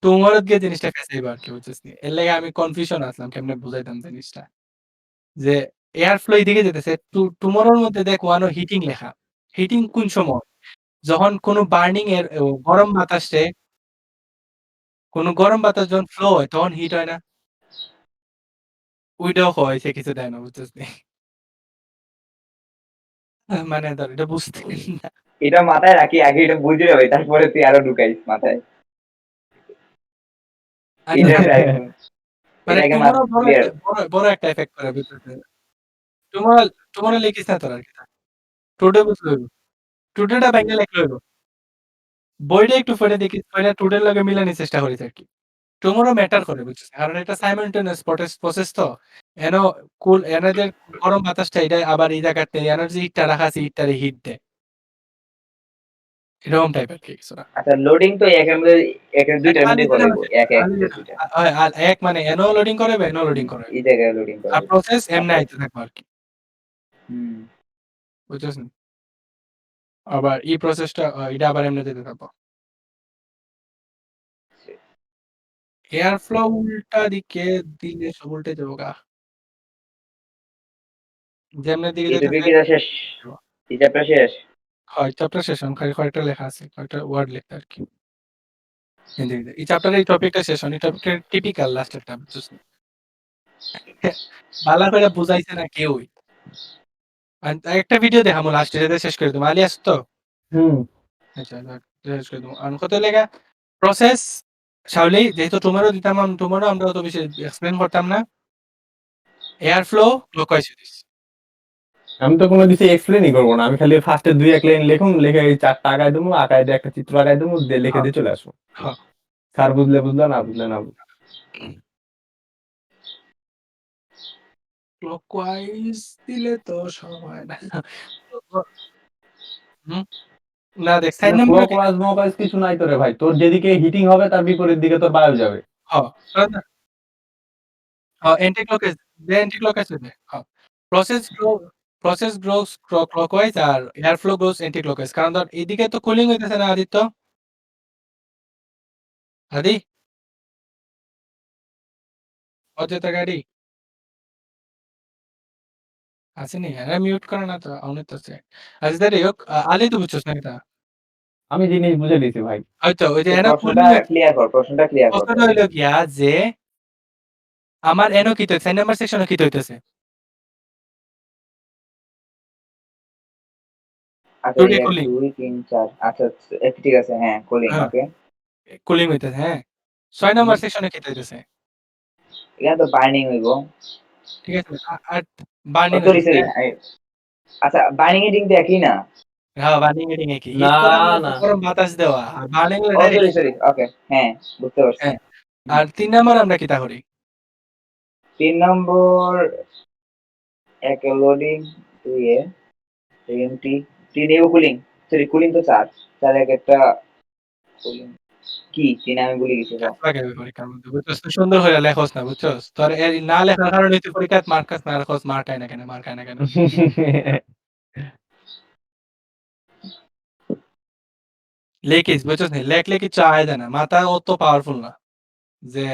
টুমোরো গিয়ে জিনিসটা ফেসাইবা আর কি, বুঝছিস নি? এর লেগে আমি কনফিউশন আসলাম কেমনে বুঝাইতাম জিনিসটা। যে এয়ার ফ্লো এইদিকে যেতেছে, টুমোরোর মধ্যে দেখ ওয়ানও হিটিং লেখা। হিটিং কোন সময়? যখন কোনো বার্নিং এর গরম বাতাসে, কোনো গরম বাতাস যখন ফ্লো হয় তখন হিট হয় না? ওইটাও হয়, সে কিছু দেয় না, বুঝতেছি। মানে ধর এটা বুঝতে না। এটা মাথায় রাখি, আগে এটা বুঝে যাবে, তারপরে তুই আরো ঢুকাইস মাথায়। এটা মানে আগে তোমারও ক্লিয়ার। বড় একটা এফেক্ট করে বুঝতেছে। তোমার লিখিস না তোর আর কি। টুডে বুঝতে হইব। টুডেটা ব্যাঙ্গে লিখলে হইব। বইটা একটু পড়ে দেখিস, পড়ে টুডের লগে মিলানোর চেষ্টা করিস আর কি। টুমরো ম্যাটার করে, বুঝছিস? কারণ এটা সাইমালটেনিয়াস প্রসেস তো। এনো এনো যে গরম বাতাসটা এটা আবার এই জায়গাতে এনার্জি হিটটা রাখা আছে, হিটটারে হিট দেয়। এরকম টাইপের কি কিছুটা। আচ্ছা, লোডিং তো একের মধ্যে, একের দুইটার মধ্যে করাইবো, এক এক দুইটা। এক মানে এনো লোডিং করাবে, এনো লোডিং করাবে। এই জায়গায় লোডিং আর করাইবো। প্রসেস এমনি আইতে থাকবে আর কি। হুম। বুঝছিস? আবার এই প্রসেসটা এটা আবার এমনি দিতে থাকবো। এয়ার ফ্লো উল্টা দিকে দিলে সব উল্টে যাবো গা। যেমনি দিকে এই যেতেছে টপিকটা শেষ, এই চ্যাপ্টার শেষ। হয় চ্যাপ্টার শেষ, কয়েকটা লেখা আছে, কয়েকটা ওয়ার্ড লিখতে আর কি। এই চ্যাপ্টারের এই টপিকটা শেষ, এই টপিকটা টিপিক্যাল লাস্টেরটা, বুঝছিস? ভালো করে বুঝাইছে না কেউই। একটা ভিডিও দেখামু লাস্টে, যেটা শেষ করে দেবো। আলী আস তো? আচ্ছা, শেষ করে দেবো। আর কত লেখা প্রসেস শাওলি, যেহেতু টুমরো দিতাম, টুমরো আমরা অত বেশি এক্সপ্লেন করতাম না। Air flow clockwise this. আমি তো কোনো কিছু এক্সপ্লেনই করবো না, আমি খালি ফার্স্টে 2-1 লাইন লিখুন, লিখে এই 4টা আঁকায় দেবো, আঁকায় দিয়ে একটা চিত্র আঁকায় দেবো, দিয়ে লিখে দিয়ে চলে আসবো। হ্যাঁ। স্যার বুঝলে বুঝলো, না বুঝলে না বুঝলো। ক্লকওয়াইজ দিলে তো সময় না। হুম, না দেখ সাইড নাম্বার ক্লকওয়াইজ কিছু নাই তো রে ভাই, তোর যেদিকে হিটিং হবে তার বিপরীত দিকে তোর বায়ু যাবে। হ্যাঁ, এন্টি ক্লকওয়াইজ হবে। হ্যাঁ, প্রসেস গ্রোস ক্লকওয়াইজ আর air flow grows anticlockwise. কারণ ধর এইদিকে তো কুলিং হইতেছে না আদিত্য। আদি অযথা গাড়ি আসেনি, হ্যাঁ মিউট করে না তো অনেক আছে। আচ্ছা যাই হোক, আলী তো বুঝছস না এটা। আমি জিনিস বুঝে দিছি ভাই। হয়তো ওই যে এনো প্রশ্নটা ক্লিয়ার কর, প্রশ্নটা ক্লিয়ার কর। প্রশ্নটা হইলো গিয়া যে আমার এনো কি হইতেছে, 4 নাম্বার সেকশনে কি হইতেছে? আচ্ছা, টুডে 1 কুলিং। 2 3 4। আচ্ছা ঠিক আছে, হ্যাঁ কুলিং, হ্যাঁ, ওকে। কুলিং হইতেছে, হ্যাঁ। 6 নাম্বার সেকশনে কি হইতেছে? এখানে তো বার্নিং হইব। ঠিক আছে, আর বার্নিং সরি হইতেছে। আচ্ছা, বার্নিং হিটিং তো একই না? হ্যাঁ, বার্নিং এর কি হিট না করার মধ্যে না গরম বাতাস দেওয়া, আর বার্নিং হলো ও ডাইরেক্ট। সরি, ওকে, হ্যাঁ বুঝতে পারছি। হ্যাঁ, আর 3 নাম্বার আমরা কিতা করি? 3 নম্বর একে লোডিং, 2 এ এমটি, 3 এও কুলিং, সরি কুলিং তো 4, 4 এক একটা কুলিং কি 3 আমি ভুলে গেছি তো। লাগে পরীক্ষার মধ্যে বুঝছস তো সুন্দর হইয়া লেখস না বুঝছস? তোর এর না লেখার কারণে তুই পরীক্ষায় মার্কাস না লেখস মার্কায় না কেন মার্কায় না কেন? লেখিস বুঝছস নি? লেখলে কিচ্ছু আয় যায় না। মাথা অত পাওয়ারফুল না যে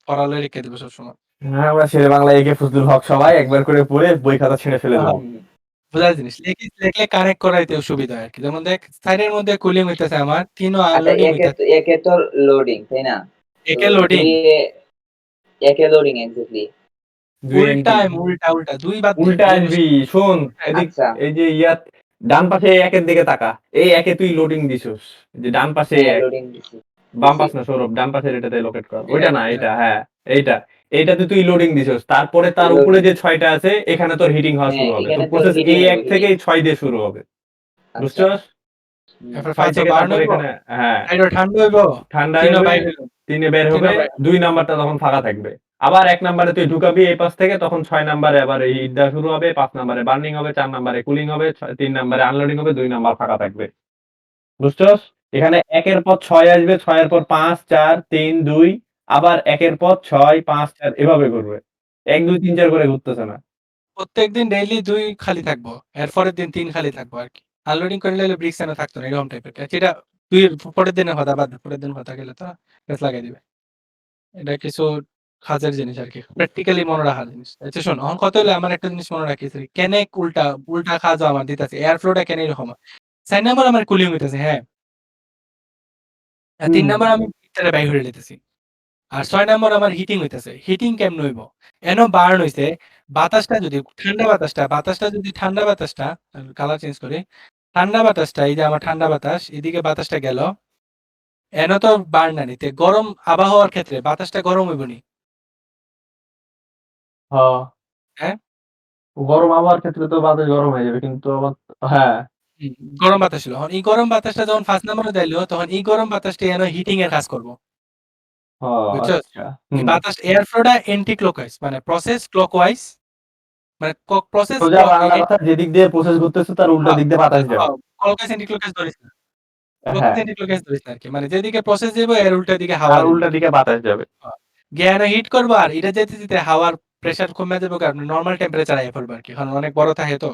পড়ালে লিখে দিবে সবসময়। হ্যাঁ, আমরা শেরে বাংলা একে ফজলুল হক সবাই একবার করে পড়ে বই খাতা ছিঁড়ে ফেলে দেবো। বোঝার জিনিস। লিখিস লিখলে কানেক্ট করাইতে সুবিধা হয় আরকি। যেমন দেখ সাইডের মধ্যে কুলিং হইতেছে আমার 3 ও আচ্ছা আনলোডিং একে হইতেছে। একে তো লোডিং তাই না? একে তো লোডিং 2 এ একে লোডিং এক্স্যাক্টলি। উল্টা 2 বাদ দে। উল্টা 2 আসবি শোন এদিক আচ্ছা এই যে ইয়াত ডান পাশে একের দিকে তাকা, এই একে তুই লোডিং দিছস, যে ডান পাশে হ্যাঁ এক, লোডিং দিছি। বাম পাশ না সৌরভ, ডান পাশের এটাতে লোকেট কর, ওইটা না এটা এটা, হ্যাঁ এইটা, এইটাতে তুই লোডিং দিছস, তারপরে তার Loading। উপরে যে 6টা আছে এখানে তোর হিটিং হওয়া হ্যাঁ শুরু হবে, এখানে তো তো প্রসেস হিটিং এই হইব 1 থেকে হিটিং। 6 দিয়ে শুরু হবে, আচ্ছা বুঝছস? এরপর 6 5 ও থেকে বার্ন তারপরে হইব। এখানে, হ্যাঁ সাইডও ঠান্ডা হইব। ঠান্ডা 3 ও হবে, বাইর হইল। 3 এ বের 3 হবে, ও বাইর। 2 নাম্বারটা তখন ফাঁকা থাকবে, আবার 1 নাম্বারে তুই ঢুকাবি এই পাশ থেকে, তখন 6 নাম্বারে আবার এই হিট দেওয়া শুরু হবে, 5 নাম্বারে বার্নিং হবে, 4 নাম্বারে কুলিং হবে, 3 নাম্বারে আনলোডিং হবে, 2 নাম্বার ফাঁকা থাকবে, বুঝছস? এখানে 1 এর পর 6 আসবে, 6 এর পর 5 4 3 2, আবার 1 এর পর 6 5 4 এভাবে ঘুরবে, 1 2 3 4 করে ঘুরতেছে না। প্রত্যেকদিন ডেইলি 2 খালি থাকবো। এর পরের দিন 3 খালি থাকবো আরকি। আনলোডিং করলে হলে ব্রিক্স এনে থাকতো না এরকম টাইপের। যেটা 2 এর পরের দিনের কথা বাদ দে। পরের দিন কথা গেলে তো প্রেস লাগাই দিবে। এটা কিছু কাজের জিনিস আরকি। প্র্যাকটিক্যালি মনে রাখার জিনিস। আচ্ছা শোন, এখন কথা হলো আমার একটা জিনিস মনে রাখিস। কেনে উল্টা কাজও আমার দিতেছে। এয়ার ফ্লোটা কেন এরকম হয়? 4 নাম্বার আমার কুলিং হইতেছে, হ্যাঁ। আর 3 নাম্বার আমি হিটারে বাইর হইরে যাইতেছি। আর 6 নাম্বার আমার হিটিং হইতেছে। হিটিং কেমনে হইব? এনো বার্ন হইছে। বাতাসটা যদি ঠান্ডা বাতাসটা কালার চেঞ্জ করি। ঠান্ডা বাতাসটা এই যে আমার ঠান্ডা বাতাস, এদিকে বাতাসটা গেল। এনো তো বার্ন না নিতে। গরম আবহাওয়ার ক্ষেত্রে বাতাসটা গরম হইব নি? হ্যাঁ, হ্যাঁ? গরম আবহাওয়ার ক্ষেত্রে তো বাতাস গরম হয়ে যাবে, কিন্তু আবার হ্যাঁ, হুম, গরম বাতাস ছিল। এখন এই গরম বাতাসটা যখন 1st নাম্বারে যাইলো, তখন এই গরম বাতাসটা এনো হিটিং এর কাজ করব। বুঝছস? আচ্ছা, এই হুম। বাতাস এয়ার ফ্লোটা এন্টি ক্লকওয়াইজ মানে প্রসেস ক্লকওয়াইজ মানে প্রসেস সোজা বাংলা কথা, যেদিক দিয়ে প্রসেস ঘুরতেছে তার উল্টা দিক দিয়ে বাতাস যাবে। ক্লকওয়াইজ এন্টি ক্লকওয়াইজ ধরিস না। হ্যাঁ, ক্লকওয়াইজ এন্টি ক্লকওয়াইজ ধরিস না আরকি। মানে যেদিকে প্রসেস যাইব এর উল্টা দিকে হাওয়া আর যাইব। উল্টা দিকে বাতাস যাবে। জ্ঞানে হিট করবো আর এটা যেতে হাওয়ার প্রেসার কমে যাবে কারণ নরমাল টেম্পারেচার আইয়া পড়বে আরকি। কারণ অনেক বড় থাকে তো।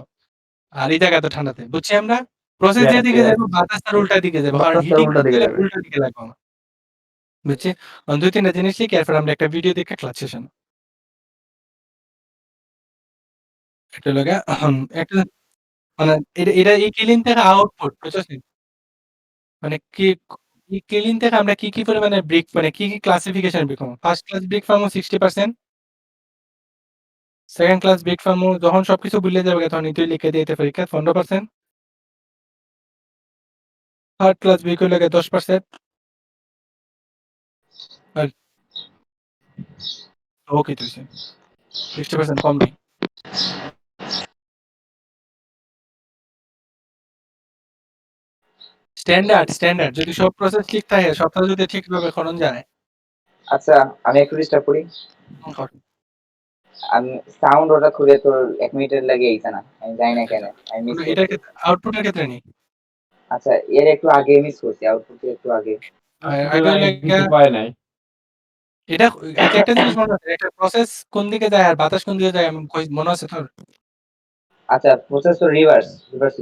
আর এই জায়গা তো ঠান্ডাতে। বুঝছি আমরা? প্রসেস Yes, যেদিকে yes. যাইব বাতাস তার উল্টা দিকে যাবে। কারণ বাতাস তার হিটিং উল্টা করতে দিকে গেলে যাবে। উল্টা দিকে লাগবে আমার। বুঝছি? ২-৩ টা জিনিস লিখে এরপর আমরা একটা ভিডিও দেখে ক্লাস সেশন। একটা লগা একটা মানে এটা এই ক্লিন থেকে আউটপুট বুঝছস? মানে এই ক্লিন থেকে আমরা কি পরিমাণে ব্রেক মানে কি ক্লাসিফিকেশন ব্রেক পাবো? ফার্স্ট ক্লাস ব্রেক পাবো 60%, সেকেন্ড ক্লাস ব্রেক পাবো যখন সবকিছু ভুলে যাবে তখন এটাই লিখে দিতে পরীক্ষা 15%, থার্ড ক্লাস ব্রেক হইলে 10%, আর ওকে তুইছে 60% কম নেই। স্ট্যান্ডার্ড যদি সব প্রসেস ঠিক থাকে সবটা যদি ঠিকভাবে করণ যায়। আচ্ছা আমি একটু ডিস্টার্ব করি। কর। আমি সাউন্ড ওটা খুলে তোর 1 মিনিটের লাগে এইটা না। আমি জানি না কেন। আমি মিস এটার করছি। ক্ষেত্রে আউটপুটের ক্ষেত্রে নেই। আচ্ছা এর একটু আগে মিস করছি। আউটপুটের একটু আগে। আগে হইলে কিছু পায় নাই। এটা আচ্ছা একটা জিনিস মনে আছে একটা প্রসেস কোন দিকে যায় আর বাতাস কোন দিকে যায় আমি মনে আছে তোর? আচ্ছা প্রসেস তো রিভার্স হইতেছে।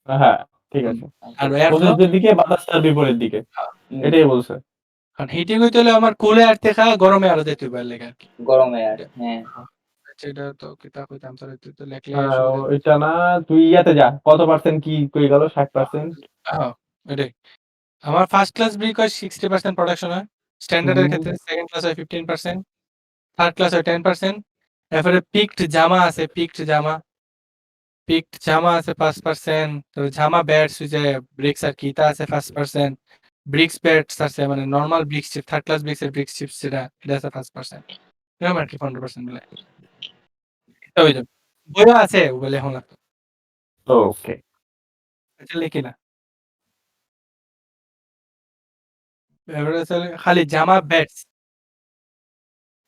হ্যাঁ, ঠিক হুম। আছে। আর এয়ার ফ্লো প্রসেস যেদিকে বাতাস তার বিপরীত দিকে। হুম, এটাই বলছে। কারণ হিটিং হইতে হলে আমার কুলে এয়ার থেকে গরমে আরো যেতে হবে এর লেগে আরকি। গরমে আর এটা হ্যাঁ। হ্যাঁ। আচ্ছা এটা তো কিতা কইতাম তোরে তুই তো লেখলে হ্যাঁ, সুবিধা হতো। ওইটা না, তুই ইয়াতে যা। কত পার্সেন্ট কি কই গেল? 60%? হ্যাঁ, এটাই। আমার ফার্স্ট ক্লাস ব্রিক হয় 60% প্রোডাকশন হয়। স্ট্যান্ডার্ড এর হুম, ক্ষেত্রে সেকেন্ড ক্লাস হয় 15%, থার্ড ক্লাস হয় 10%, এরপরে পিকড জামা আছে 5%, তো জামা ব্যাটস ওই যে ব্রিক্স আর কি তা আছে 5%, ব্রিক্স ব্যাটস আছে মানে normal bricks chip third class bricks এর ব্রিক্স চিপস এটা আছে 5%। এরকম আর কি 15% মিলে। এটা হয়ে যাবে। বইও আছে বলে এখন আর। ওকে। আচ্ছা লিখি না। এবারে আছে খালি জামা ব্যাটস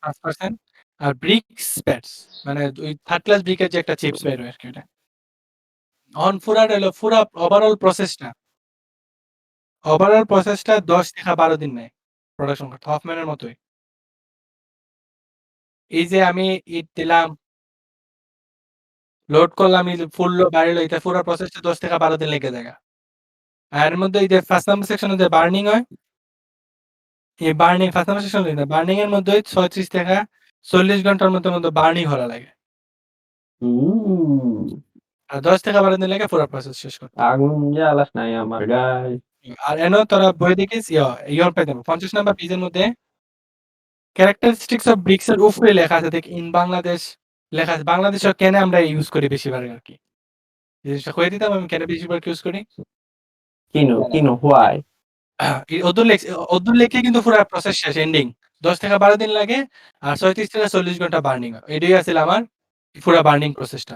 5%, আর ব্রিক স্প্যাটস মানে ওই থার্ড ক্লাস ব্রিকের যে একটা চিপস বের হয় আরকি ওটা। অন পুরা ওভারঅল প্রসেসটা 10 থেকে 12 দিন নেয় প্রোডাকশন করতে, হফম্যানের মতোই। এই যে আমি ইট দিলাম, লোড করলাম, ফুললো বাড়িলো, এটা পুরা প্রসেসটা 10 থেকে 12 দিন লেগে যায়। আর এর মধ্যে এই যে ফার্স্ট নাম্বার সেকশনে যে বার্নিং হয়, এই burning first number section burning এর মধ্যে 36 থেকে 40 ঘন্টার মধ্যে বার্নিং করা লাগে। আর 10 থেকে 12 দিন লাগে পুরো প্রসেস শেষ করতে। আগুন জ্বালাস নাই আমার গায়ে। আর এনো তোরা বই দেখিস ইয়র পাই দেবো 50 নাম্বার পেজের মধ্যে ক্যারেক্টারিস্টিক্স অফ ব্রিক্স এর উপরে লেখা আছে, দেখ ইন বাংলাদেশ লেখা আছে। বাংলাদেশে কেন আমরা ইউজ করি বেশিরভাগ আর কি, জিনিসটা কয়ে দিতাম আমি কেন বেশিরভাগ ইউজ করি। কিনো হোয়াই ওদুর লেখে কিন্তু পুরো প্রসেস শেষ, এন্ডিং 10 থেকে 12 দিন লাগে আর 36 থেকে 40 ঘন্টা বার্নিং হয়। এটাই আছিল আমার পুরো বার্নিং প্রসেসটা।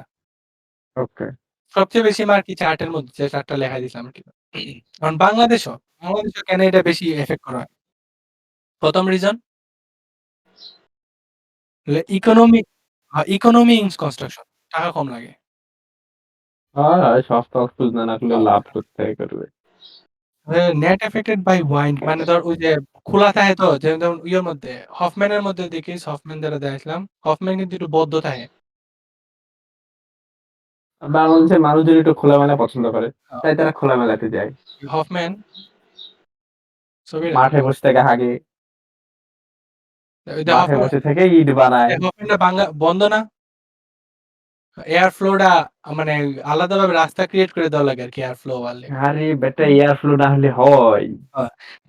ওকে সবচেয়ে বেশি মার্ক কি চার্টের মধ্যে, যে চার্টটা লেখাই দিছিলাম আর কি। কারণ বাংলাদেশও কেন এটা বেশি এফেক্ট করা হয়? প্রথম রিজন ইকোনমি ইন কনস্ট্রাকশন, টাকা কম লাগে। সস্তা ওষুধ না রাখলে লাভ করতে করবে। নেট এফেক্টেড বাই ওয়াইন্ড মানে ধর ওই যে খোলা থাকে তো, যেমন ইয়ের মধ্যে হফম্যানের মধ্যে দেখিস, হফম্যান যারা দেখলাম হফম্যান কিন্তু একটু বদ্ধ থাকে। বাংলাদেশের মানুষজন একটু খোলামেলা পছন্দ করে, তাই তারা খোলামেলাতে যায়। হফম্যান ছবিটা মাঠে বসে থেকে হাগে, ওই যে মাঠে বসে থেকে ইট বানায়। হফম্যানটা বন্ধ না, এয়ার ফ্লোটা মানে আলাদাভাবে রাস্তা ক্রিয়েট করে দেওয়া লাগে আর কি, এয়ার ফ্লো বাড়লে। আরে বেটা এয়ার ফ্লো না হলে হয়?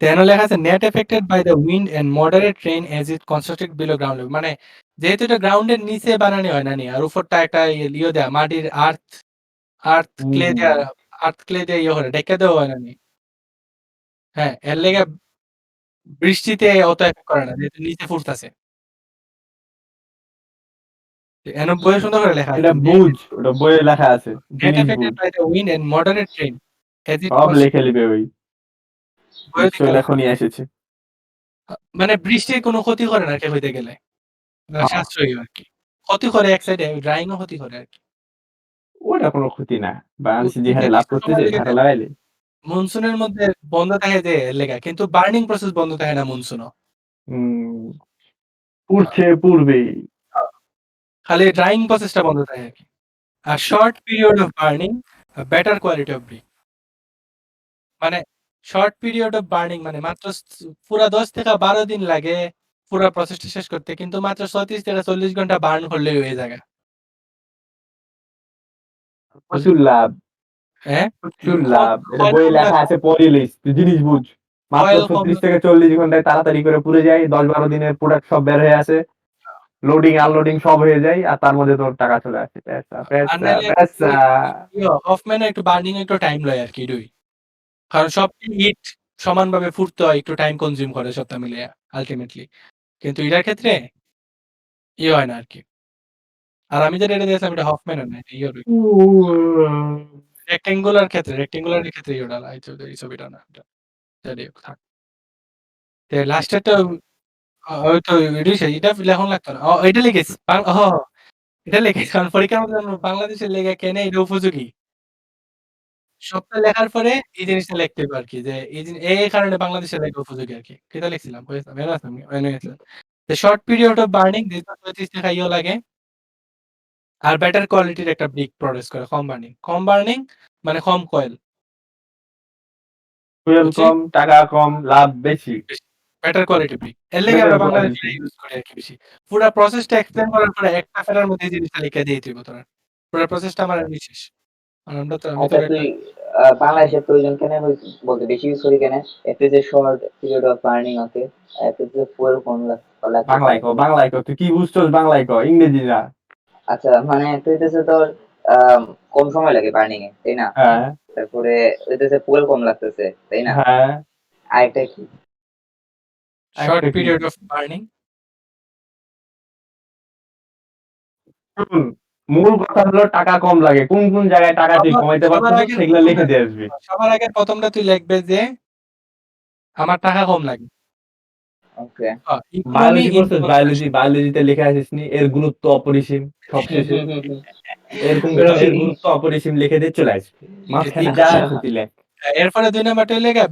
তেন লেখা আছে not affected by the wind and moderate train as it constructed below ground level. মানে যেহেতু এটা গ্রাউন্ডের নিচে বানানো হয় না নি, আর উপরটা একটা ইয়ে দেয়া মাটির আর্থ ক্লে দিয়ে ইয়ে করে ডেকে দেওয়া হয় না নি। হ্যাঁ, এর লেগে বৃষ্টিতে অত এফেক্ট করে না, যেহেতু নিচে ফুটতাছে। এন বইয়ে সুন্দর করে লেখা আছে এটা বুঝ, ওটা বইয়ে লেখা আছে। নেট জিনিস এফেক্টেড বুঝ, by the wind and moderate train as it সব লিখে নিবে ওই নিশ্চয় লেখনি এসেছে। মানে বৃষ্টির কোনো ক্ষতি করে না হইতে গেলে, সাশ্রয়ী আর কি। ক্ষতি করে এক সাইডে, ড্রাইং ও ক্ষতি করে আর কি। ওটা কোনো ক্ষতি না, বাংলাদেশে যে হারে নির্দিষ্ট লাভ করতেছে সময় লেগে হারে যায়। লাগাইলে। মনসুনের মধ্যে বন্ধ থাকে যে লেগা, কিন্তু বার্নিং প্রসেস বন্ধ থাকে না মনসুনও। পুড়ছে পূর্বেই। খালি ড্রাইং প্রসেসটা বন্ধ থাকে আর কি। আর short period of burning, better quality of brick. মানে শর্ট পিরিয়ড অফ বার্নিং মানে মাত্র পুরা 10 থেকে 12 দিন লাগে পুরা প্রসেসটা শেষ করতে, কিন্তু মাত্র 36 থেকে 40 ঘন্টা বার্ন করলেই হয়ে যায়। প্রচুর লাভ, হ্যাঁ, প্রচুর লাভ। এটা বইয়ে লেখা আছে, পরে লিস, তুই জিনিস বুঝ। মাত্র 36 থেকে 40 ঘন্টায় তাড়াতাড়ি করে পুড়ে যায়, 10-12 দিনের প্রোডাক্ট সব বের হয়ে আসে, লোডিং আনলোডিং সব হয়ে যায়, আর তার মধ্যে তোর টাকা চলে আসে। হফম্যান একটু বার্নিং একটু টাইম লয় আর কি দুই, কারণ সব হিট সমানভাবে ফুটতে হয়, একটু টাইম কনজিউম করে সবটা মিলে আলটিমেটলি। কিন্তু এটার ক্ষেত্রে ইয়ে হয় না আর কি। আর আমি যেটা দিয়েছিলাম এটা হফম্যান না, এটা ইয়ে রেক্টেঙ্গুলার ক্ষেত্রে ইয়েটা এই ছবিটা না, এটা থাক। লাস্টেরটা ওই তো এটা লেখন লাগতো না। এটা লিখেছি এটা লিখেছি কারণ পরীক্ষার মধ্যে বাংলাদেশের লেখা কেন এটা উপযোগী। সবটা লেখার পরে এই জিনিসটা লিখতে হবে আর কি, যে এই কারণে বাংলাদেশের লেখা উপযোগী আর কি। কেটা লিখছিলাম শর্ট পিরিয়ড অফ বার্নিং 35 টাকা ইয়ে লাগে, আর বেটার কোয়ালিটির একটা ব্রিক প্রডিউস করে। কম বার্নিং মানে কম কয়েল, কম, টাকা কম, লাভ বেশি। Better quality brick. এর লেগে আমরা বাংলাদেশে ইউজ করি আর কি বেশি। পুরো প্রসেসটা এক্সপ্লেইন করার পরে একটা ফেরার মধ্যে এই জিনিসটা লিখে দিয়ে দিব তোরা। পুরো প্রসেসটা আমার শেষ। আমরা তো আমি তো আচ্ছা তুই বাংলাদেশের প্রয়োজন কেন বলতে বেশি ইউজ করি কেন? একটা যে শর্ট পিরিয়ড অফ বার্নিং আছে, একটা যে ফুয়েল কম বাংলায় কো তুই কি বুঝছস? বাংলায় কো, ইংরেজি না। আচ্ছা মানে তুইতেছে তোর কম সময় লাগে বার্নিং এ, তাই না? হ্যাঁ তারপরে ওইটাতে ফুয়েল কম লাগতেছে, তাই না? হ্যাঁ, আরেকটা কি? Short period of burning. মূল কথা হলো টাকা কম লাগে। কোন কোন জায়গায় টাকা তুই কমাইতে পারছিস সেগুলো লিখে দিয়ে আসবি। সবার আগে প্রথমটা তুই লিখবে যে আমার টাকা কম লাগে। ওকে। ইকোনমি বায়োলজি ইন পড়ছিস? বায়োলজিতে লিখে আসিস নি এর গুরুত্ব অপরিসীম সবশেষে এর গুরুত্ব অপরিসীম লিখে দিয়ে চলে আসবে মাঝখানে যা আচ্ছা। খুশি লেখ। এরপরে ২ নাম্বারটা হইলো গিয়া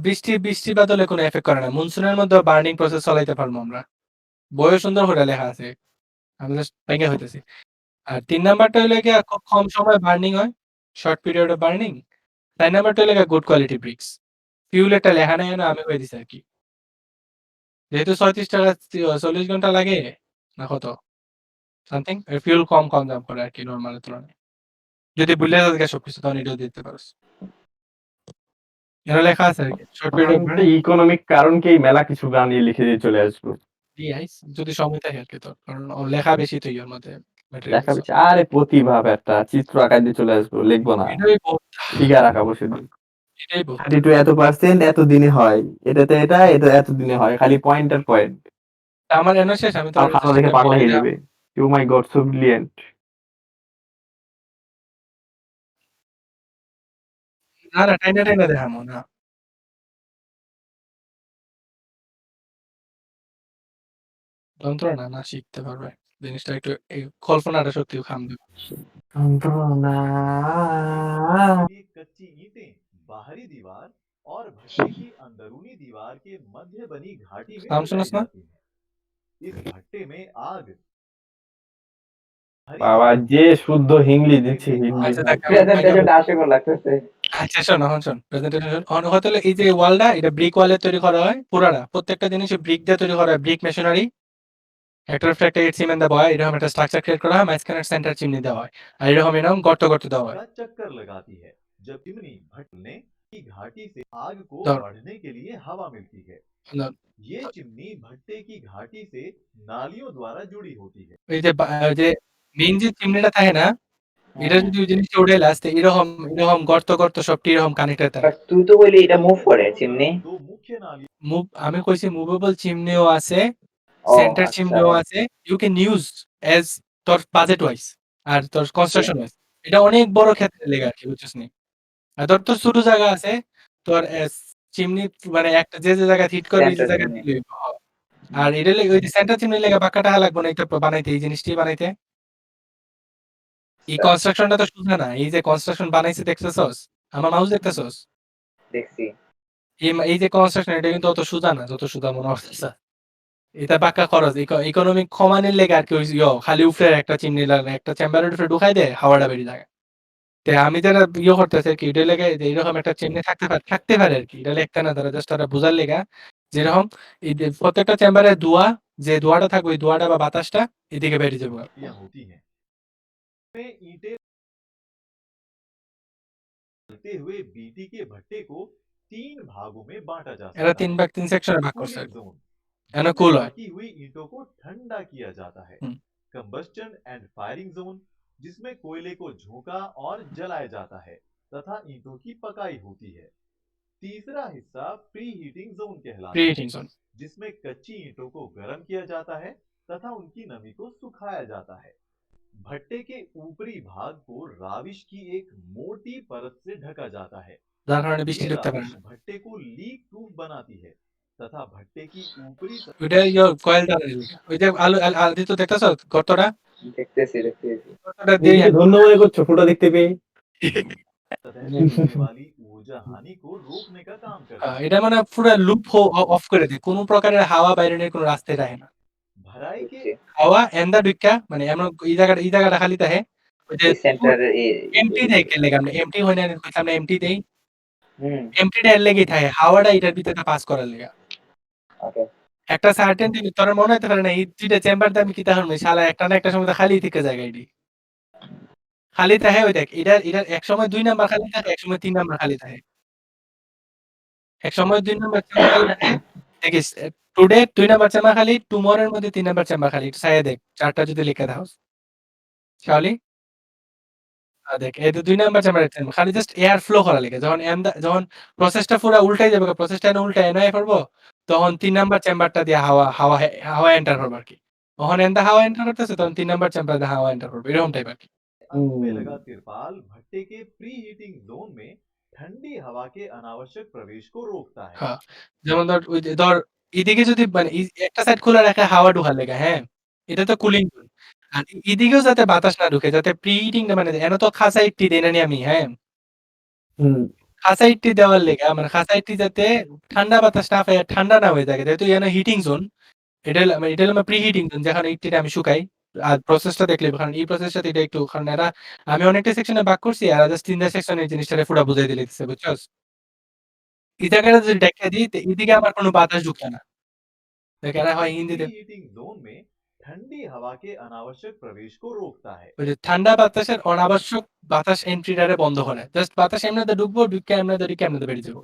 বৃষ্টি বাদলে কোনো এফেক্ট করে না। মনসুনের মধ্যে বার্নিং প্রসেস চালাইতে পারবো আমরা। বইও সুন্দর করে লেখা আছে। আমি জাস্ট ব্যাঙ্গে হইতেছি। আর ৩ নাম্বারটা হইলো গিয়া খুব কম সময়ে বার্নিং হয়। Short period of burning. ৪ নাম্বারটা হইলো গিয়া গুড কোয়ালিটি ব্রিকস। ফিউল এটা লেখা নাই না আমি কয়ে দিছি আরকি। যেহেতু ৩৬ টাকা ৪০ ঘন্টা লাগে না কত? সামথিং ফিউল কম দাম পড়ে আরকি নরমালের তুলনায়। যদি ভুলে যাস গা সবকিছু তখন এটাও দিতে পারোস। এখানে লেখা আছে আরকি। শর্ট পিরিয়ড অফ আমি তো বার্নিং ইকোনমিক কারণকেই মেলা কিছু গান নিয়ে লিখে দিয়ে চলে আসবো। ডিআইস যদি সময় থাকে আরকি তোর। কারণ লেখা বেশি তো ইয়ের মধ্যে ম্যাটেরিয়াল দেখা যাচ্ছে আরে প্রতিভা একটা চিত্র আঁকায় দিয়ে চলে আসবো, লিখবো না, এটাই বহুত ফিগার আঁকা বসে দিই। এটাই বহুত। 32 এত% এত দিনে হয়, এটাতে এটা এত দিনে হয়, খালি পয়েন্ট আর পয়েন্ট। আমার এনো শেষ আমি আর তোর খাতা জাস্ট দেখে একটা পাগলা বলে হয়ে দিলাম। যাবে। ও মাই গড সো ব্রিলিয়েন্ট। না টাইনা দেখামু না। যন্ত্রণা না শিখতে পারবে। জিনিসটা একটু এই কল্পনাটা সত্যিই কাম দেবে। যন্ত্রণা। लिए कच्ची ईंटें बाहरी दीवार और भट्टे की अंदरूनी दीवार के मध्य बनी घाटी में নাম लगाई শুনছ না? जाती है। इस भट्टे में आग भरी বাবা যে শুদ্ধ হিংলি দিচ্ছে, में হিংলি আচ্ছা ভাই। দেখ আমি প্রেজেন্টেশনটা আশা লাগতেছে। আচ্ছা শোন। প্রেজেন্টেশন হয়তো এই যে ওয়ালটা এটা ব্রিক ওয়ালের তৈরি করা হয় পুরাটা। প্রত্যেকটা জিনিস ব্রিক দিয়ে তৈরি করা হয়। ব্রিক মেশিনারি একটার উপর একটা সিমেন্ট দেওয়া হয়। এরকম একটা স্ট্রাকচার ক্রিয়েট করা হয়। মাঝখানে সেন্টার চিমনি দেওয়া হয়। আর এরকম গর্ত দেওয়া হয়। का चक्कर लगाती है जब चिमनी भट्टने की घाटी से आग को ধর बढ़ने के लिए हवा मिलती है। ধর, ये चिमनी भट्टे की घाटी से नालियों द्वारा जुड़ी होती है। ওই যে মেইন যে চিমনিটা থাকে না এটা হ্যাঁ। যদি ওই জিনিসটা উঠে লাস্টে এরকম গর্ত সবটি এরকম কানেক্টেড থাকে। বাট তুই তো বললি এটা মুভ করে চিমনি। दो मुख्य नाली আমি কইছি মুভেবল চিমনিও আছে, ও সেন্টার আচ্ছা। চিমনিও আছে। ইউ ক্যান ইউজ অ্যাজ তোর বাজেট ওয়াইজ আর তোর কনস্ট্রাকশন ওয়াইজ। এটা অনেক বড় ক্ষেত্রে লেগে আরকি বুঝছিস নি? আর তোর ছোট জায়গা আছে তোর চিমনি মানে একটা যে জায়গায় হিট করবে এই সেন্টার জায়গায় চিমনি। দিলে হইব। আর এটা ওই যে সেন্টার চিমনি লেগে বাঁকা টাকা লাগবে না এটা বানাইতে এই জিনিসটি বানাইতে। এই কনস্ট্রাকশনটা তো সোজা না। এই যে কনস্ট্রাকশন বানাইছে দেখতেছস? আমার মাউস দেখতেছস? দেখছি। এই যে কনস্ট্রাকশন এটা কিন্তু অত সোজা না যত সোজা মনে হচ্ছে। এটা পাক্কা খরচ। ইকোনমিক কমানির লেগে আরকি ওই খালি উপরে একটা চিমনি লাগবে। একটা চেম্বারের উপরে ঢুকাই দেয় হাওয়াটা বেরিয়ে যায়। তে আমি যারা করতেছি আরকি এটার লেগে যে এরকম একটা চিমনি থাকতে পারে আরকি। এটা লিখতে না তারা জাস্ট তারা বুঝার লেগা যেরকম এই যে প্রত্যেকটা চেম্বারে যে ধোঁয়াটা থাকবে ওই ধোঁয়াটা বা বাতাসটা এদিকে বেরিয়ে যাবে। होती हैं। में ईंटें चलते हुए बीटी के भट्टे को 3 भागों में बांटा जा এরা सकता ৩ है। ভাগ ৩ সেকশনে ভাগ করছে कूलिंग আরকি। जोन এন जिसमें কুল হয়। पकी हुई ईंटों को ठंडा किया जाता है। হুম। कंबस्टन एंड फायरिंग जोन जिसमें कोयले को झोंका और जलाया जाता है तथा ईंटों की पकाई होती है। तीसरा हिस्सा प्री हीटिंग जोन कहलाता है প্রি-হিটিং জোন। जिसमें कच्ची ईंटों को गर्म किया जाता है तथा उनकी नमी को सुखाया जाता है। भट्टे के ऊपरी भाग को राविश की एक मोटी परत से ढका जाता है। যার কারণে বৃষ্টি ये ঢুকতে পারে राविश না। भट्टे को लीक प्रूफ बनाती है तथा भट्टे की ऊपरी ওইটা কয়েল টানার লেগা। ওই যে আদিত্য দেখতেছস গর্তটা? দেখতেছি। গর্তটা দিয়ে নিজেকে ধন্য মনে করছো ফটো দেখতে পেয়ে? सतह से होने वाली ऊर्जा हानि को रोकने का काम करती है। এটা মানে পুরা লুপ অফ করে দেয়। কোন প্রকারের হাওয়া বাইরের কোনো রাস্তায় রাখে না। भराई के বুঝছি। হাওয়া এন্দা ঢুইক্কা মানে এমন এই জায়গাটা খালি থাকে। ওই যে এই সেন্টার এমটি দেয় কেন লেগে আমরা এমটি হয় না আমরা এমটি দেই। হুম। এমটিটা এর লেগেই থাকে। হাওয়াটা এটার ভিতরে পাস করার লেগা। ওকে। একটা সার্টেন জিনিস তোর মনে হইতে পারে না এই ২ টা চেম্বার দিয়ে আমি কি তাহলে শালা একটা না একটা সময় তো খালি থেকে জায়গা এটি। খালি থাকে ওই দেখ এটার একসময় ২ নাম্বার খালি থাকে, একসময় ৩ নাম্বার খালি থাকে। একসময় ২ নাম্বার চেম্বার খালি থাকে। দেখিস টুডে ২ নাম্বার চেম্বার খালি, টুমরো এর মধ্যে ৩ নাম্বার চেম্বার খালি। একটু চাইয়া দেখ। চার্টটা যদি লিখে দাওস। শাওলি? দেখ এই যে ২ নাম্বার চেম্বারের চেম্বার খালি জাস্ট এয়ার ফ্লো করা লাগে। যখন প্রসেসটা পুরা উল্টাই যাবে, প্রসেসটা উল্টা এনওয়ে করব, তখন ৩ নাম্বার চেম্বারটা দিয়ে হাওয়া এন্টার করবে আরকি। যখন হাওয়া এন্টার করতেছে তখন ৩ নাম্বার চেম্বার দিয়ে হাওয়া এন্টার করবে। এরকম টাইপ আরকি। अंत में लगा तिरपाल भट्टे के प्री हीटिंग जोन में ठंडी हवा के अनावश्यक प्रवेश को रोकता है। হ্যাঁ। যেমন ধর ওই যে এদিকে যদি মানে একটা সাইড খোলা রাখা হাওয়া ঢোকার লেগা, হ্যাঁ? এটা তো কুলিং জোন। আর এদিকেও যাতে বাতাস না ঢুকে, যাতে প্রি-হিটিং না মানে এনে তো খাঁচা ইট্টি দেই না নি আমি, হ্যাঁ? হুম খাঁচা ইট্টি দেওয়ার লেগা মানে খাঁচা ইট্টি যাতে ঠান্ডা বাতাস না পাইয়া ঠান্ডা না হয়ে থাকে। যেহেতু এখানে হিটিং জোন, এটা হলো আমার প্রি-হিটিং জোন যেখানে ইট্টিটা আমি শুকাই। আর প্রসেসটা দেখলে কারণ এই প্রসেসটাতে এটা একটু কারণ আমি অনেকটা সেকশনে ভাগ করছি আর জাস্ট ৩ টা সেকশনে এই জিনিসটারে পুরা বুঝাই দিতেছে, বুঝছস? এই জায়গাটা যদি দেখাই দিই তো এদিকে আমার কোনো বাতাস ঢুকে না। এখানে হয় হিন্দিতে प्री हीटिंग जोन में ठंडी हवा के अनावश्यक प्रवेश को रोकता है। ওই যে ঠান্ডা বাতাসের অনাবশ্যক বাতাস এন্ট্রিটারে বন্ধ করে। জাস্ট বাতাস এমনিতে ঢুকবো, ঢুকে এমনিতে বেরিয়ে যাবো।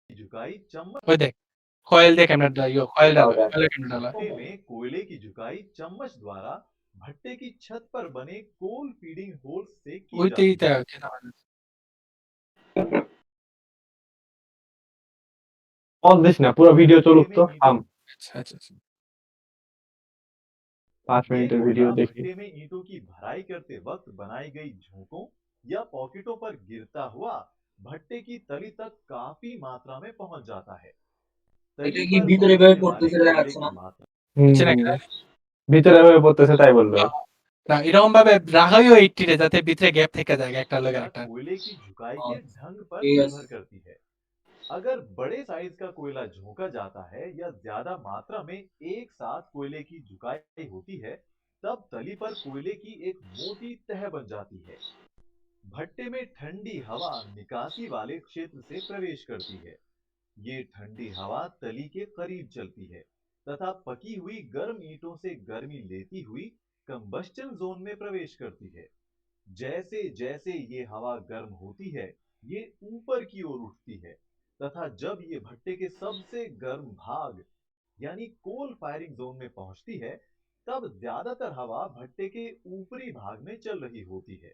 झुकाई चम्मच ওই দেখ, কয়েল দেখ এমনিতে কয়েল ডালা, Powder. কয়েলের কেন ডালা। भट्टे में कोयले की झुकाई चम्मच द्वारा भट्टे की छत पर बने कोल फीडिंग होल्स से की ওইটাই जाती है। পজ দিস না, পুরো ভিডিও চলুক তো। থাম, আচ্ছা আচ্ছা আচ্ছা। 5 ये মিনিটের कोयला ভিডিও দেখি। भट्टे में ईंटों की भराई करते वक्त बनाई गई झोंकों या पॉकेटों पर गिरता हुआ भट्टे की तली तक काफी मात्रा में पहुंच जाता है। तली पर पहुंचने वाले कोयले की मात्रा বুঝছেন একটা? ভিতরে হয়ে পড়তেছে তাই বললো। না এরকম ভাবে রাখাইও 80 রে যাতে ভিতরে গ্যাপ থেকে যায় একটা লগে একটা। कोयले की झुकाई के ढंग पर निर्भर करती है। अगर बड़े साइज का कोयला झोंका जाता है या ज्यादा मात्रा में एक साथ कोयले की झुकाई होती है, तब तली पर कोयले की एक मोटी तह बन जाती है। भट्टे में ठंडी हवा निकासी वाले क्षेत्र से प्रवेश करती है। ये ठंडी हवा तली के करीब चलती है तथा पकी हुई गर्म ईंटों से गर्मी लेती हुई कंबस्टन जोन में प्रवेश करती है। जैसे जैसे ये हवा गर्म होती है, ये ऊपर की ओर उठती है तथा जब ये भट्टे के सबसे गर्म भाग यानी कोल फायरिंग जोन में पहुंचती है, तब ज्यादातर हवा भट्टे के ऊपरी भाग में चल रही होती है।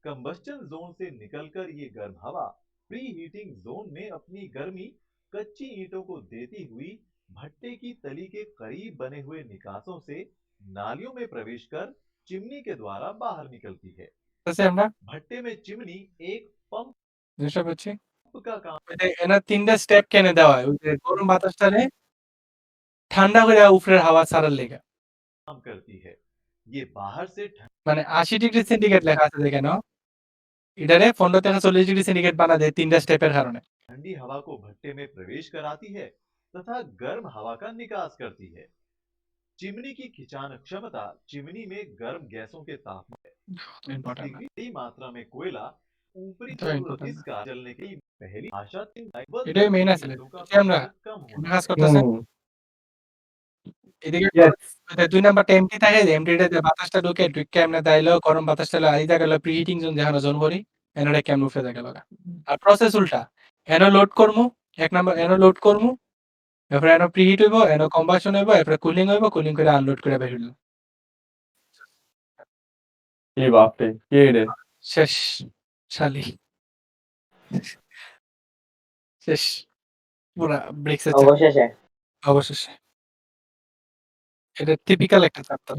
कंबस्टन जोन से निकलकर ये गर्म हवा प्री हीटिंग जोन में अपनी गर्मी कच्ची ईंटों को देती हुई भट्टे की तली के करीब बने हुए निकासों से नालियों में प्रवेश कर चिमनी के द्वारा बाहर निकलती है। আছে আমরা भट्टे में चिमनी एक पंप জিনিসটা বুঝছি। का काम ওই যে এনার ৩ টা স্টেপ কেন দেওয়া হয়? ওই যে গরম বাতাসটারে ঠান্ডা করে উপরের হাওয়া ছাড়ার লেগা। करती है। ये बाहर से মানে ৮০ ডিগ্রি সেন্টিগ্রেড লেখা আছে দেখেন। এটারে ১৫ থেকে ৪০ ডিগ্রি সেন্টিগ্রেড বানা দেয় ৩ টা স্টেপের কারণে। ठंडी हवा को भट्टे में प्रवेश कराती है तथा गर्म हवा का निकास करती है। चिमनी की खिंचान क्षमता चिमनी में गर्म गैसों के तापमान ইম্পর্টেন্ট না। बड़ी मात्रा में कोयला ऊपरी এটা जरूरत ইম্পর্টেন্ট ना। इसका जलने की पहली आशा এটাই মেইন আসলে। বুঝছি আমরা कम কোন होना কাজ है। করতেছে। হুম এদিকে Yes. ২ নাম্বারটা এমটি থাকে, এমটিতে বাতাসটা ঢুকে এমনে দাইলো গরম বাতাসটা এই জায়গা হলো প্রি হিটিং জোন যেখানে জোন করি এনরে কেমন উঠে থাকে লগা। আর প্রসেস উল্টা। এনো লোড করমু, ১ নাম্বার এনো লোড করমু, এরপরে এনো প্রি হিট হইবো, এনো কম্বাশন হইবো, এরপরে কুলিং হইবো, কুলিং করে আনলোড করে বের হইলো। এ বাপরে, কে রে? শেষ শালি। শেষ। পুরা ব্রেকস এর অবশেষে অবশেষে। এটা টিপিক্যাল একটা চ্যাপ্টার,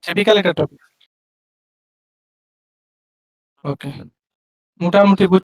টিপিক্যাল একটা টপিক। ওকে। মোটামুটি